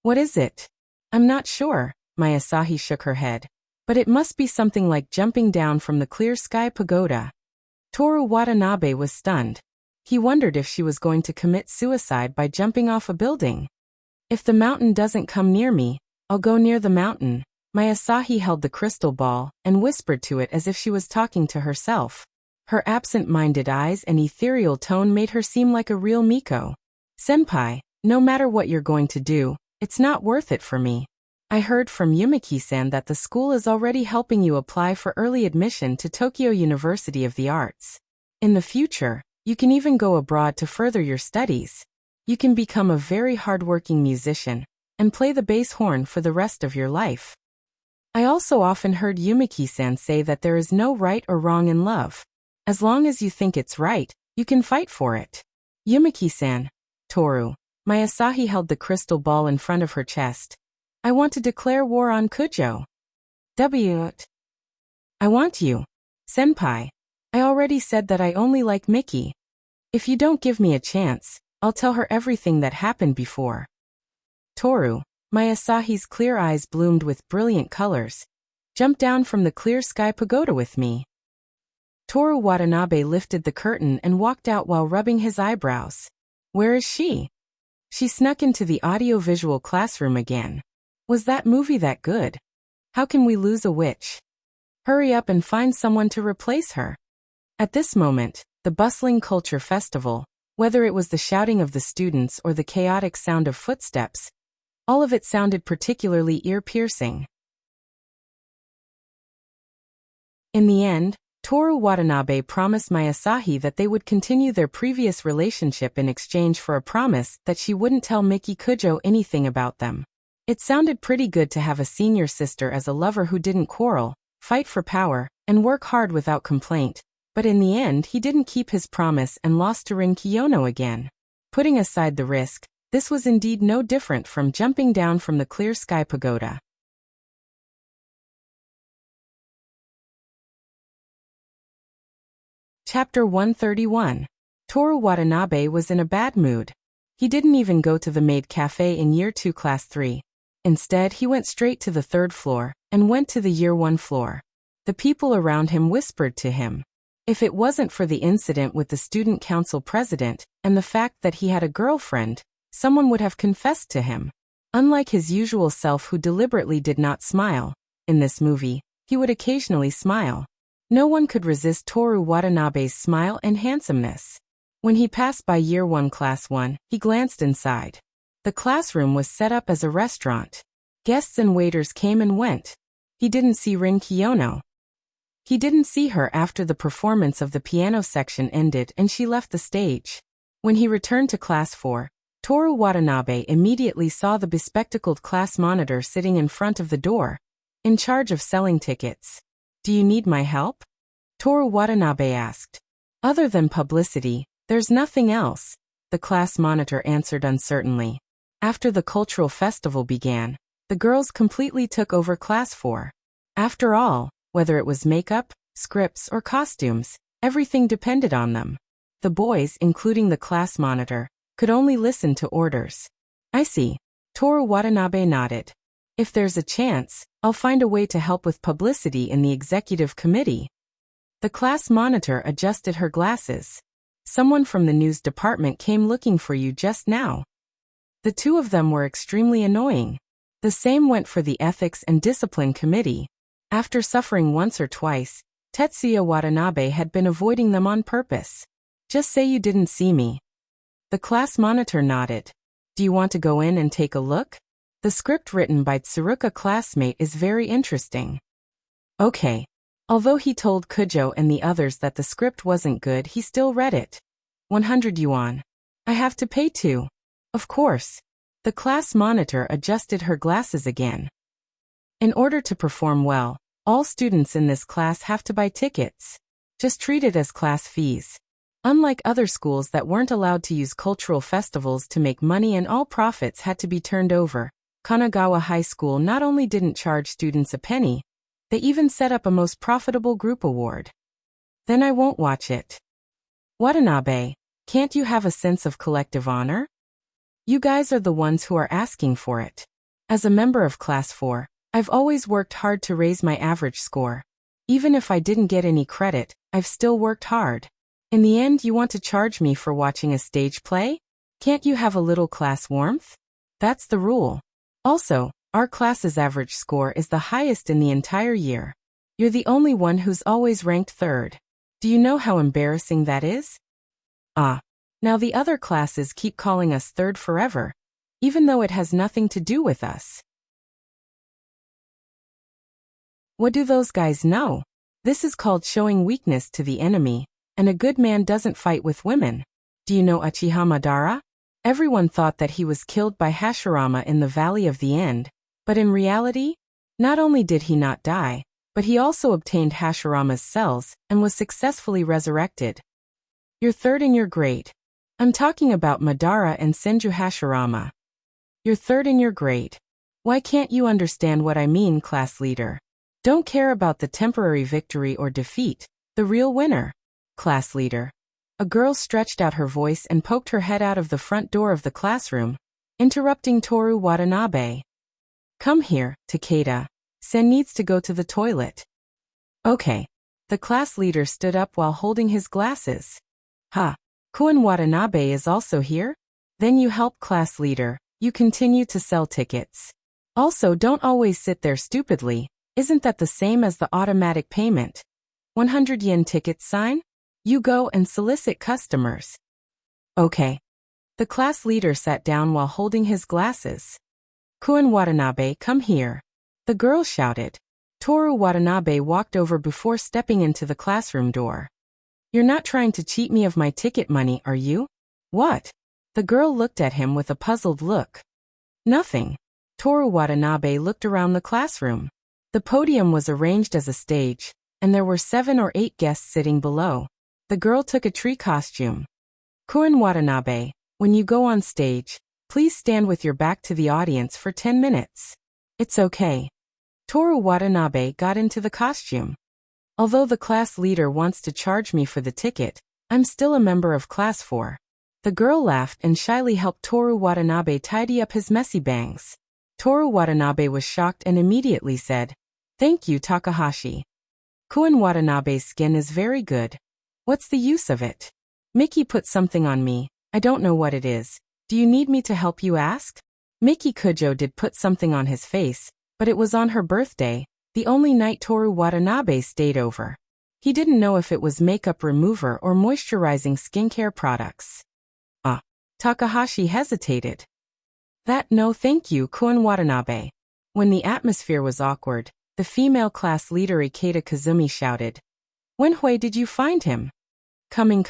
What is it? I'm not sure, Masahi shook her head. But it must be something like jumping down from the clear sky pagoda. Toru Watanabe was stunned. He wondered if she was going to commit suicide by jumping off a building. If the mountain doesn't come near me, I'll go near the mountain. Masahi held the crystal ball and whispered to it as if she was talking to herself. Her absent-minded eyes and ethereal tone made her seem like a real Miko. Senpai, no matter what you're going to do, it's not worth it for me. I heard from Yumiki-san that the school is already helping you apply for early admission to Tokyo University of the Arts. In the future, you can even go abroad to further your studies. You can become a very hardworking musician and play the bass horn for the rest of your life. I also often heard Yumiki-san say that there is no right or wrong in love. As long as you think it's right, you can fight for it. Yumiki-san. Toru. My Asahi held the crystal ball in front of her chest. I want to declare war on Kujo. I want you. Senpai. I already said that I only like Miki. If you don't give me a chance, I'll tell her everything that happened before. Toru. My Asahi's clear eyes bloomed with brilliant colors. Jump down from the clear sky pagoda with me. Toru Watanabe lifted the curtain and walked out while rubbing his eyebrows. Where is she? She snuck into the audiovisual classroom again. Was that movie that good? How can we lose a witch? Hurry up and find someone to replace her. At this moment, the bustling culture festival, whether it was the shouting of the students or the chaotic sound of footsteps, all of it sounded particularly ear-piercing. In the end, Toru Watanabe promised my Asahi that they would continue their previous relationship in exchange for a promise that she wouldn't tell Miki Kujo anything about them. It sounded pretty good to have a senior sister as a lover who didn't quarrel, fight for power, and work hard without complaint, but in the end he didn't keep his promise and lost to Rin Kiyono again. Putting aside the risk, this was indeed no different from jumping down from the clear sky pagoda. Chapter 131. Toru Watanabe was in a bad mood. He didn't even go to the maid cafe in Year 2 Class 3. Instead, he went straight to the 3rd floor, and went to the Year 1 floor. The people around him whispered to him. If it wasn't for the incident with the student council president, and the fact that he had a girlfriend, someone would have confessed to him. Unlike his usual self who deliberately did not smile, in this movie, he would occasionally smile. No one could resist Toru Watanabe's smile and handsomeness. When he passed by Year 1 Class 1, he glanced inside. The classroom was set up as a restaurant. Guests and waiters came and went. He didn't see Rin Kiyono. He didn't see her after the performance of the piano section ended and she left the stage. When he returned to Class 4, Toru Watanabe immediately saw the bespectacled class monitor sitting in front of the door, in charge of selling tickets. Do you need my help? Toru Watanabe asked. Other than publicity, there's nothing else, the class monitor answered uncertainly. After the cultural festival began, the girls completely took over Class 4. After all, whether it was makeup, scripts, or costumes, everything depended on them. The boys, including the class monitor, could only listen to orders. I see. Toru Watanabe nodded. If there's a chance, I'll find a way to help with publicity in the executive committee. The class monitor adjusted her glasses. Someone from the news department came looking for you just now. The two of them were extremely annoying. The same went for the ethics and discipline committee. After suffering once or twice, Tetsuya Watanabe had been avoiding them on purpose. Just say you didn't see me. The class monitor nodded. Do you want to go in and take a look? The script written by Tsuruka classmate is very interesting. Okay. Although he told Kujo and the others that the script wasn't good, he still read it. 100 yuan. I have to pay too. Of course. The class monitor adjusted her glasses again. In order to perform well, all students in this class have to buy tickets. Just treat it as class fees. Unlike other schools that weren't allowed to use cultural festivals to make money and all profits had to be turned over, Kanagawa High School not only didn't charge students a penny, they even set up a most profitable group award. Then I won't watch it. Watanabe, can't you have a sense of collective honor? You guys are the ones who are asking for it. As a member of Class 4, I've always worked hard to raise my average score. Even if I didn't get any credit, I've still worked hard. In the end, you want to charge me for watching a stage play? Can't you have a little class warmth? That's the rule. Also, our class's average score is the highest in the entire year. You're the only one who's always ranked 3rd. Do you know how embarrassing that is? Now the other classes keep calling us 3rd forever, even though it has nothing to do with us. What do those guys know? This is called showing weakness to the enemy, and a good man doesn't fight with women. Do you know Uchiha Madara? Everyone thought that he was killed by Hashirama in the Valley of the End, but in reality, Not only did he not die, but he also obtained Hashirama's cells and was successfully resurrected. You're third in your grade. I'm talking about Madara and Senju Hashirama. You're third in your grade. Why can't you understand what I mean, class leader? Don't care about the temporary victory or defeat, the real winner. Class leader. A girl stretched out her voice and poked her head out of the front door of the classroom, interrupting Toru Watanabe. Come here, Takeda. Sen needs to go to the toilet. Okay. The class leader stood up while holding his glasses. Ha. Koen Watanabe is also here? Then you help, class leader. You continue to sell tickets. Also, don't always sit there stupidly. Isn't that the same as the automatic payment? 100 yen ticket sign? You go and solicit customers. Okay. The class leader sat down while holding his glasses. Koen Watanabe, come here. The girl shouted. Toru Watanabe walked over before stepping into the classroom door. You're not trying to cheat me of my ticket money, are you? What? The girl looked at him with a puzzled look. Nothing. Toru Watanabe looked around the classroom. The podium was arranged as a stage, and there were 7 or 8 guests sitting below. The girl took a tree costume. Koen Watanabe, when you go on stage, please stand with your back to the audience for 10 minutes. It's okay. Toru Watanabe got into the costume. Although the class leader wants to charge me for the ticket, I'm still a member of class 4. The girl laughed and shyly helped Toru Watanabe tidy up his messy bangs. Toru Watanabe was shocked and immediately said, Thank you, Takahashi. Koen Watanabe's skin is very good. What's the use of it? Miki put something on me. I don't know what it is. Do you need me to help you ask? Miki Kujo did put something on his face, but it was on her birthday, the only night Toru Watanabe stayed over. He didn't know if it was makeup remover or moisturizing skincare products. Takahashi hesitated. No thank you, Koen Watanabe. When the atmosphere was awkward, the female class leader Ikeda Kazumi shouted, Wenhui, did you find him? Coming.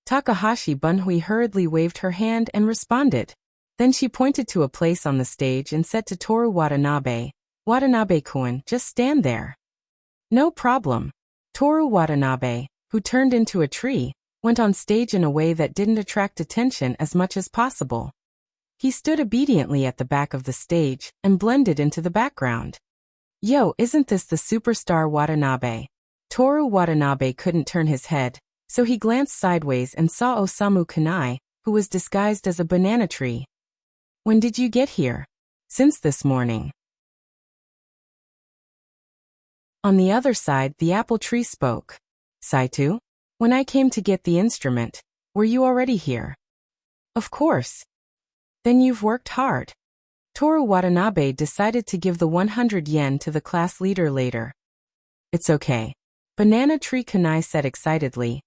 Takahashi Bunhui hurriedly waved her hand and responded. Then she pointed to a place on the stage and said to Toru Watanabe, Watanabe-kun, just stand there. No problem. Toru Watanabe, who turned into a tree, went on stage in a way that didn't attract attention as much as possible. He stood obediently at the back of the stage and blended into the background. Yo, isn't this the superstar Watanabe? Toru Watanabe couldn't turn his head, so he glanced sideways and saw Osamu Kanai, who was disguised as a banana tree. When did you get here? Since this morning. On the other side, the apple tree spoke. Saito? When I came to get the instrument, were you already here? Of course. Then you've worked hard. Toru Watanabe decided to give the 100 yen to the class leader later. It's okay. Banana Tree Kanai said excitedly.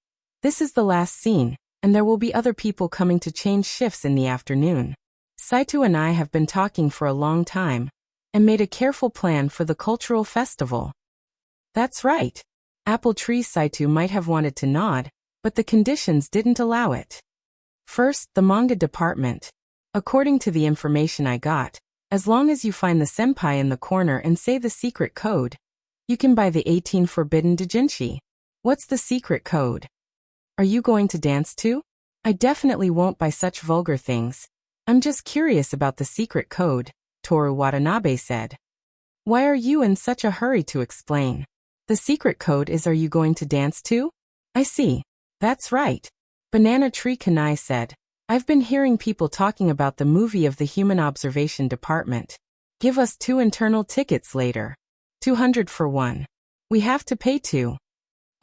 This is the last scene, and there will be other people coming to change shifts in the afternoon. Saito and I have been talking for a long time, and made a careful plan for the cultural festival. That's right. Apple Tree Saito might have wanted to nod, but the conditions didn't allow it. First, the manga department. According to the information I got, as long as you find the senpai in the corner and say the secret code, you can buy the 18 forbidden doujinshi. What's the secret code? Are you going to dance too? I definitely won't buy such vulgar things. I'm just curious about the secret code, Toru Watanabe said. Why are you in such a hurry to explain? The secret code is, are you going to dance too? I see. That's right. Banana Tree Kanai said. I've been hearing people talking about the movie of the Human Observation Department. Give us 2 internal tickets later. 200 for one. We have to pay 2.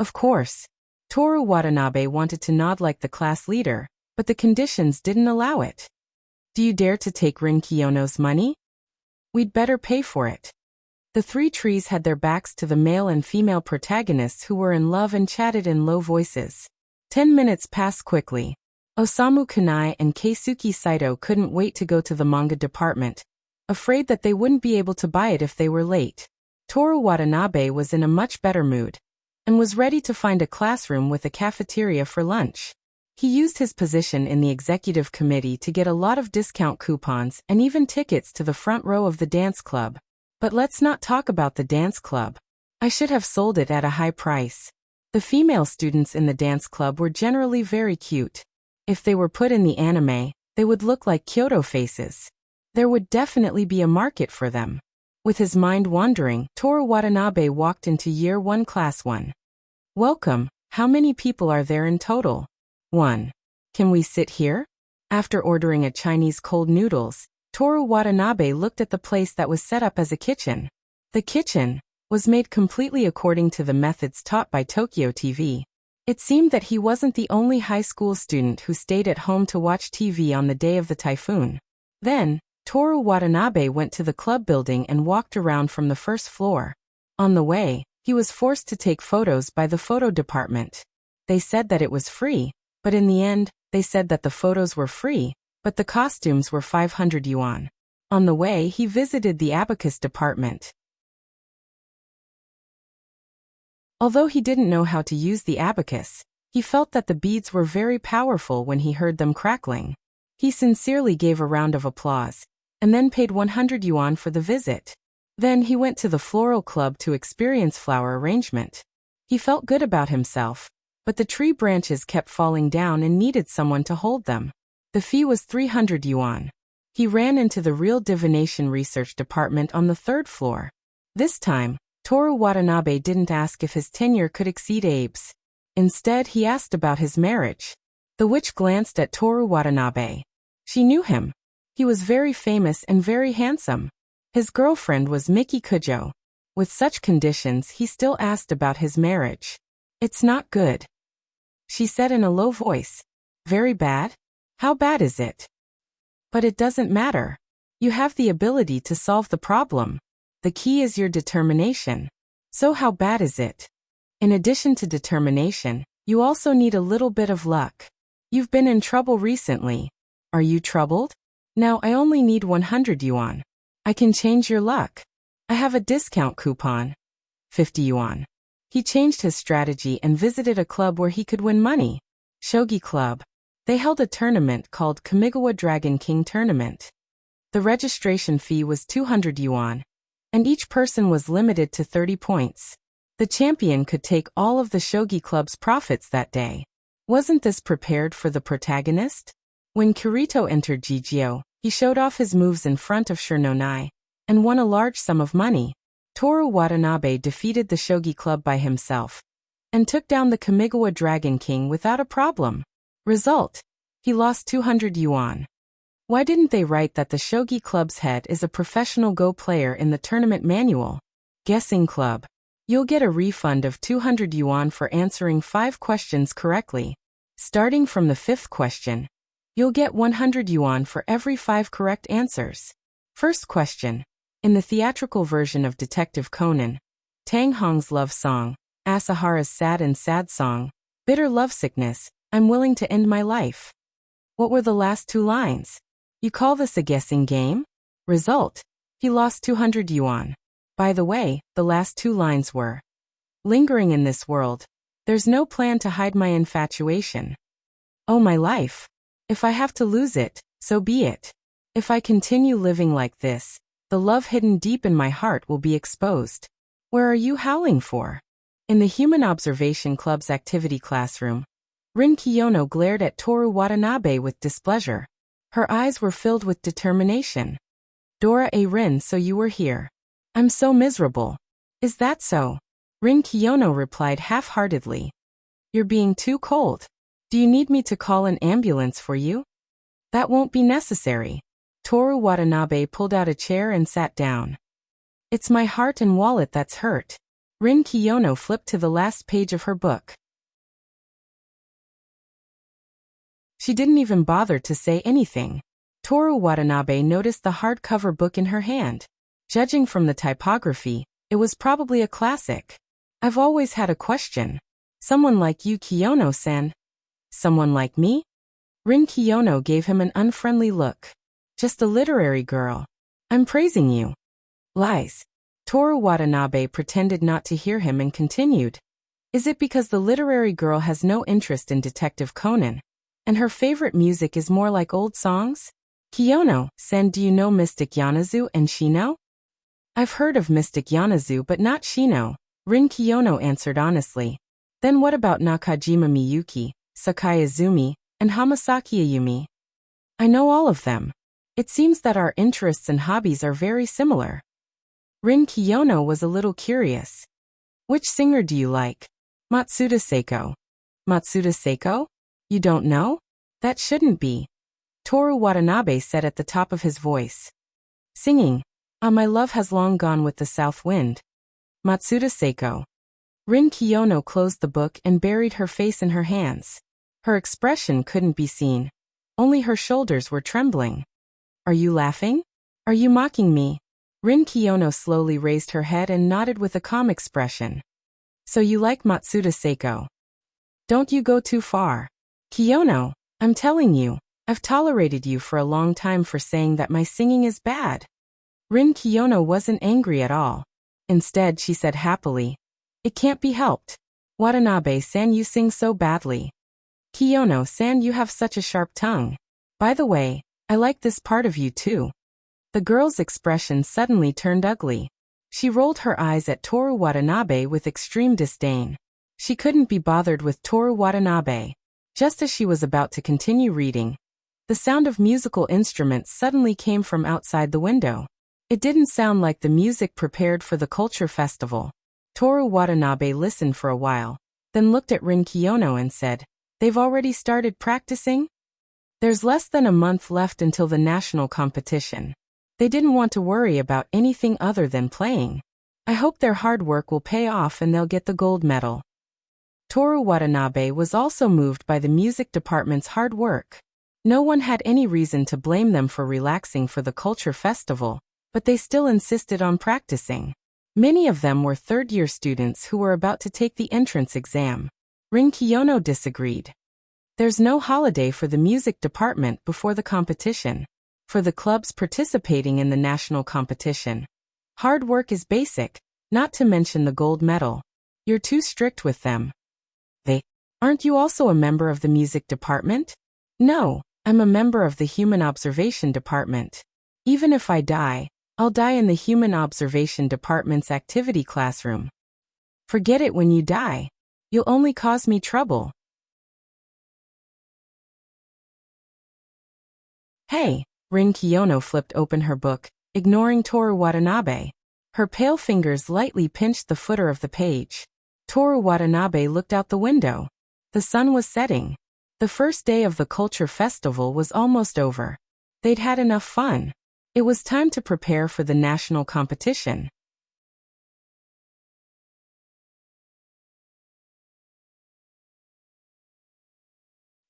Of course. Toru Watanabe wanted to nod like the class leader, but the conditions didn't allow it. Do you dare to take Rin Kiyono's money? We'd better pay for it. The 3 trees had their backs to the male and female protagonists who were in love and chatted in low voices. 10 minutes passed quickly. Osamu Kanai and Keisuke Saito couldn't wait to go to the manga department, afraid that they wouldn't be able to buy it if they were late. Toru Watanabe was in a much better mood, and was ready to find a classroom with a cafeteria for lunch. He used his position in the executive committee to get a lot of discount coupons and even tickets to the front row of the dance club. But let's not talk about the dance club. I should have sold it at a high price. The female students in the dance club were generally very cute. If they were put in the anime, they would look like Kyoto faces. There would definitely be a market for them. With his mind wandering, Toru Watanabe walked into Year 1 Class 1. Welcome, how many people are there in total? 1. Can we sit here? After ordering a Chinese cold noodles, Toru Watanabe looked at the place that was set up as a kitchen. The kitchen was made completely according to the methods taught by Tokyo TV. It seemed that he wasn't the only high school student who stayed at home to watch TV on the day of the typhoon. Then, Toru Watanabe went to the club building and walked around from the first floor. On the way, he was forced to take photos by the photo department. They said that it was free, but in the end, they said that the photos were free, but the costumes were 500 yuan. On the way, he visited the abacus department. Although he didn't know how to use the abacus, he felt that the beads were very powerful when he heard them crackling. He sincerely gave a round of applause, and then paid 100 yuan for the visit. Then he went to the floral club to experience flower arrangement. He felt good about himself, but the tree branches kept falling down and needed someone to hold them. The fee was 300 yuan. He ran into the real divination research department on the 3rd floor. This time, Toru Watanabe didn't ask if his tenure could exceed Abe's. Instead, he asked about his marriage. The witch glanced at Toru Watanabe. She knew him. He was very famous and very handsome. His girlfriend was Miki Kujo. With such conditions, he still asked about his marriage. It's not good, she said in a low voice. Very bad? How bad is it? But it doesn't matter. You have the ability to solve the problem. The key is your determination. So how bad is it? In addition to determination, you also need a little bit of luck. You've been in trouble recently. Are you troubled? Now I only need 100 yuan. I can change your luck. I have a discount coupon. 50 yuan. He changed his strategy and visited a club where he could win money. Shogi Club. They held a tournament called Kamigawa Dragon King Tournament. The registration fee was 200 yuan, and each person was limited to 30 points. The champion could take all of the Shogi Club's profits that day. Wasn't this prepared for the protagonist? When Kirito entered Jijio, he showed off his moves in front of Shironai and won a large sum of money. Toru Watanabe defeated the Shogi Club by himself and took down the Kamigawa Dragon King without a problem. Result: he lost 200 yuan. Why didn't they write that the Shogi Club's head is a professional Go player in the tournament manual? Guessing Club. You'll get a refund of 200 yuan for answering 5 questions correctly. Starting from the 5th question, you'll get 100 yuan for every 5 correct answers. First question. In the theatrical version of Detective Conan, Tang Hong's love song, Asahara's sad song, bitter lovesickness, I'm willing to end my life. What were the last 2 lines? You call this a guessing game? Result: he lost 200 yuan. By the way, the last 2 lines were, lingering in this world, there's no plan to hide my infatuation. Oh my life. If I have to lose it, so be it. If I continue living like this, the love hidden deep in my heart will be exposed. Where are you howling for? In the Human Observation Club's activity classroom, Rin Kiyono glared at Toru Watanabe with displeasure. Her eyes were filled with determination. Dora A. Rin, so you were here. I'm so miserable. Is that so? Rin Kiyono replied half-heartedly. You're being too cold. Do you need me to call an ambulance for you? That won't be necessary. Toru Watanabe pulled out a chair and sat down. It's my heart and wallet that's hurt. Rin Kiyono flipped to the last page of her book. She didn't even bother to say anything. Toru Watanabe noticed the hardcover book in her hand. Judging from the typography, it was probably a classic. I've always had a question. Someone like you, Kiyono-san. Someone like me? Rin Kiyono gave him an unfriendly look. Just a literary girl. I'm praising you. Lies. Toru Watanabe pretended not to hear him and continued. Is it because the literary girl has no interest in Detective Conan, and her favorite music is more like old songs? Kiyono-san, do you know Mystic Yanazu and Shino? I've heard of Mystic Yanazu but not Shino, Rin Kiyono answered honestly. Then what about Nakajima Miyuki, Sakai Izumi, and Hamasaki Ayumi? I know all of them. It seems that our interests and hobbies are very similar. Rin Kiyono was a little curious. Which singer do you like? Matsuda Seiko. Matsuda Seiko? You don't know? That shouldn't be. Toru Watanabe said at the top of his voice. Singing. My love has long gone with the south wind. Matsuda Seiko. Rin Kiyono closed the book and buried her face in her hands. Her expression couldn't be seen. Only her shoulders were trembling. Are you laughing? Are you mocking me? Rin Kiyono slowly raised her head and nodded with a calm expression. So you like Matsuda Seiko? Don't you go too far. Kiyono, I'm telling you, I've tolerated you for a long time for saying that my singing is bad. Rin Kiyono wasn't angry at all. Instead, she said happily, it can't be helped. Watanabe-san, you sing so badly. Kiyono-san, you have such a sharp tongue. By the way, I like this part of you too. The girl's expression suddenly turned ugly. She rolled her eyes at Toru Watanabe with extreme disdain. She couldn't be bothered with Toru Watanabe. Just as she was about to continue reading, the sound of musical instruments suddenly came from outside the window. It didn't sound like the music prepared for the culture festival. Toru Watanabe listened for a while, then looked at Rin Kiyono and said, They've already started practicing? There's less than a month left until the national competition. They didn't want to worry about anything other than playing. I hope their hard work will pay off and they'll get the gold medal. Toru Watanabe was also moved by the music department's hard work. No one had any reason to blame them for relaxing for the culture festival, but they still insisted on practicing. Many of them were third-year students who were about to take the entrance exam. Rin Kiyono disagreed. There's no holiday for the music department before the competition. For the clubs participating in the national competition, hard work is basic, not to mention the gold medal. You're too strict with them. Aren't you also a member of the music department? No, I'm a member of the human observation department. Even if I die, I'll die in the human observation department's activity classroom. Forget it when you die. You'll only cause me trouble. Hey, Rin Kiyono flipped open her book, ignoring Toru Watanabe. Her pale fingers lightly pinched the footer of the page. Toru Watanabe looked out the window. The sun was setting. The first day of the culture festival was almost over. They'd had enough fun. It was time to prepare for the national competition.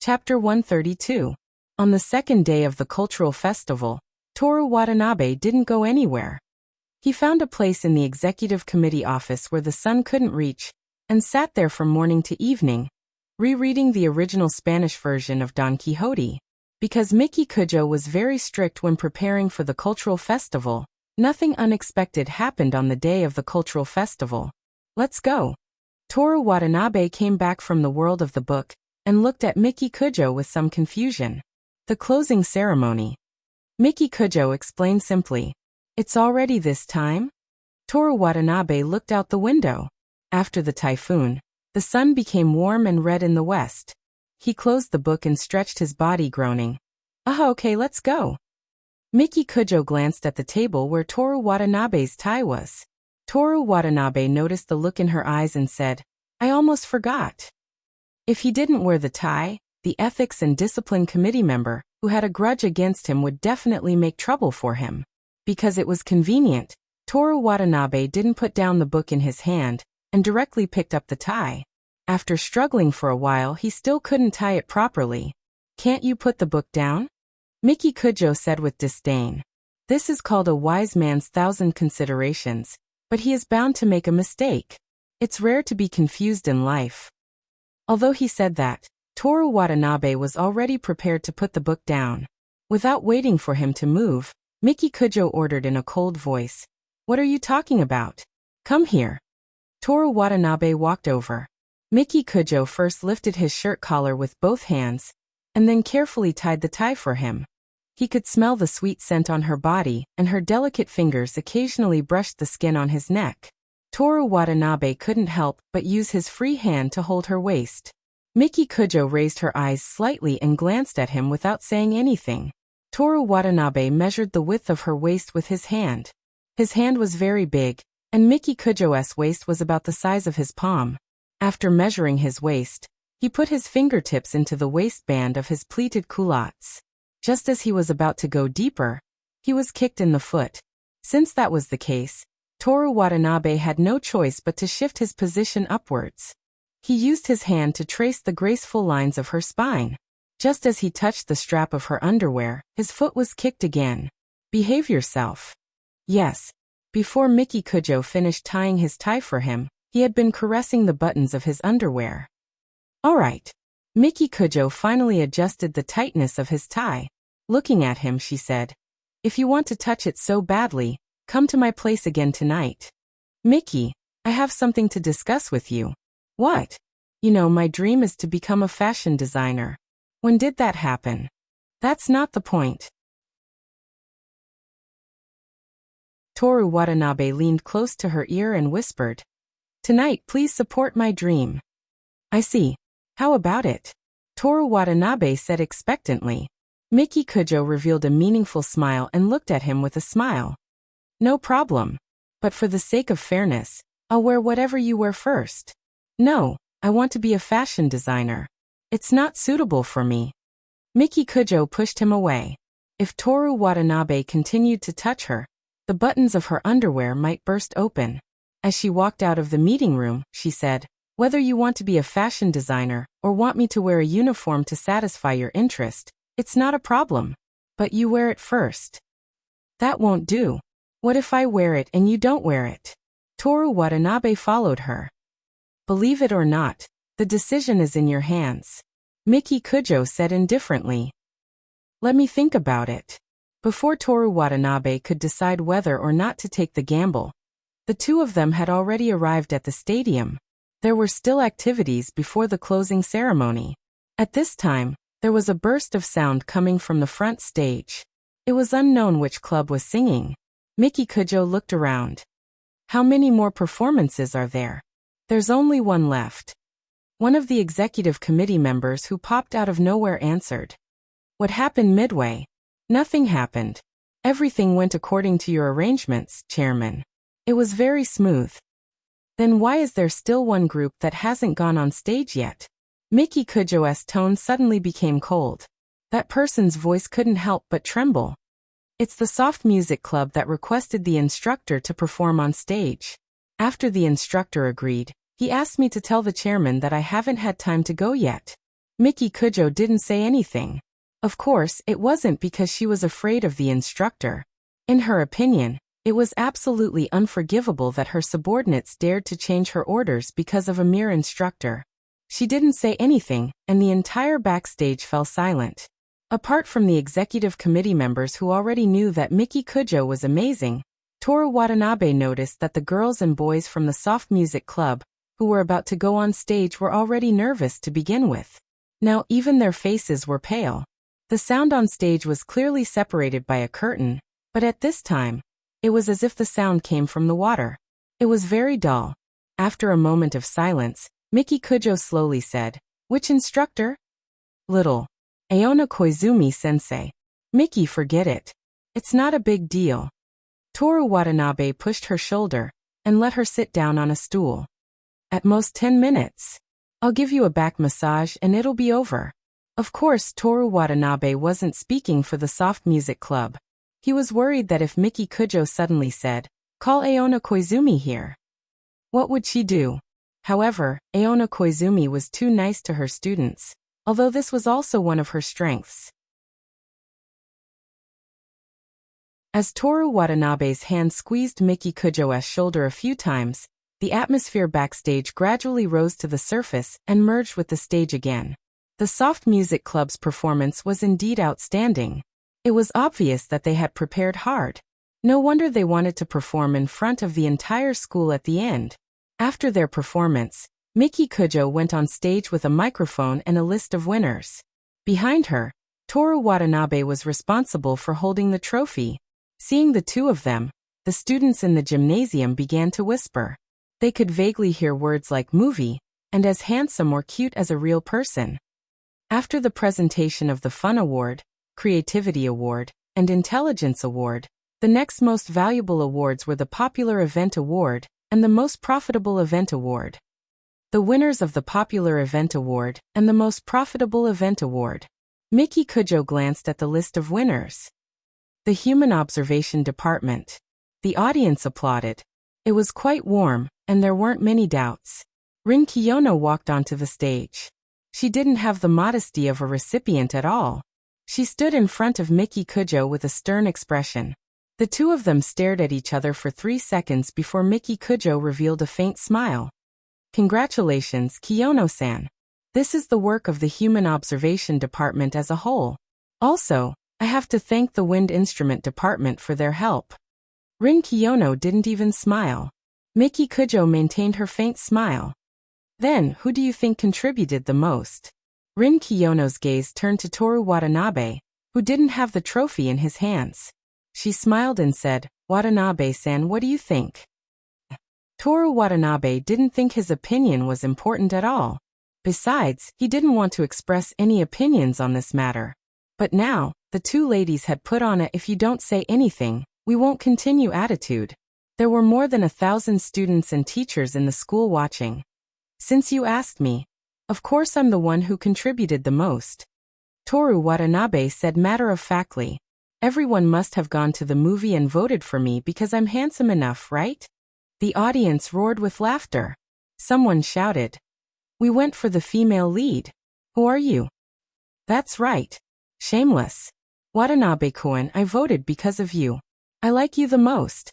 Chapter 132. On the second day of the cultural festival, Toru Watanabe didn't go anywhere. He found a place in the executive committee office where the sun couldn't reach, and sat there from morning to evening, rereading the original Spanish version of Don Quixote. Because Miki Kujo was very strict when preparing for the cultural festival, nothing unexpected happened on the day of the cultural festival. Let's go. Toru Watanabe came back from the world of the book, and looked at Miki Kujo with some confusion. The closing ceremony. Miki Kujo explained simply, It's already this time? Toru Watanabe looked out the window. After the typhoon, the sun became warm and red in the west. He closed the book and stretched his body, groaning. Okay, let's go. Miki Kujo glanced at the table where Toru Watanabe's tie was. Toru Watanabe noticed the look in her eyes and said, I almost forgot. If he didn't wear the tie, the Ethics and Discipline Committee member, who had a grudge against him, would definitely make trouble for him. Because it was convenient, Toru Watanabe didn't put down the book in his hand, and directly picked up the tie. After struggling for a while, he still couldn't tie it properly. Can't you put the book down? Miki Kujo said with disdain. This is called a wise man's 1,000 considerations, but he is bound to make a mistake. It's rare to be confused in life. Although he said that, Toru Watanabe was already prepared to put the book down. Without waiting for him to move, Miki Kujo ordered in a cold voice, What are you talking about? Come here. Toru Watanabe walked over. Miki Kujo first lifted his shirt collar with both hands, and then carefully tied the tie for him. He could smell the sweet scent on her body, and her delicate fingers occasionally brushed the skin on his neck. Toru Watanabe couldn't help but use his free hand to hold her waist. Miki Kujo raised her eyes slightly and glanced at him without saying anything. Toru Watanabe measured the width of her waist with his hand. His hand was very big, and Miki Kujo's waist was about the size of his palm. After measuring his waist, he put his fingertips into the waistband of his pleated culottes. Just as he was about to go deeper, he was kicked in the foot. Since that was the case, Toru Watanabe had no choice but to shift his position upwards. He used his hand to trace the graceful lines of her spine. Just as he touched the strap of her underwear, his foot was kicked again. Behave yourself. Yes. Before Miki Kujo finished tying his tie for him, he had been caressing the buttons of his underwear. All right. Miki Kujo finally adjusted the tightness of his tie. Looking at him, she said, "If you want to touch it so badly, come to my place again tonight." "Miki, I have something to discuss with you." "What?" "You know, my dream is to become a fashion designer." "When did that happen?" "That's not the point." Toru Watanabe leaned close to her ear and whispered, "Tonight, please support my dream." "I see. How about it?" Toru Watanabe said expectantly. Miki Kujo revealed a meaningful smile and looked at him with a smile. "No problem. But for the sake of fairness, I'll wear whatever you wear first." "No, I want to be a fashion designer. It's not suitable for me." Miki Kujo pushed him away. If Toru Watanabe continued to touch her, the buttons of her underwear might burst open. As she walked out of the meeting room, she said, "Whether you want to be a fashion designer or want me to wear a uniform to satisfy your interest, it's not a problem. But you wear it first." "That won't do. What if I wear it and you don't wear it?" Toru Watanabe followed her. "Believe it or not, the decision is in your hands," Miki Kujo said indifferently. "Let me think about it." Before Toru Watanabe could decide whether or not to take the gamble, the two of them had already arrived at the stadium. There were still activities before the closing ceremony. At this time, there was a burst of sound coming from the front stage. It was unknown which club was singing. Miki Kujo looked around. "How many more performances are there?" "There's only one left." One of the executive committee members who popped out of nowhere answered. "What happened midway?" "Nothing happened. Everything went according to your arrangements, Chairman. It was very smooth." "Then why is there still one group that hasn't gone on stage yet?" Miki Kujo's tone suddenly became cold. That person's voice couldn't help but tremble. "It's the soft music club that requested the instructor to perform on stage. After the instructor agreed, he asked me to tell the chairman that I haven't had time to go yet." Miki Kujo didn't say anything. Of course, it wasn't because she was afraid of the instructor. In her opinion, it was absolutely unforgivable that her subordinates dared to change her orders because of a mere instructor. She didn't say anything, and the entire backstage fell silent. Apart from the executive committee members who already knew that Miki Kujo was amazing, Toru Watanabe noticed that the girls and boys from the soft music club, who were about to go on stage, were already nervous to begin with. Now even their faces were pale. The sound on stage was clearly separated by a curtain, but at this time, it was as if the sound came from the water. It was very dull. After a moment of silence, Miki Kujo slowly said, "Which instructor?" "Little. Aona Koizumi-sensei." "Miki, forget it. It's not a big deal." Toru Watanabe pushed her shoulder and let her sit down on a stool. "At most 10 minutes. I'll give you a back massage and it'll be over." Of course, Toru Watanabe wasn't speaking for the soft music club. He was worried that if Miki Kujo suddenly said, "Call Aona Koizumi here," what would she do? However, Aona Koizumi was too nice to her students, although this was also one of her strengths. As Toru Watanabe's hand squeezed Miki Kujo's shoulder a few times, the atmosphere backstage gradually rose to the surface and merged with the stage again. The soft music club's performance was indeed outstanding. It was obvious that they had prepared hard. No wonder they wanted to perform in front of the entire school at the end. After their performance, Miki Kujo went on stage with a microphone and a list of winners. Behind her, Toru Watanabe was responsible for holding the trophy. Seeing the two of them, the students in the gymnasium began to whisper. They could vaguely hear words like movie, and as handsome or cute as a real person. After the presentation of the Fun Award, Creativity Award, and Intelligence Award, the next most valuable awards were the Popular Event Award and the Most Profitable Event Award. The winners of the Popular Event Award and the Most Profitable Event Award. Miki Kujo glanced at the list of winners. The Human Observation Department. The audience applauded. It was quite warm, and there weren't many doubts. Rin Kiyono walked onto the stage. She didn't have the modesty of a recipient at all. She stood in front of Miki Kujo with a stern expression. The two of them stared at each other for 3 seconds before Miki Kujo revealed a faint smile. Congratulations, Kiyono-san. This is the work of the Human Observation Department as a whole. Also, I have to thank the Wind Instrument Department for their help. Rin Kiyono didn't even smile. Miki Kujo maintained her faint smile. Then, who do you think contributed the most? Rin Kiyono's gaze turned to Toru Watanabe, who didn't have the trophy in his hands. She smiled and said, Watanabe-san, what do you think? Toru Watanabe didn't think his opinion was important at all. Besides, he didn't want to express any opinions on this matter. But now, the two ladies had put on a "if you don't say anything, we won't continue" attitude. There were more than 1,000 students and teachers in the school watching. Since you asked me, of course I'm the one who contributed the most. Toru Watanabe said matter-of-factly. Everyone must have gone to the movie and voted for me because I'm handsome enough, right? The audience roared with laughter. Someone shouted. We went for the female lead. Who are you? That's right. Shameless. Watanabe-kun, I voted because of you. I like you the most.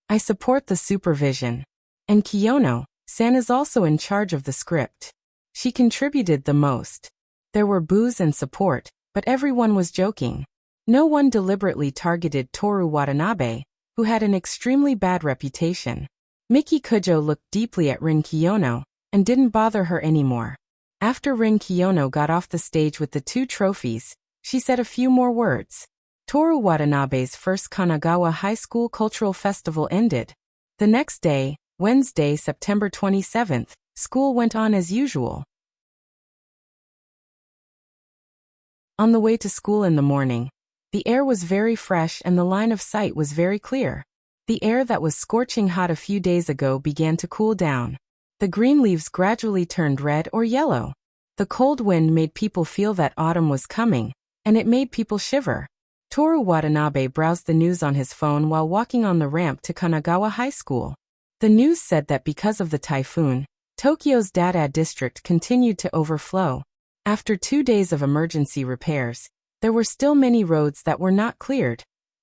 I support the supervision. And Kiyono-san is also in charge of the script. She contributed the most. There were boos and support, but everyone was joking. No one deliberately targeted Toru Watanabe, who had an extremely bad reputation. Miki Kujo looked deeply at Rin Kiyono and didn't bother her anymore. After Rin Kiyono got off the stage with the 2 trophies, she said a few more words. Toru Watanabe's first Kanagawa High School Cultural Festival ended. The next day, Wednesday, September 27th, school went on as usual. On the way to school in the morning, the air was very fresh and the line of sight was very clear. The air that was scorching hot a few days ago began to cool down. The green leaves gradually turned red or yellow. The cold wind made people feel that autumn was coming, and it made people shiver. Toru Watanabe browsed the news on his phone while walking on the ramp to Kanagawa High School. The news said that because of the typhoon, Tokyo's Dada district continued to overflow. After 2 days of emergency repairs, there were still many roads that were not cleared,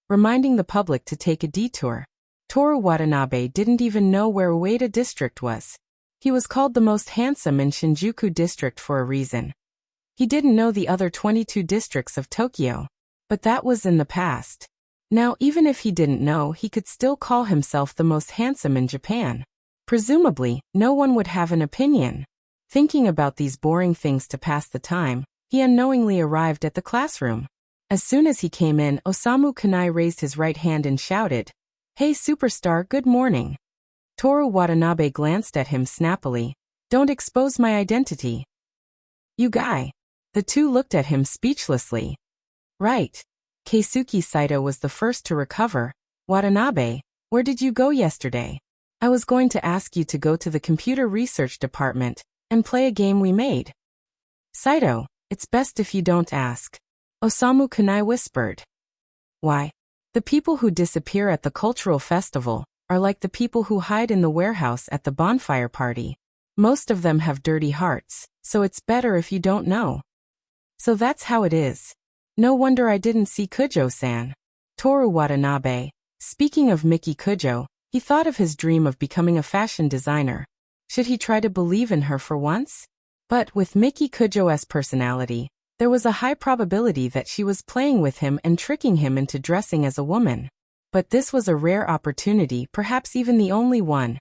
reminding the public to take a detour. Toru Watanabe didn't even know where Ueda district was. He was called the most handsome in Shinjuku district for a reason. He didn't know the other 22 districts of Tokyo. But that was in the past. Now, even if he didn't know, he could still call himself the most handsome in Japan. Presumably, no one would have an opinion. Thinking about these boring things to pass the time, he unknowingly arrived at the classroom. As soon as he came in, Osamu Kanai raised his right hand and shouted, "Hey superstar, good morning." Toru Watanabe glanced at him snappily. "Don't expose my identity." "You guy." The two looked at him speechlessly. "Right. Keisuke Saito was the first to recover. Watanabe, where did you go yesterday? I was going to ask you to go to the computer research department and play a game we made." "Saito, it's best if you don't ask," Osamu Kanai whispered. "Why? The people who disappear at the cultural festival are like the people who hide in the warehouse at the bonfire party. Most of them have dirty hearts, so it's better if you don't know." "So that's how it is. No wonder I didn't see Kujo-san." Toru Watanabe. Speaking of Miki Kujo, he thought of his dream of becoming a fashion designer. Should he try to believe in her for once? But with Miki Kujo's personality, there was a high probability that she was playing with him and tricking him into dressing as a woman. But this was a rare opportunity, perhaps even the only one.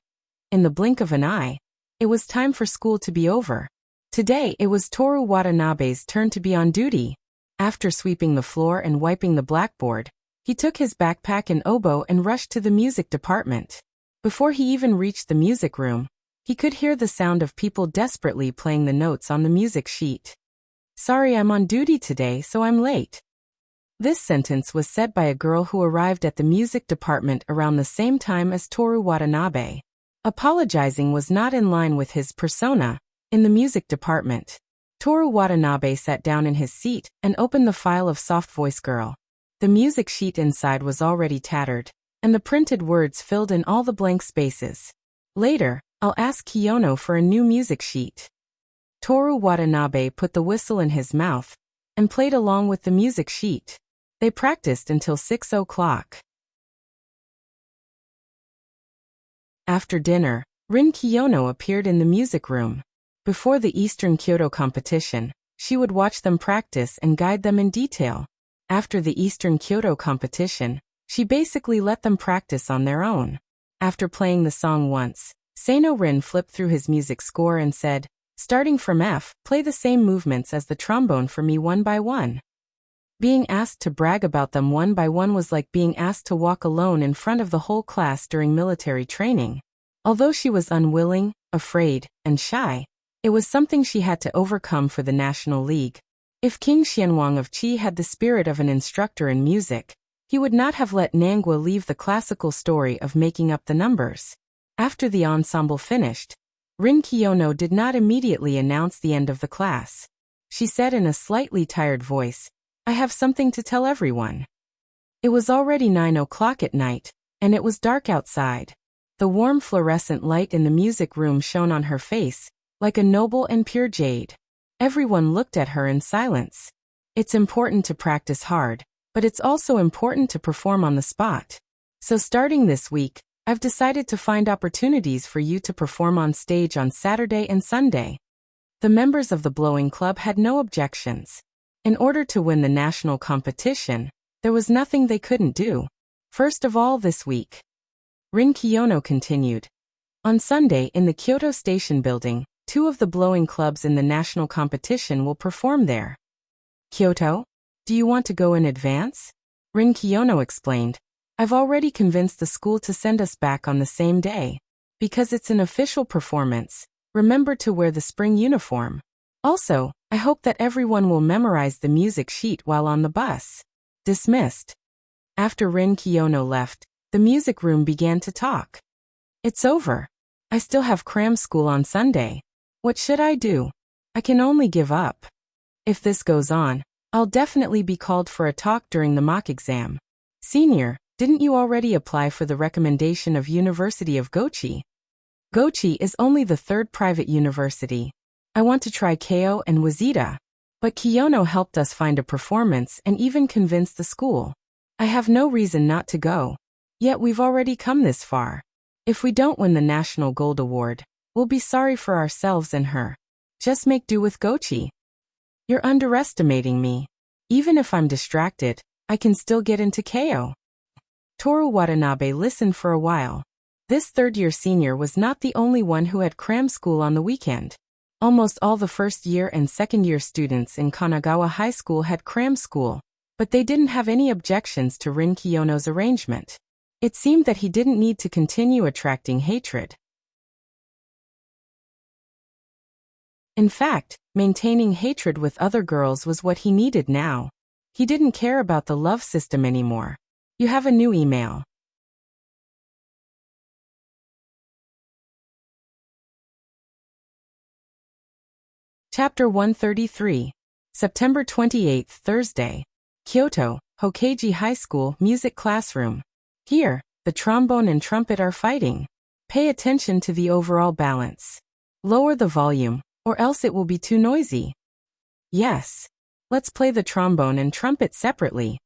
In the blink of an eye, it was time for school to be over. Today it was Toru Watanabe's turn to be on duty. After sweeping the floor and wiping the blackboard, he took his backpack and oboe and rushed to the music department. Before he even reached the music room, he could hear the sound of people desperately playing the notes on the music sheet. "Sorry, I'm on duty today, so I'm late." This sentence was said by a girl who arrived at the music department around the same time as Toru Watanabe. Apologizing was not in line with his persona in the music department. Toru Watanabe sat down in his seat and opened the file of Soft Voice Girl. The music sheet inside was already tattered, and the printed words filled in all the blank spaces. "Later, I'll ask Kiyono for a new music sheet." Toru Watanabe put the whistle in his mouth and played along with the music sheet. They practiced until 6 o'clock. After dinner, Rin Kiyono appeared in the music room. Before the Eastern Kyoto competition, she would watch them practice and guide them in detail. After the Eastern Kyoto competition, she basically let them practice on their own. After playing the song once, Sano Rin flipped through his music score and said, "Starting from F, play the same movements as the trombone for me one by one." Being asked to brag about them one by one was like being asked to walk alone in front of the whole class during military training. Although she was unwilling, afraid, and shy, it was something she had to overcome for the National League. If King Xianwang of Qi had the spirit of an instructor in music, he would not have let Nangua leave the classical story of making up the numbers. After the ensemble finished, Rin Kiyono did not immediately announce the end of the class. She said in a slightly tired voice, "I have something to tell everyone." It was already 9 o'clock at night, and it was dark outside. The warm fluorescent light in the music room shone on her face, like a noble and pure jade. Everyone looked at her in silence. It's important to practice hard, but it's also important to perform on the spot. So starting this week, I've decided to find opportunities for you to perform on stage on Saturday and Sunday. The members of the Blowing Club had no objections. In order to win the national competition, there was nothing they couldn't do. First of all, this week, Rin Kiyono continued. On Sunday in the Kyoto Station building, 2 of the Blowing Clubs in the national competition will perform there. Kyoto? Do you want to go in advance? Rin Kiyono explained. I've already convinced the school to send us back on the same day. Because it's an official performance, remember to wear the spring uniform. Also, I hope that everyone will memorize the music sheet while on the bus. Dismissed. After Rin Kiyono left, the music room began to talk. It's over. I still have cram school on Sunday. What should I do? I can only give up. If this goes on, I'll definitely be called for a talk during the mock exam. Senior, didn't you already apply for the recommendation of University of Gochi? Gochi is only the 3rd private university. I want to try Keio and Wazita. But Kiyono helped us find a performance and even convinced the school. I have no reason not to go. Yet we've already come this far. If we don't win the National Gold Award, we'll be sorry for ourselves and her. Just make do with Gochi. You're underestimating me. Even if I'm distracted, I can still get into Keio. Toru Watanabe listened for a while. This 3rd-year senior was not the only one who had cram school on the weekend. Almost all the 1st-year and 2nd-year students in Kanagawa High School had cram school, but they didn't have any objections to Rin Kiyono's arrangement. It seemed that he didn't need to continue attracting hatred. In fact, maintaining hatred with other girls was what he needed now. He didn't care about the love system anymore. You have a new email. Chapter 133. September 28, Thursday. Kyoto, Hokeiji High School Music Classroom. Here, the trombone and trumpet are fighting. Pay attention to the overall balance. Lower the volume, or else it will be too noisy. Yes. Let's play the trombone and trumpet separately.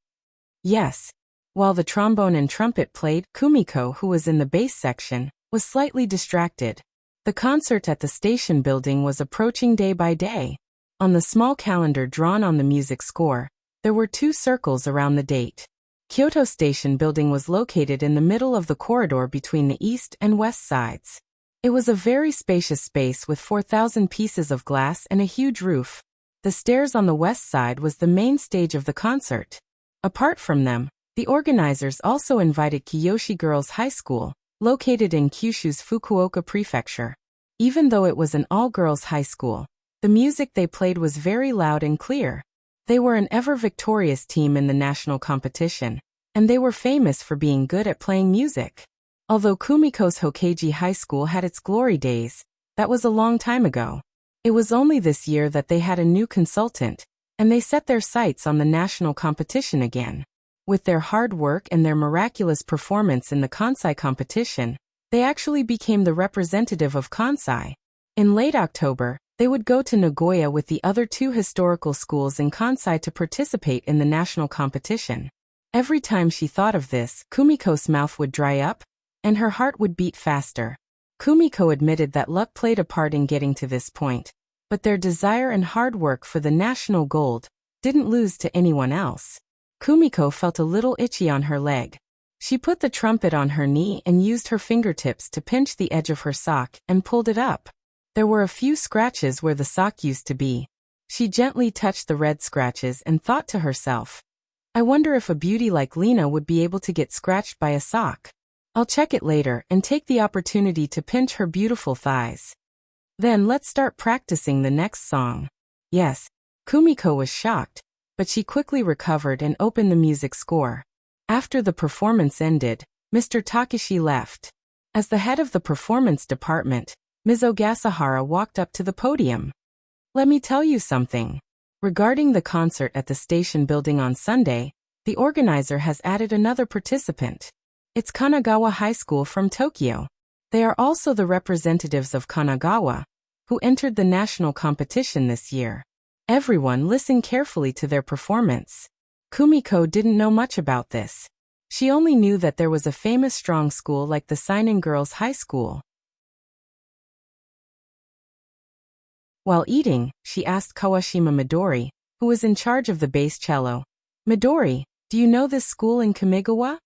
Yes. While the trombone and trumpet played, Kumiko, who was in the bass section, was slightly distracted. The concert at the station building was approaching day by day. On the small calendar drawn on the music score, there were 2 circles around the date. Kyoto Station building was located in the middle of the corridor between the east and west sides. It was a very spacious space with 4,000 pieces of glass and a huge roof. The stairs on the west side was the main stage of the concert. Apart from them, the organizers also invited Kiyoshi Girls High School, located in Kyushu's Fukuoka Prefecture. Even though it was an all-girls high school, the music they played was very loud and clear. They were an ever-victorious team in the national competition, and they were famous for being good at playing music. Although Kumiko's Hokeiji High School had its glory days, that was a long time ago. It was only this year that they had a new consultant, and they set their sights on the national competition again. With their hard work and their miraculous performance in the Kansai competition, they actually became the representative of Kansai. In late October, they would go to Nagoya with the other two historical schools in Kansai to participate in the national competition. Every time she thought of this, Kumiko's mouth would dry up, and her heart would beat faster. Kumiko admitted that luck played a part in getting to this point, but their desire and hard work for the national gold didn't lose to anyone else. Kumiko felt a little itchy on her leg. She put the trumpet on her knee and used her fingertips to pinch the edge of her sock and pulled it up. There were a few scratches where the sock used to be. She gently touched the red scratches and thought to herself, I wonder if a beauty like Lena would be able to get scratched by a sock. I'll check it later and take the opportunity to pinch her beautiful thighs. Then let's start practicing the next song. Yes, Kumiko was shocked, but she quickly recovered and opened the music score. After the performance ended, Mr. Takeshi left. As the head of the performance department, Ms. Ogasahara walked up to the podium. Let me tell you something. Regarding the concert at the station building on Sunday, the organizer has added another participant. It's Kanagawa High School from Tokyo. They are also the representatives of Kanagawa, who entered the national competition this year. Everyone listened carefully to their performance. Kumiko didn't know much about this. She only knew that there was a famous strong school like the Seinen Girls High School. While eating, she asked Kawashima Midori, who was in charge of the bass cello, Midori, do you know this school in Kamigawa?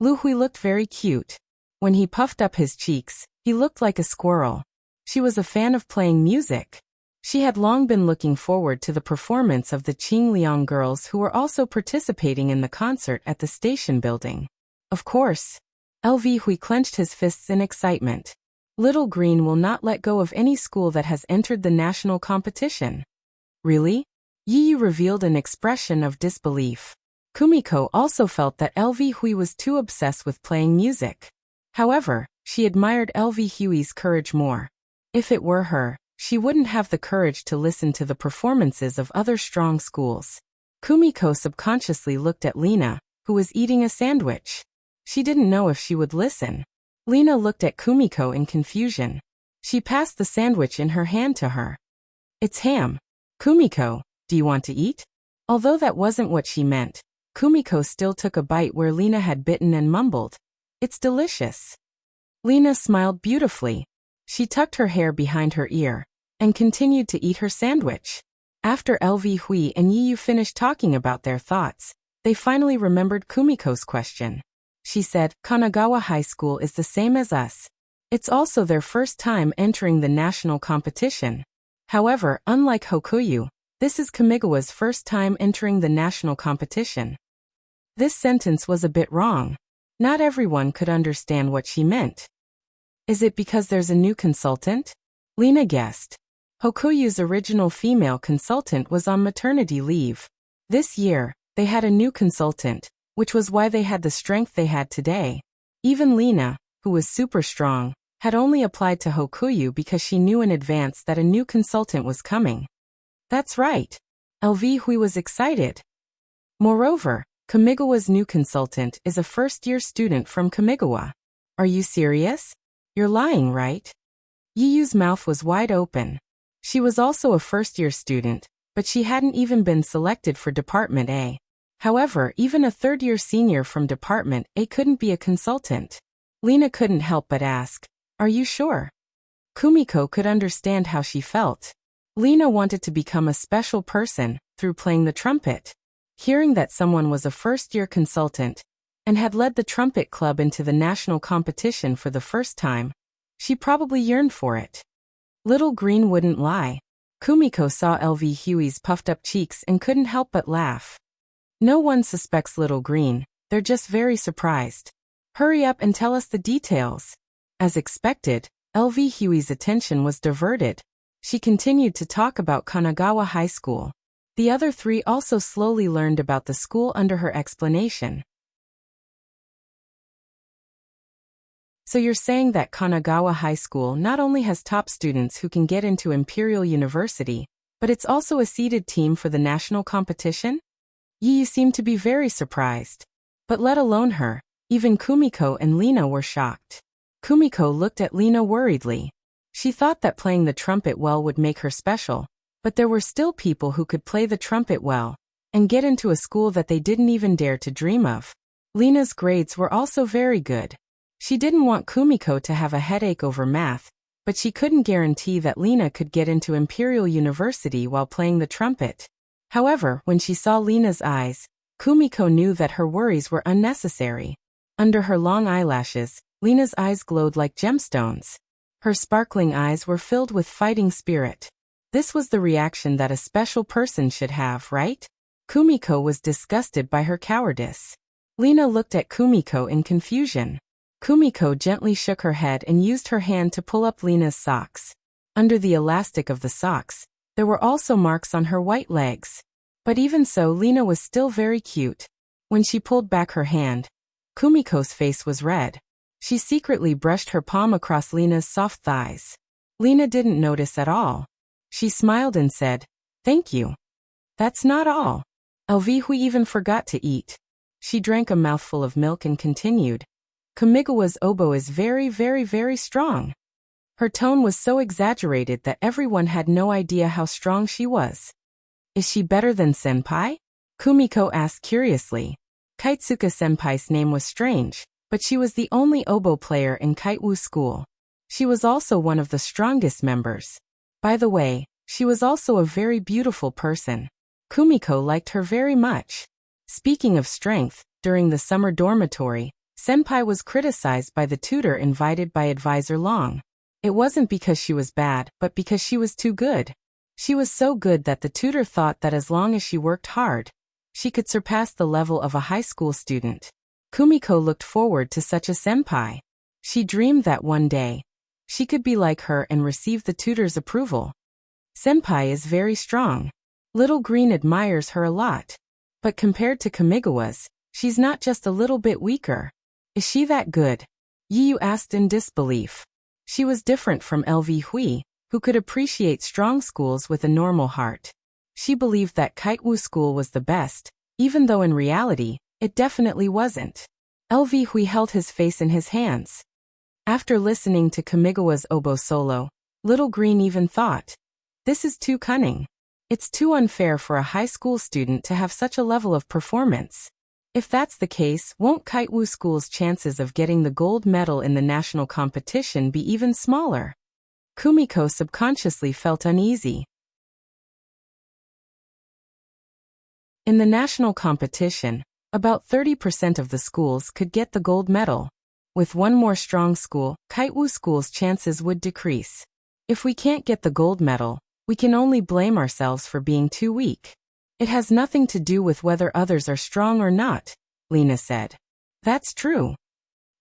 Luhui looked very cute. When he puffed up his cheeks, he looked like a squirrel. She was a fan of playing music. She had long been looking forward to the performance of the Qingliang girls who were also participating in the concert at the station building. Of course. LV Hui clenched his fists in excitement. Little Green will not let go of any school that has entered the national competition. Really? Yi Yu revealed an expression of disbelief. Kumiko also felt that LV Hui was too obsessed with playing music. However, she admired LV Hui's courage more. If it were her, she wouldn't have the courage to listen to the performances of other strong schools. Kumiko subconsciously looked at Lena, who was eating a sandwich. She didn't know if she would listen. Lena looked at Kumiko in confusion. She passed the sandwich in her hand to her. It's ham. Kumiko, do you want to eat? Although that wasn't what she meant, Kumiko still took a bite where Lena had bitten and mumbled, It's delicious. Lena smiled beautifully. She tucked her hair behind her ear and continued to eat her sandwich. After LV Hui and Yi Yu finished talking about their thoughts, they finally remembered Kumiko's question. She said, Kanagawa High School is the same as us. It's also their first time entering the national competition. However, unlike Hokuyu, this is Kamigawa's first time entering the national competition. This sentence was a bit wrong. Not everyone could understand what she meant. Is it because there's a new consultant? Lena guessed. Hokuyu's original female consultant was on maternity leave. This year, they had a new consultant, which was why they had the strength they had today. Even Lena, who was super strong, had only applied to Hokuyu because she knew in advance that a new consultant was coming. That's right. LV Hui was excited. Moreover, Kamigawa's new consultant is a first-year student from Kamigawa. Are you serious? You're lying, right? Yi Yu's mouth was wide open. She was also a first-year student, but she hadn't even been selected for Department A. However, even a third-year senior from Department A couldn't be a consultant. Lena couldn't help but ask, Are you sure? Kumiko could understand how she felt. Lena wanted to become a special person through playing the trumpet. Hearing that someone was a first-year consultant and had led the trumpet club into the national competition for the first time, she probably yearned for it. Little Green wouldn't lie. Kumiko saw LV Huey's puffed-up cheeks and couldn't help but laugh. No one suspects Little Green, they're just very surprised. Hurry up and tell us the details. As expected, LV Huey's attention was diverted. She continued to talk about Kanagawa High School. The other three also slowly learned about the school under her explanation. So you're saying that Kanagawa High School not only has top students who can get into Imperial University, but it's also a seeded team for the national competition? You seem to be very surprised. But let alone her, even Kumiko and Lena were shocked. Kumiko looked at Lena worriedly. She thought that playing the trumpet well would make her special, but there were still people who could play the trumpet well and get into a school that they didn't even dare to dream of. Lena's grades were also very good. She didn't want Kumiko to have a headache over math, but she couldn't guarantee that Lena could get into Imperial University while playing the trumpet. However, when she saw Lena's eyes, Kumiko knew that her worries were unnecessary. Under her long eyelashes, Lena's eyes glowed like gemstones. Her sparkling eyes were filled with fighting spirit. This was the reaction that a special person should have, right? Kumiko was disgusted by her cowardice. Lena looked at Kumiko in confusion. Kumiko gently shook her head and used her hand to pull up Lena's socks. Under the elastic of the socks, there were also marks on her white legs. But even so, Lena was still very cute. When she pulled back her hand, Kumiko's face was red. She secretly brushed her palm across Lena's soft thighs. Lena didn't notice at all. She smiled and said, "Thank you." That's not all. LV even forgot to eat. She drank a mouthful of milk and continued. Kamigawa's oboe is very, very, very strong. Her tone was so exaggerated that everyone had no idea how strong she was. Is she better than Senpai? Kumiko asked curiously. Kaitsuka Senpai's name was strange, but she was the only oboe player in Kaitwu School. She was also one of the strongest members. By the way, she was also a very beautiful person. Kumiko liked her very much. Speaking of strength, during the summer dormitory, Senpai was criticized by the tutor invited by Advisor Long. It wasn't because she was bad, but because she was too good. She was so good that the tutor thought that as long as she worked hard, she could surpass the level of a high school student. Kumiko looked forward to such a senpai. She dreamed that one day, she could be like her and receive the tutor's approval. Senpai is very strong. Little Green admires her a lot. But compared to Kamigawa's, she's not just a little bit weaker. Is she that good? Yu asked in disbelief. She was different from LV Hui, who could appreciate strong schools with a normal heart. She believed that Kaitwu School was the best, even though in reality, it definitely wasn't. LV Hui held his face in his hands. After listening to Kamigawa's oboe solo, Little Green even thought, this is too cunning. It's too unfair for a high school student to have such a level of performance. If that's the case, won't Kaitwu School's chances of getting the gold medal in the national competition be even smaller? Kumiko subconsciously felt uneasy. In the national competition, about 30% of the schools could get the gold medal. With one more strong school, Kaitwu School's chances would decrease. If we can't get the gold medal, we can only blame ourselves for being too weak. It has nothing to do with whether others are strong or not, Lena said. That's true.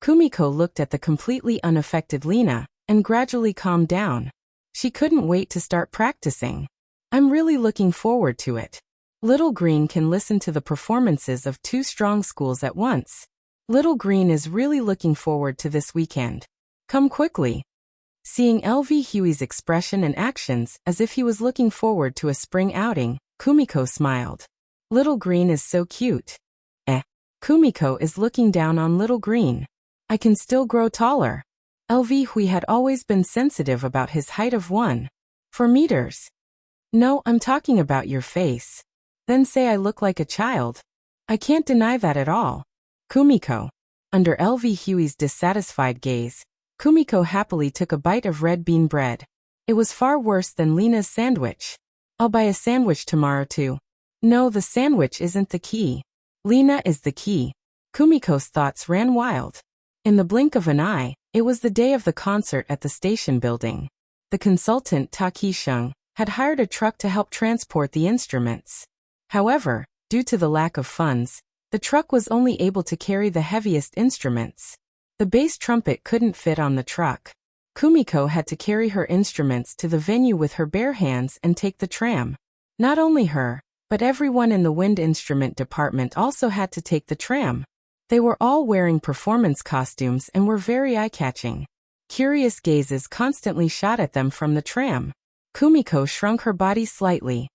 Kumiko looked at the completely unaffected Lena and gradually calmed down. She couldn't wait to start practicing. I'm really looking forward to it. Little Green can listen to the performances of two strong schools at once. Little Green is really looking forward to this weekend. Come quickly. Seeing LV Huey's expression and actions as if he was looking forward to a spring outing, Kumiko smiled. Little Green is so cute. Kumiko is looking down on Little Green. I can still grow taller. LV Hui had always been sensitive about his height of 1.4 meters. No, I'm talking about your face. Then say I look like a child. I can't deny that at all. Kumiko. Under LV Huey's dissatisfied gaze, Kumiko happily took a bite of red bean bread. It was far worse than Lena's sandwich. I'll buy a sandwich tomorrow too. No, the sandwich isn't the key. Lena is the key. Kumiko's thoughts ran wild. In the blink of an eye, it was the day of the concert at the station building. The consultant, Taki Sheng, had hired a truck to help transport the instruments. However, due to the lack of funds, the truck was only able to carry the heaviest instruments. The bass trumpet couldn't fit on the truck. Kumiko had to carry her instruments to the venue with her bare hands and take the tram. Not only her, but everyone in the wind instrument department also had to take the tram. They were all wearing performance costumes and were very eye-catching. Curious gazes constantly shot at them from the tram. Kumiko shrunk her body slightly.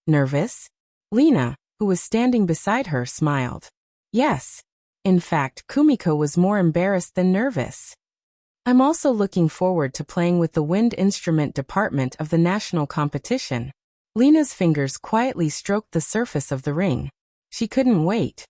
Nervous? Lena, who was standing beside her, smiled. Yes. In fact, Kumiko was more embarrassed than nervous. I'm also looking forward to playing with the wind instrument department of the national competition. Lena's fingers quietly stroked the surface of the ring. She couldn't wait.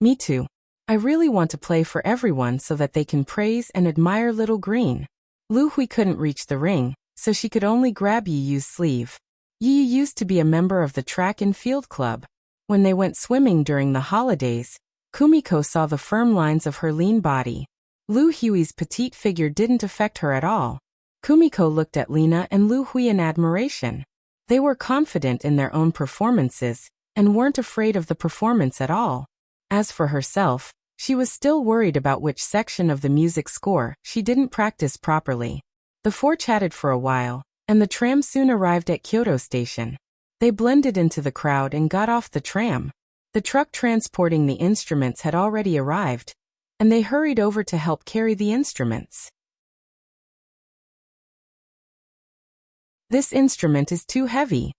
Me too. I really want to play for everyone so that they can praise and admire Little Green. Lu Hui couldn't reach the ring, so she could only grab Yi Yu's sleeve. Yi Yu used to be a member of the track and field club. When they went swimming during the holidays, Kumiko saw the firm lines of her lean body. Lu Hui's petite figure didn't affect her at all. Kumiko looked at Lena and Lu Hui in admiration. They were confident in their own performances and weren't afraid of the performance at all. As for herself, she was still worried about which section of the music score she didn't practice properly. The four chatted for a while, and the tram soon arrived at Kyoto Station. They blended into the crowd and got off the tram. The truck transporting the instruments had already arrived, and they hurried over to help carry the instruments. This instrument is too heavy,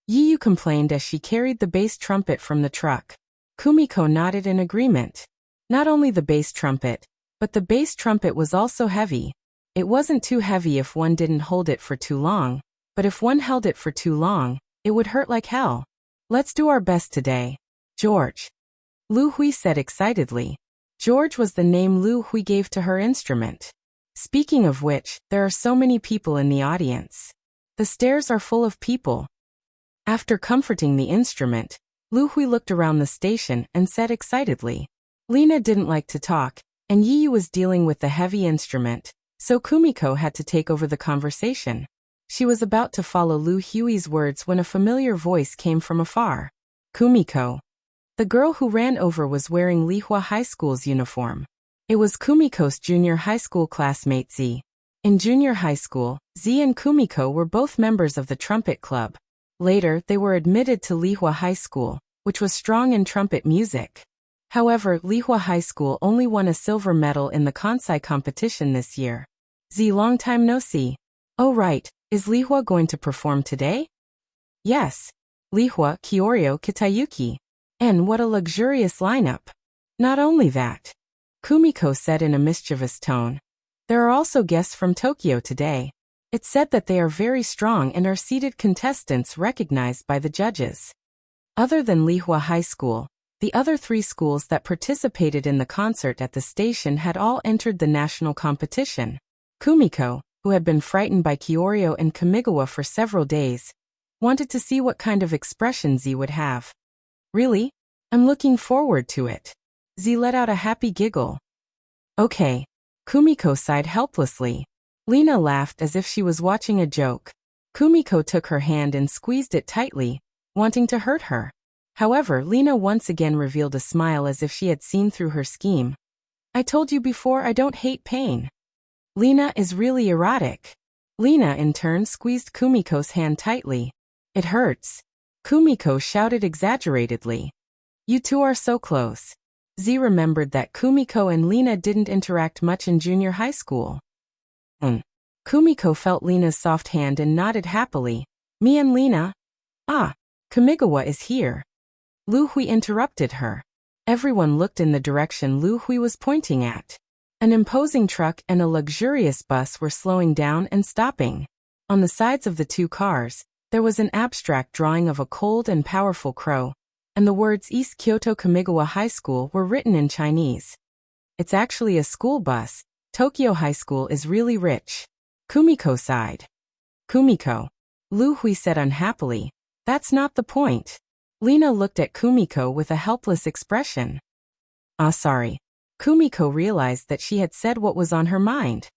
Yi Yu complained as she carried the bass trumpet from the truck. Kumiko nodded in agreement. Not only the bass trumpet, but the bass trumpet was also heavy. It wasn't too heavy if one didn't hold it for too long, but if one held it for too long, it would hurt like hell. Let's do our best today. George. Lu Hui said excitedly. George was the name Lu Hui gave to her instrument. Speaking of which, there are so many people in the audience. The stairs are full of people. After comforting the instrument, Lu Hui looked around the station and said excitedly. Lena didn't like to talk, and Yi Yu was dealing with the heavy instrument, so Kumiko had to take over the conversation. She was about to follow Lu Hui's words when a familiar voice came from afar. Kumiko. The girl who ran over was wearing Lihua High School's uniform. It was Kumiko's junior high school classmate Z. In junior high school, Z and Kumiko were both members of the trumpet club. Later, they were admitted to Lihua High School, which was strong in trumpet music. However, Lihua High School only won a silver medal in the Kansai competition this year. Z, long time no see. Oh right, is Lihua going to perform today? Yes. Lihua, Kyoryo, Kitayuki. And what a luxurious lineup. Not only that. Kumiko said in a mischievous tone. There are also guests from Tokyo today. It's said that they are very strong and are seated contestants recognized by the judges. Other than Lihua High School, the other three schools that participated in the concert at the station had all entered the national competition. Kumiko, who had been frightened by Kyoryo and Kamigawa for several days, wanted to see what kind of expression Z would have. Really? I'm looking forward to it. Z let out a happy giggle. Okay. Kumiko sighed helplessly. Lena laughed as if she was watching a joke. Kumiko took her hand and squeezed it tightly, wanting to hurt her. However, Lena once again revealed a smile as if she had seen through her scheme. I told you before I don't hate pain. Lena is really erotic. Lena in turn squeezed Kumiko's hand tightly. It hurts. Kumiko shouted exaggeratedly. You two are so close. Z remembered that Kumiko and Lena didn't interact much in junior high school. Kumiko felt Lena's soft hand and nodded happily. Me and Lena? Ah, Kamigawa is here. Lu Hui interrupted her. Everyone looked in the direction Lu Hui was pointing at. An imposing truck and a luxurious bus were slowing down and stopping. On the sides of the two cars, there was an abstract drawing of a cold and powerful crow, and the words East Kyoto Kamigawa High School were written in Chinese. It's actually a school bus. Tokyo High School is really rich. Kumiko sighed. Kumiko. Lu Hui said unhappily. That's not the point. Lena looked at Kumiko with a helpless expression. Sorry. Kumiko realized that she had said what was on her mind.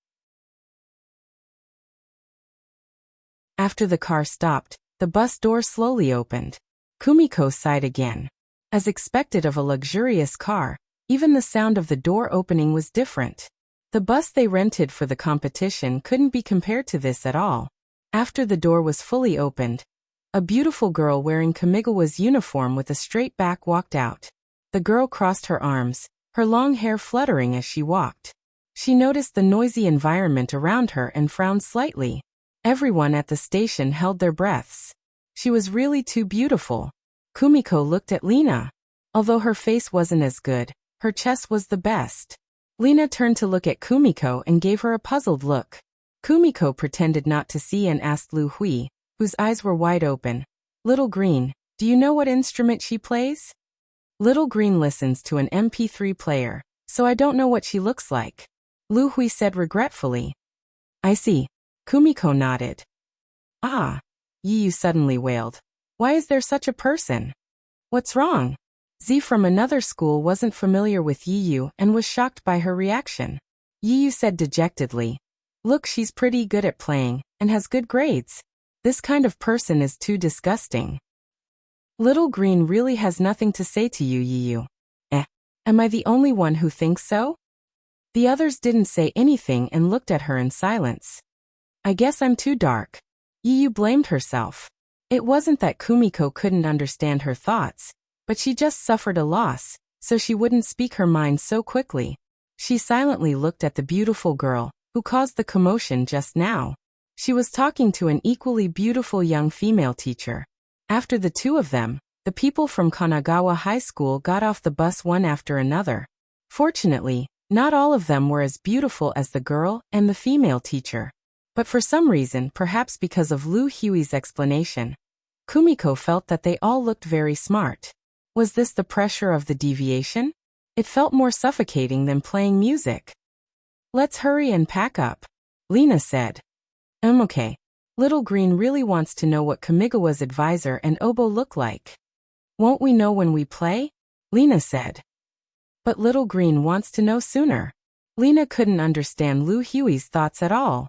After the car stopped, The bus door slowly opened. Kumiko sighed again. As expected of a luxurious car, even the sound of the door opening was different. The bus they rented for the competition couldn't be compared to this at all. After the door was fully opened, a beautiful girl wearing Kamigawa's uniform with a straight back walked out. The girl crossed her arms, her long hair fluttering as she walked. She noticed the noisy environment around her and frowned slightly. Everyone at the station held their breaths. She was really too beautiful. Kumiko looked at Lena. Although her face wasn't as good, her chest was the best. Lena turned to look at Kumiko and gave her a puzzled look. Kumiko pretended not to see and asked Lu Hui, whose eyes were wide open, "Little Green, do you know what instrument she plays?" "Little Green listens to an MP3 player, so I don't know what she looks like," Lu Hui said regretfully. "I see." Kumiko nodded. "Ah," Yiyu suddenly wailed. "Why is there such a person? What's wrong?" Z from another school wasn't familiar with Yiyu and was shocked by her reaction. Yiyu said dejectedly, "Look, she's pretty good at playing, and has good grades. This kind of person is too disgusting." "Little Green really has nothing to say to you, Yiyu." Am I the only one who thinks so?" The others didn't say anything and looked at her in silence. "I guess I'm too dark." Yiyu blamed herself. It wasn't that Kumiko couldn't understand her thoughts, but she just suffered a loss, so she wouldn't speak her mind so quickly. She silently looked at the beautiful girl, who caused the commotion just now. She was talking to an equally beautiful young female teacher. After the two of them, the people from Kanagawa High School got off the bus one after another. Fortunately, not all of them were as beautiful as the girl and the female teacher. But for some reason, perhaps because of Lu Hui's explanation, Kumiko felt that they all looked very smart. Was this the pressure of the deviation? It felt more suffocating than playing music. "Let's hurry and pack up," Lena said. Okay. Little Green really wants to know what Kamigawa's advisor and oboe look like." "Won't we know when we play?" Lena said. But Little Green wants to know sooner. Lena couldn't understand Lu Hui's thoughts at all.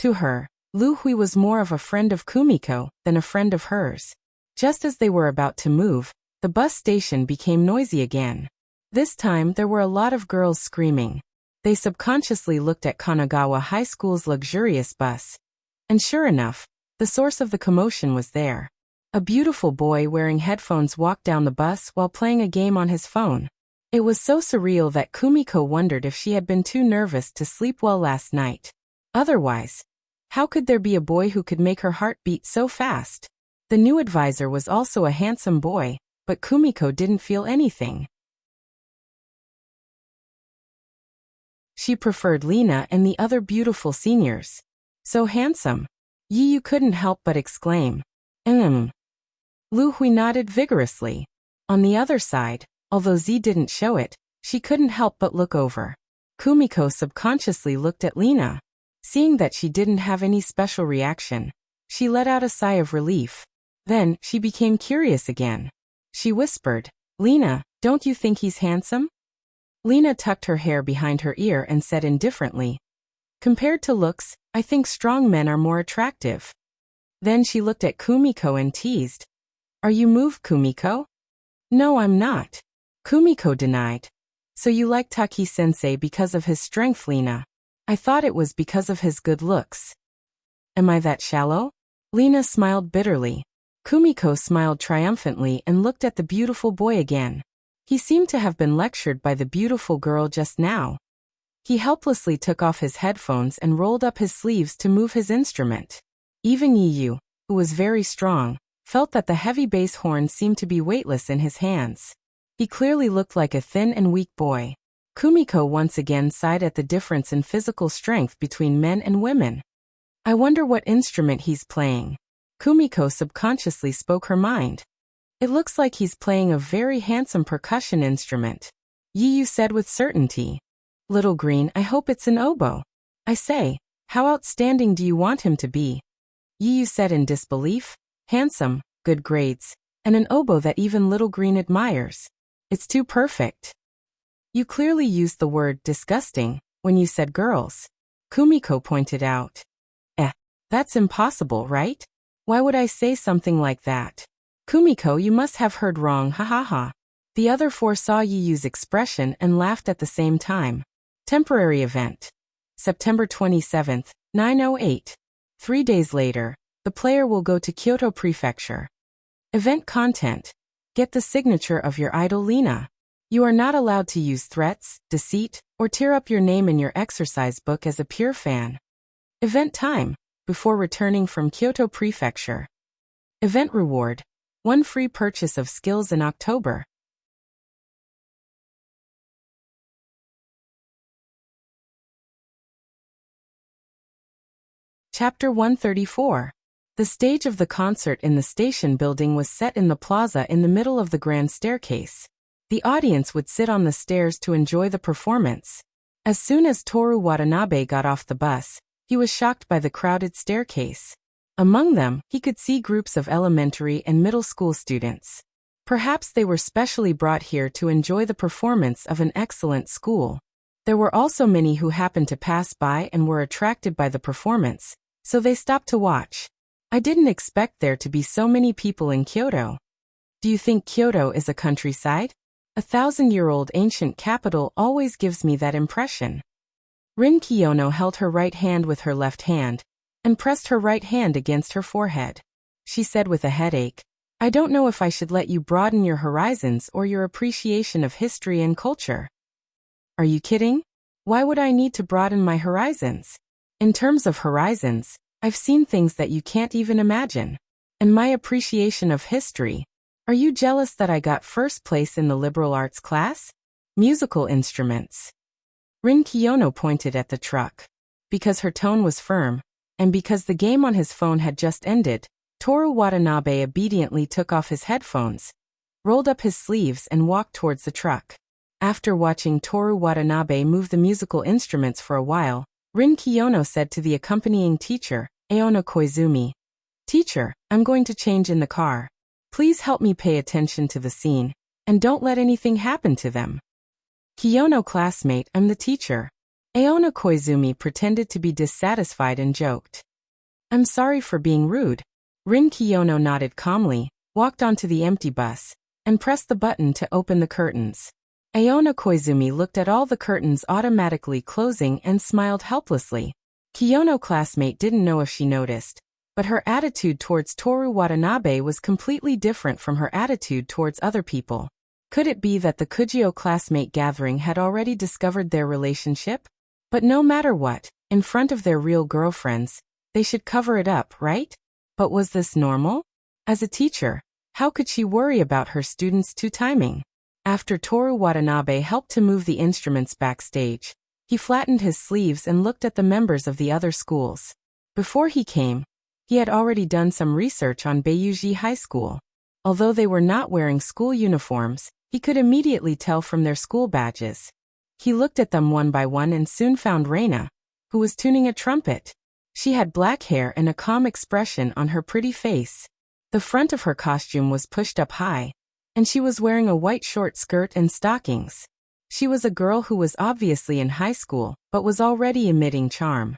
To her, Lu Hui was more of a friend of Kumiko than a friend of hers. Just as they were about to move, the bus station became noisy again. This time there were a lot of girls screaming. They subconsciously looked at Kanagawa High School's luxurious bus. And sure enough, the source of the commotion was there. A beautiful boy wearing headphones walked down the bus while playing a game on his phone. It was so surreal that Kumiko wondered if she had been too nervous to sleep well last night. Otherwise, how could there be a boy who could make her heart beat so fast? The new advisor was also a handsome boy, but Kumiko didn't feel anything. She preferred Lena and the other beautiful seniors. "So handsome." Yiyu couldn't help but exclaim. Lu Hui nodded vigorously. On the other side, although Z didn't show it, she couldn't help but look over. Kumiko subconsciously looked at Lena. Seeing that she didn't have any special reaction, she let out a sigh of relief. Then, she became curious again. She whispered, "Lena, don't you think he's handsome?" Lena tucked her hair behind her ear and said indifferently, "Compared to looks, I think strong men are more attractive." Then she looked at Kumiko and teased, "Are you moved, Kumiko?" "No, I'm not," Kumiko denied. "So you like Taki-sensei because of his strength, Lena?" "I thought it was because of his good looks." "Am I that shallow?" Lena smiled bitterly. Kumiko smiled triumphantly and looked at the beautiful boy again. He seemed to have been lectured by the beautiful girl just now. He helplessly took off his headphones and rolled up his sleeves to move his instrument. Even Yiyu, who was very strong, felt that the heavy bass horn seemed to be weightless in his hands. He clearly looked like a thin and weak boy. Kumiko once again sighed at the difference in physical strength between men and women. "I wonder what instrument he's playing." Kumiko subconsciously spoke her mind. "It looks like he's playing a very handsome percussion instrument," Yiyu said with certainty. "Little Green, I hope it's an oboe." "I say, how outstanding do you want him to be?" Yiyu said in disbelief. "Handsome, good grades, and an oboe that even Little Green admires. It's too perfect." "You clearly used the word disgusting when you said girls," Kumiko pointed out. That's impossible, right? Why would I say something like that? Kumiko, you must have heard wrong, ha ha ha. The other four saw Yiyu's expression and laughed at the same time. Temporary event. September 27th, 9:08. 3 days later, the player will go to Kyoto Prefecture. Event content. Get the signature of your idol Lena. You are not allowed to use threats, deceit, or tear up your name in your exercise book as a pure fan. Event time. Before returning from Kyoto Prefecture. Event reward. 1 free purchase of skills in October. Chapter 134. The stage of the concert in the station building was set in the plaza in the middle of the grand staircase. The audience would sit on the stairs to enjoy the performance. As soon as Toru Watanabe got off the bus, he was shocked by the crowded staircase. Among them, he could see groups of elementary and middle school students. Perhaps they were specially brought here to enjoy the performance of an excellent school. There were also many who happened to pass by and were attracted by the performance, so they stopped to watch. I didn't expect there to be so many people in Kyoto. Do you think Kyoto is a countryside? A 1,000-year-old ancient capital always gives me that impression. Rin Kiyono held her right hand with her left hand, and pressed her right hand against her forehead. She said with a headache, I don't know if I should let you broaden your horizons or your appreciation of history and culture. Are you kidding? Why would I need to broaden my horizons? In terms of horizons, I've seen things that you can't even imagine. And my appreciation of history. Are you jealous that I got first place in the liberal arts class? Musical instruments. Rin Kiyono pointed at the truck. Because her tone was firm, and because the game on his phone had just ended, Toru Watanabe obediently took off his headphones, rolled up his sleeves and walked towards the truck. After watching Toru Watanabe move the musical instruments for a while, Rin Kiyono said to the accompanying teacher, Aono Koizumi, Teacher, I'm going to change in the car. Please help me pay attention to the scene, and don't let anything happen to them. Kiyono classmate, I'm the teacher. Aono Koizumi pretended to be dissatisfied and joked. I'm sorry for being rude. Rin Kiyono nodded calmly, walked onto the empty bus, and pressed the button to open the curtains. Aono Koizumi looked at all the curtains automatically closing and smiled helplessly. Kiyono classmate didn't know if she noticed, but her attitude towards Toru Watanabe was completely different from her attitude towards other people. Could it be that the Kujio classmate gathering had already discovered their relationship? But no matter what, in front of their real girlfriends, they should cover it up, right? But was this normal? As a teacher, how could she worry about her students' timing? After Toru Watanabe helped to move the instruments backstage, he flattened his sleeves and looked at the members of the other schools. Before he came, he had already done some research on Beiyuji High School. Although they were not wearing school uniforms, he could immediately tell from their school badges. He looked at them one by one and soon found Reina, who was tuning a trumpet. She had black hair and a calm expression on her pretty face. The front of her costume was pushed up high, and she was wearing a white short skirt and stockings. She was a girl who was obviously in high school, but was already emitting charm.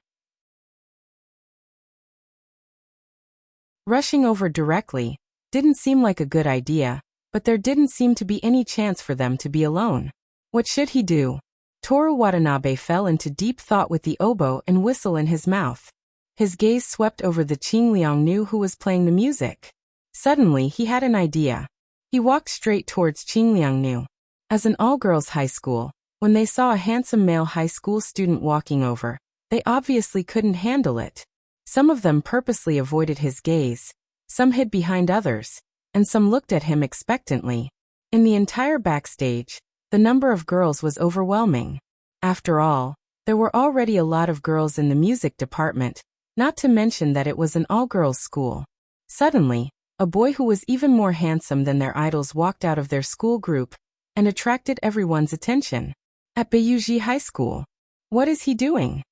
Rushing over directly didn't seem like a good idea, but there didn't seem to be any chance for them to be alone. What should he do? Toru Watanabe fell into deep thought with the oboe and whistle in his mouth. His gaze swept over the Qingliangnu who was playing the music. Suddenly he had an idea. He walked straight towards Qingliangnu. As an all-girls high school, when they saw a handsome male high school student walking over, they obviously couldn't handle it. Some of them purposely avoided his gaze, some hid behind others, and some looked at him expectantly. In the entire backstage, the number of girls was overwhelming. After all, there were already a lot of girls in the music department, not to mention that it was an all-girls school. Suddenly, a boy who was even more handsome than their idols walked out of their school group and attracted everyone's attention. At Beiyuji High School. What is he doing?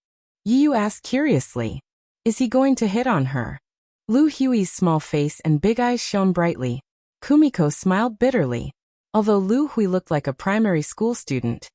Yiyu asked curiously. Is he going to hit on her? Lu Hui's small face and big eyes shone brightly. Kumiko smiled bitterly. Although Lu Hui looked like a primary school student,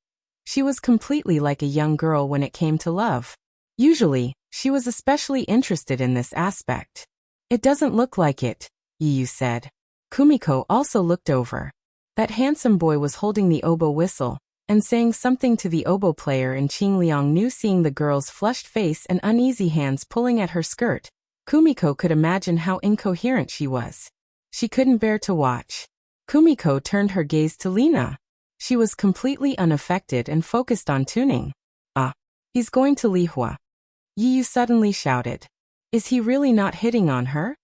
she was completely like a young girl when it came to love. Usually, she was especially interested in this aspect. It doesn't look like it, Yiyu said. Kumiko also looked over. That handsome boy was holding the oboe whistle and saying something to the oboe player, and Qingliang knew, seeing the girl's flushed face and uneasy hands pulling at her skirt. Kumiko could imagine how incoherent she was. She couldn't bear to watch. Kumiko turned her gaze to Lina. She was completely unaffected and focused on tuning. He's going to Lihua. Yiyu suddenly shouted. Is he really not hitting on her?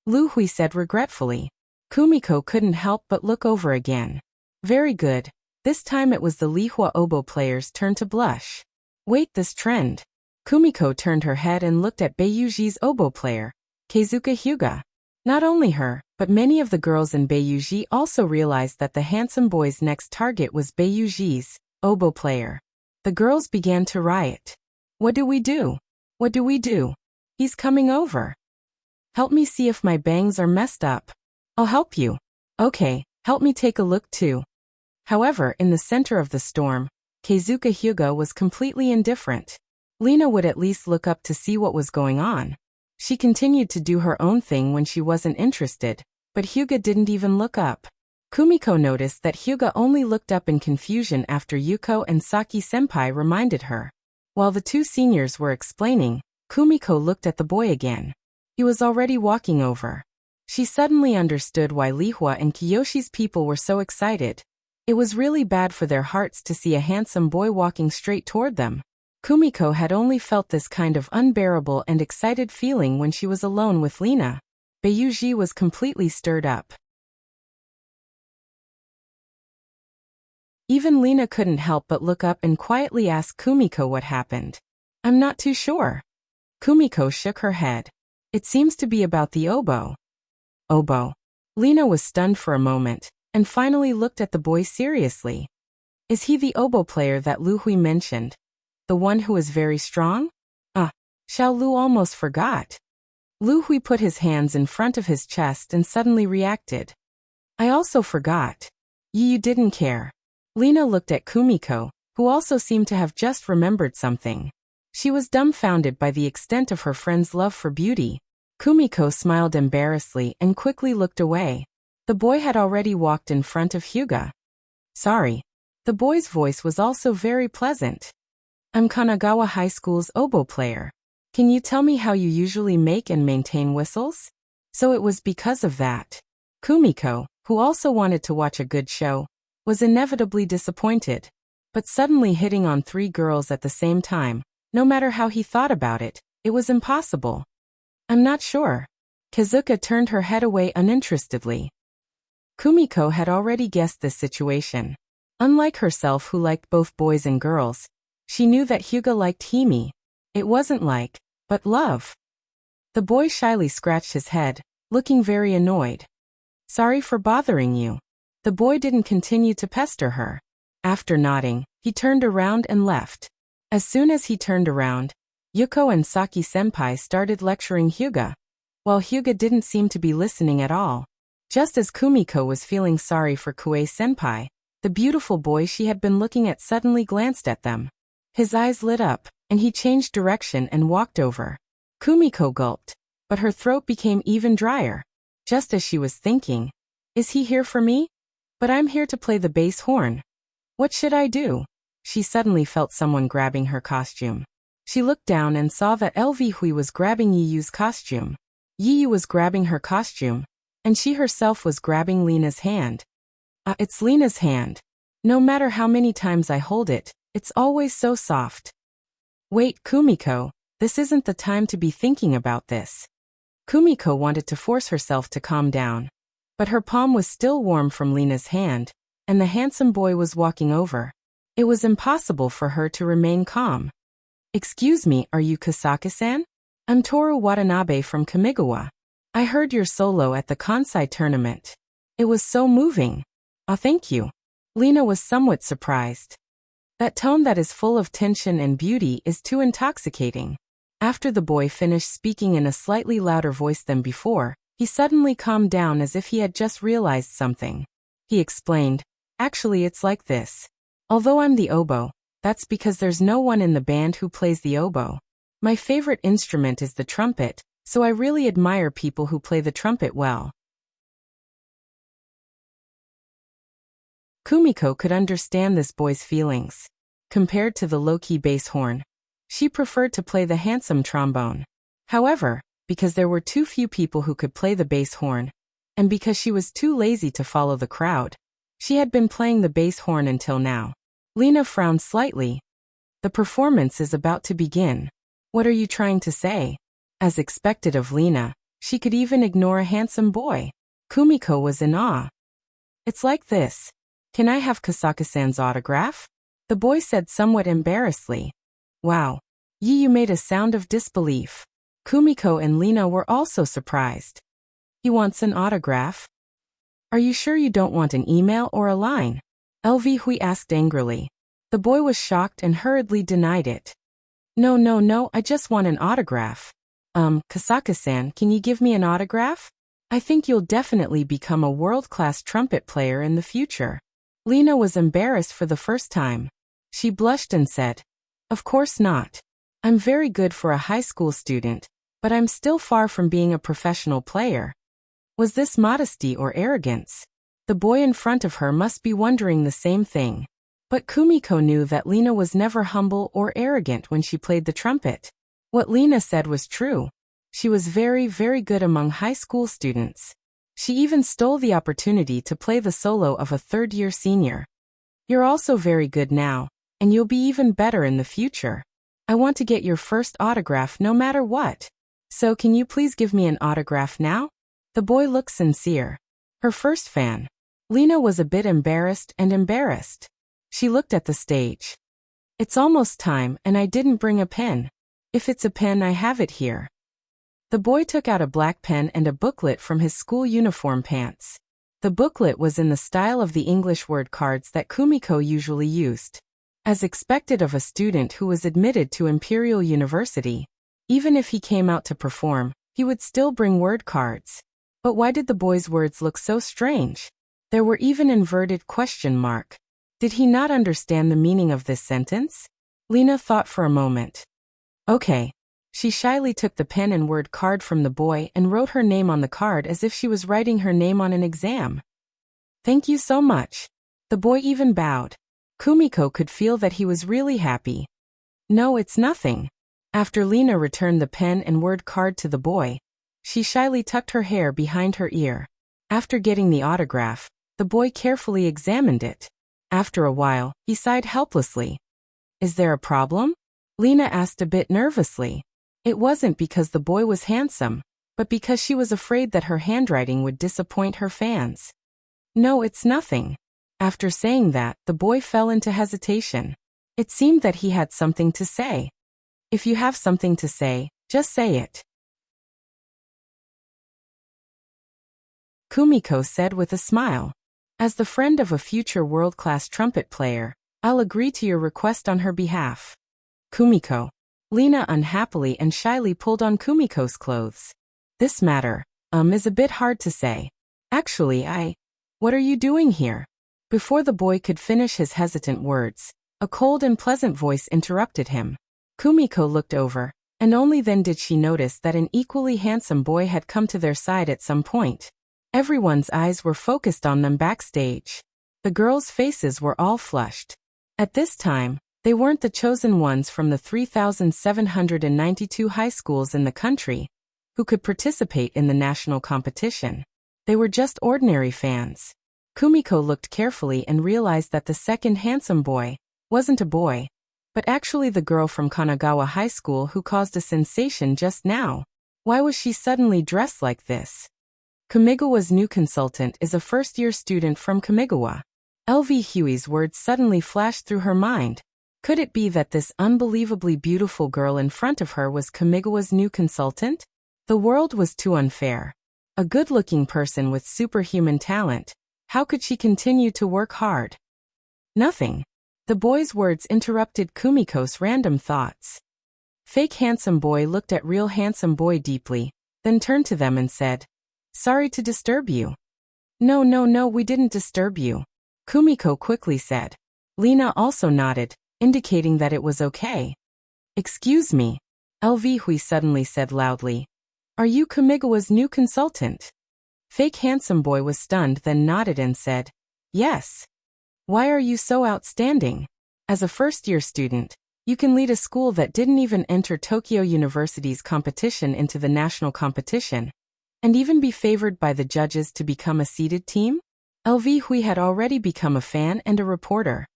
Lu Hui said regretfully. Kumiko couldn't help but look over again. Very good. This time it was the Lihua oboe player's turn to blush. Wait, this trend. Kumiko turned her head and looked at Beiyuji's oboe player, Keizuka Hyuga. Not only her, but many of the girls in Beiyuji also realized that the handsome boy's next target was Beiyuji's oboe player. The girls began to riot. What do we do? What do we do? He's coming over. Help me see if my bangs are messed up. I'll help you. Okay, help me take a look too. However, in the center of the storm, Keizuka Hyuga was completely indifferent. Lina would at least look up to see what was going on. She continued to do her own thing when she wasn't interested, but Hyuga didn't even look up. Kumiko noticed that Hyuga only looked up in confusion after Yuko and Saki-senpai reminded her. While the two seniors were explaining, Kumiko looked at the boy again. He was already walking over. She suddenly understood why Lihua and Kiyoshi's people were so excited. It was really bad for their hearts to see a handsome boy walking straight toward them. Kumiko had only felt this kind of unbearable and excited feeling when she was alone with Lina. Beiyuji was completely stirred up. Even Lina couldn't help but look up and quietly ask Kumiko what happened. I'm not too sure. Kumiko shook her head. It seems to be about the oboe. Oboe. Lina was stunned for a moment, and finally looked at the boy seriously. Is he the oboe player that Lu Hui mentioned? The one who is very strong? Xiao Lu almost forgot. Lu Hui put his hands in front of his chest and suddenly reacted. I also forgot. You didn't care. Lina looked at Kumiko, who also seemed to have just remembered something. She was dumbfounded by the extent of her friend's love for beauty. Kumiko smiled embarrassedly and quickly looked away. The boy had already walked in front of Hyuga. Sorry. The boy's voice was also very pleasant. I'm Kanagawa High School's oboe player. Can you tell me how you usually make and maintain whistles? So it was because of that. Kumiko, who also wanted to watch a good show, was inevitably disappointed. But suddenly hitting on three girls at the same time, no matter how he thought about it, it was impossible. I'm not sure. Kazuka turned her head away uninterestedly. Kumiko had already guessed this situation. Unlike herself, who liked both boys and girls, she knew that Hyuga liked Hime. It wasn't like, but love. The boy shyly scratched his head, looking very annoyed. Sorry for bothering you. The boy didn't continue to pester her. After nodding, he turned around and left. As soon as he turned around, Yuko and Saki-senpai started lecturing Hyuga, while Hyuga didn't seem to be listening at all. Just as Kumiko was feeling sorry for Kue-senpai, the beautiful boy she had been looking at suddenly glanced at them. His eyes lit up, and he changed direction and walked over. Kumiko gulped, but her throat became even drier. Just as she was thinking, is he here for me? But I'm here to play the bass horn. What should I do? She suddenly felt someone grabbing her costume. She looked down and saw that LV Hui was grabbing Yiyu's costume. Yiyu was grabbing her costume, and she herself was grabbing Lina's hand. It's Lina's hand. No matter how many times I hold it, it's always so soft. Wait, Kumiko, this isn't the time to be thinking about this. Kumiko wanted to force herself to calm down. But her palm was still warm from Lina's hand, and the handsome boy was walking over. It was impossible for her to remain calm. Excuse me, are you Kasaka-san? I'm Toru Watanabe from Kamigawa. I heard your solo at the Kansai tournament. It was so moving. Thank you. Lina was somewhat surprised. That tone that is full of tension and beauty is too intoxicating. After the boy finished speaking in a slightly louder voice than before, he suddenly calmed down as if he had just realized something. He explained, actually it's like this. Although I'm the oboe, that's because there's no one in the band who plays the oboe. My favorite instrument is the trumpet, so I really admire people who play the trumpet well. Kumiko could understand this boy's feelings. Compared to the low-key bass horn, she preferred to play the handsome trombone. However, because there were too few people who could play the bass horn, and because she was too lazy to follow the crowd, she had been playing the bass horn until now. Lena frowned slightly. The performance is about to begin. What are you trying to say? As expected of Lena, she could even ignore a handsome boy. Kumiko was in awe. It's like this. Can I have Kasaka-san's autograph? The boy said somewhat embarrassedly. Wow. You made a sound of disbelief. Kumiko and Lena were also surprised. He wants an autograph? Are you sure you don't want an email or a line? LV Hui asked angrily. The boy was shocked and hurriedly denied it. No, I just want an autograph. Kasaka-san, can you give me an autograph? I think you'll definitely become a world-class trumpet player in the future. Lena was embarrassed for the first time. She blushed and said, Of course not. I'm very good for a high school student, but I'm still far from being a professional player. Was this modesty or arrogance? The boy in front of her must be wondering the same thing. But Kumiko knew that Lena was never humble or arrogant when she played the trumpet. What Lena said was true. She was very, very good among high school students. She even stole the opportunity to play the solo of a third-year senior. You're also very good now, and you'll be even better in the future. I want to get your first autograph no matter what. So can you please give me an autograph now? The boy looked sincere. Her first fan. Lena was a bit embarrassed. She looked at the stage. It's almost time and I didn't bring a pen. If it's a pen, I have it here. The boy took out a black pen and a booklet from his school uniform pants. The booklet was in the style of the English word cards that Kumiko usually used. As expected of a student who was admitted to Imperial University, even if he came out to perform, he would still bring word cards. But why did the boy's words look so strange? There were even inverted question mark. Did he not understand the meaning of this sentence? Lena thought for a moment. Okay. She shyly took the pen and word card from the boy and wrote her name on the card as if she was writing her name on an exam. Thank you so much. The boy even bowed. Kumiko could feel that he was really happy. No, it's nothing. After Lena returned the pen and word card to the boy, she shyly tucked her hair behind her ear. After getting the autograph, the boy carefully examined it. After a while, he sighed helplessly. Is there a problem? Lena asked a bit nervously. It wasn't because the boy was handsome, but because she was afraid that her handwriting would disappoint her fans. No, it's nothing. After saying that, the boy fell into hesitation. It seemed that he had something to say. If you have something to say, just say it. Kumiko said with a smile. As the friend of a future world-class trumpet player, I'll agree to your request on her behalf. Kumiko. Lena unhappily and shyly pulled on Kumiko's clothes. This matter, is a bit hard to say. Actually, what are you doing here? Before the boy could finish his hesitant words, a cold and pleasant voice interrupted him. Kumiko looked over, and only then did she notice that an equally handsome boy had come to their side at some point. Everyone's eyes were focused on them backstage. The girls' faces were all flushed. At this time, they weren't the chosen ones from the 3,792 high schools in the country who could participate in the national competition. They were just ordinary fans. Kumiko looked carefully and realized that the second handsome boy wasn't a boy, but actually the girl from Kanagawa High School who caused a sensation just now. Why was she suddenly dressed like this? Kamigawa's new consultant is a first-year student from Kamigawa. LV Huey's words suddenly flashed through her mind. Could it be that this unbelievably beautiful girl in front of her was Kamigawa's new consultant? The world was too unfair. A good-looking person with superhuman talent. How could she continue to work hard? Nothing. The boy's words interrupted Kumiko's random thoughts. Fake handsome boy looked at real handsome boy deeply, then turned to them and said, Sorry to disturb you. No, we didn't disturb you. Kumiko quickly said. Lena also nodded, indicating that it was okay. Excuse me. LV Hui suddenly said loudly. Are you Kamigawa's new consultant? Fake handsome boy was stunned, then nodded and said, yes. Why are you so outstanding? As a first-year student, you can lead a school that didn't even enter Tokyo University's competition into the national competition, and even be favored by the judges to become a seeded team? LV Hui had already become a fan and a reporter.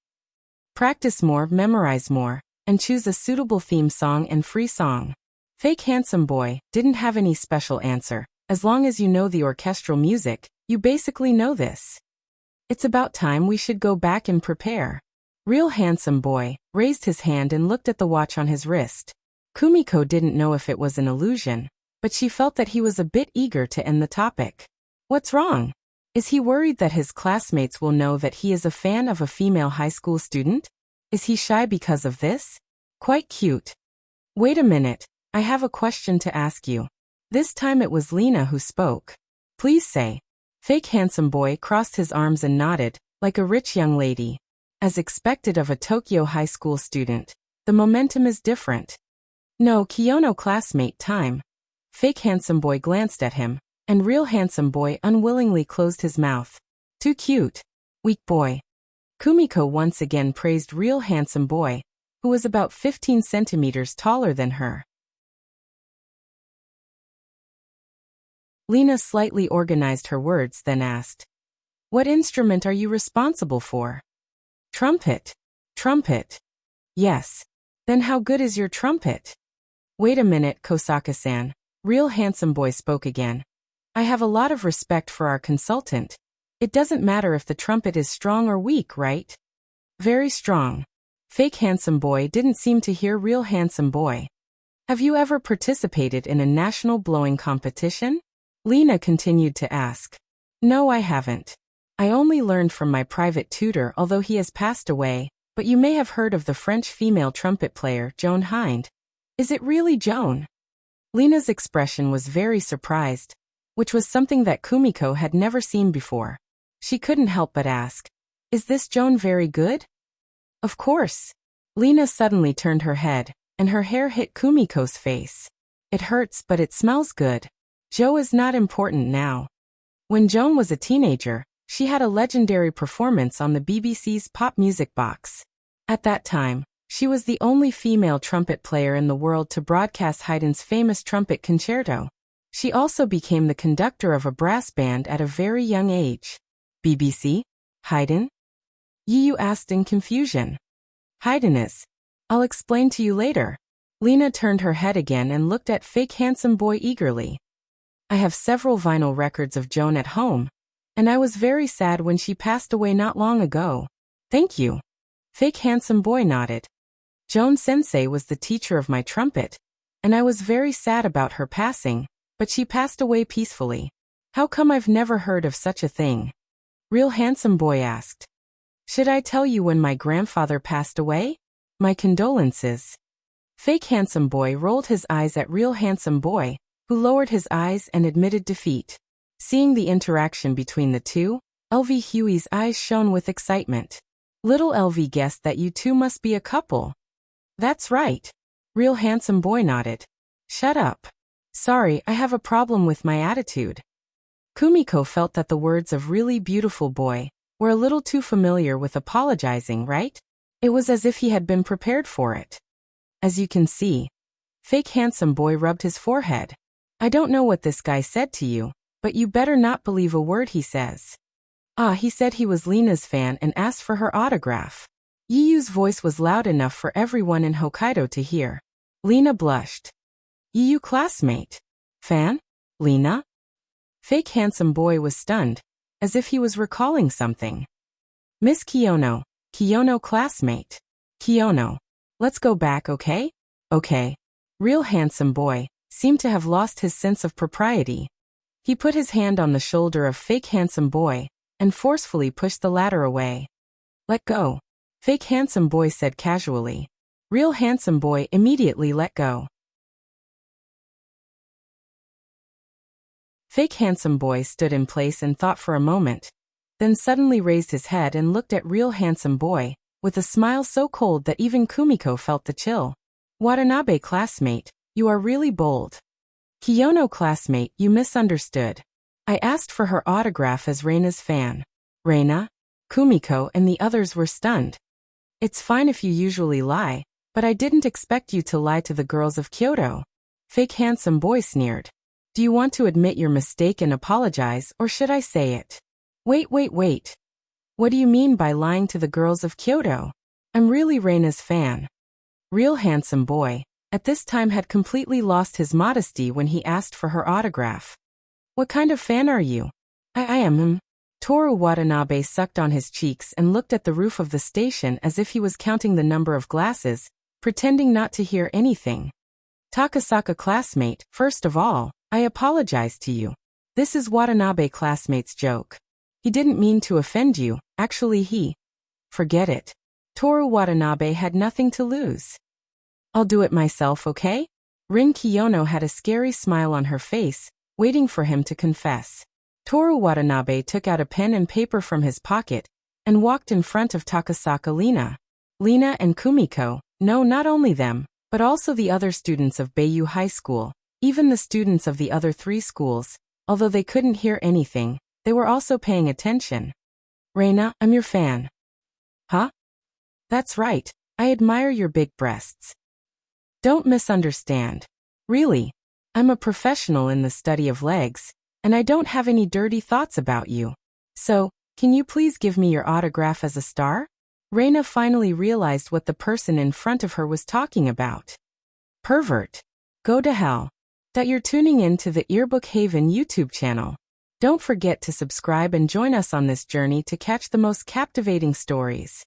Practice more, memorize more, and choose a suitable theme song and free song. Fake handsome boy didn't have any special answer. As long as you know the orchestral music, you basically know this. It's about time we should go back and prepare. Real handsome boy raised his hand and looked at the watch on his wrist. Kumiko didn't know if it was an illusion, but she felt that he was a bit eager to end the topic. What's wrong? Is he worried that his classmates will know that he is a fan of a female high school student? Is he shy because of this? Quite cute. Wait a minute, I have a question to ask you. This time it was Lena who spoke. Please say. Fake handsome boy crossed his arms and nodded, like a rich young lady. As expected of a Tokyo high school student, the momentum is different. No, Kiyono classmate time. Fake handsome boy glanced at him, and real handsome boy unwillingly closed his mouth. Too cute. Weak boy. Kumiko once again praised real handsome boy, who was about 15 centimeters taller than her. Lena slightly organized her words, then asked, what instrument are you responsible for? Trumpet. Trumpet. Yes. Then how good is your trumpet? Wait a minute, Kosaka-san. Real handsome boy spoke again. I have a lot of respect for our consultant. It doesn't matter if the trumpet is strong or weak, right? Very strong. Fake handsome boy didn't seem to hear real handsome boy. Have you ever participated in a national blowing competition? Lena continued to ask. No, I haven't. I only learned from my private tutor, although he has passed away, but you may have heard of the French female trumpet player, Joan Hind. Is it really Joan? Lena's expression was very surprised, which was something that Kumiko had never seen before. She couldn't help but ask, is this Joan very good? Of course. Lena suddenly turned her head, and her hair hit Kumiko's face. It hurts, but it smells good. Jo is not important now. When Joan was a teenager, she had a legendary performance on the BBC's Pop Music Box. At that time, she was the only female trumpet player in the world to broadcast Haydn's famous trumpet concerto. She also became the conductor of a brass band at a very young age. BBC? Haydn? Yu asked in confusion. Haydn is. I'll explain to you later. Lena turned her head again and looked at fake handsome boy eagerly. I have several vinyl records of Joan at home, and I was very sad when she passed away not long ago. Thank you. Fake handsome boy nodded. Joan sensei was the teacher of my trumpet, and I was very sad about her passing, but she passed away peacefully. How come I've never heard of such a thing? Real handsome boy asked. Should I tell you when my grandfather passed away? My condolences. Fake handsome boy rolled his eyes at real handsome boy, who lowered his eyes and admitted defeat. Seeing the interaction between the two, LV Huey's eyes shone with excitement. Little LV guessed that you two must be a couple. That's right. Real handsome boy nodded. Shut up. Sorry, I have a problem with my attitude. Kumiko felt that the words of really beautiful boy were a little too familiar with apologizing, right? It was as if he had been prepared for it. As you can see, fake handsome boy rubbed his forehead. I don't know what this guy said to you, but you better not believe a word he says. He said he was Lena's fan and asked for her autograph. Yiyu's voice was loud enough for everyone in Hokkaido to hear. Lena blushed. Yiyu classmate? Fan? Lena? Fake handsome boy was stunned, as if he was recalling something. Miss Kiyono, Kiyono classmate. Kiyono. Let's go back, okay? Okay. Real handsome boy seemed to have lost his sense of propriety. He put his hand on the shoulder of fake handsome boy and forcefully pushed the latter away. Let go. Fake handsome boy said casually. Real handsome boy immediately let go. Fake handsome boy stood in place and thought for a moment, then suddenly raised his head and looked at real handsome boy, with a smile so cold that even Kumiko felt the chill. Watanabe classmate, you are really bold. Kiyono classmate, you misunderstood. I asked for her autograph as Reina's fan. Reina, Kumiko and the others were stunned. It's fine if you usually lie, but I didn't expect you to lie to the girls of Kyoto. Fake handsome boy sneered. Do you want to admit your mistake and apologize, or should I say it? Wait. What do you mean by lying to the girls of Kyoto? I'm really Reina's fan. Real handsome boy, at this time had completely lost his modesty when he asked for her autograph. What kind of fan are you? I am him. Toru Watanabe sucked on his cheeks and looked at the roof of the station as if he was counting the number of glasses, pretending not to hear anything. Takasaka classmate, first of all, I apologize to you. This is Watanabe classmate's joke. He didn't mean to offend you, actually he. Forget it. Toru Watanabe had nothing to lose. I'll do it myself, okay? Rin Kiyono had a scary smile on her face, waiting for him to confess. Toru Watanabe took out a pen and paper from his pocket and walked in front of Takasaka Lina and Kumiko, no, not only them, but also the other students of Beiyu High School, even the students of the other 3 schools, although they couldn't hear anything, they were also paying attention. Reina, I'm your fan. Huh? That's right, I admire your big breasts. Don't misunderstand. Really, I'm a professional in the study of legs, and I don't have any dirty thoughts about you. So, can you please give me your autograph as a star? Reina finally realized what the person in front of her was talking about. Pervert. Go to hell. That you're tuning in to the Earbook Haven YouTube channel. Don't forget to subscribe and join us on this journey to catch the most captivating stories.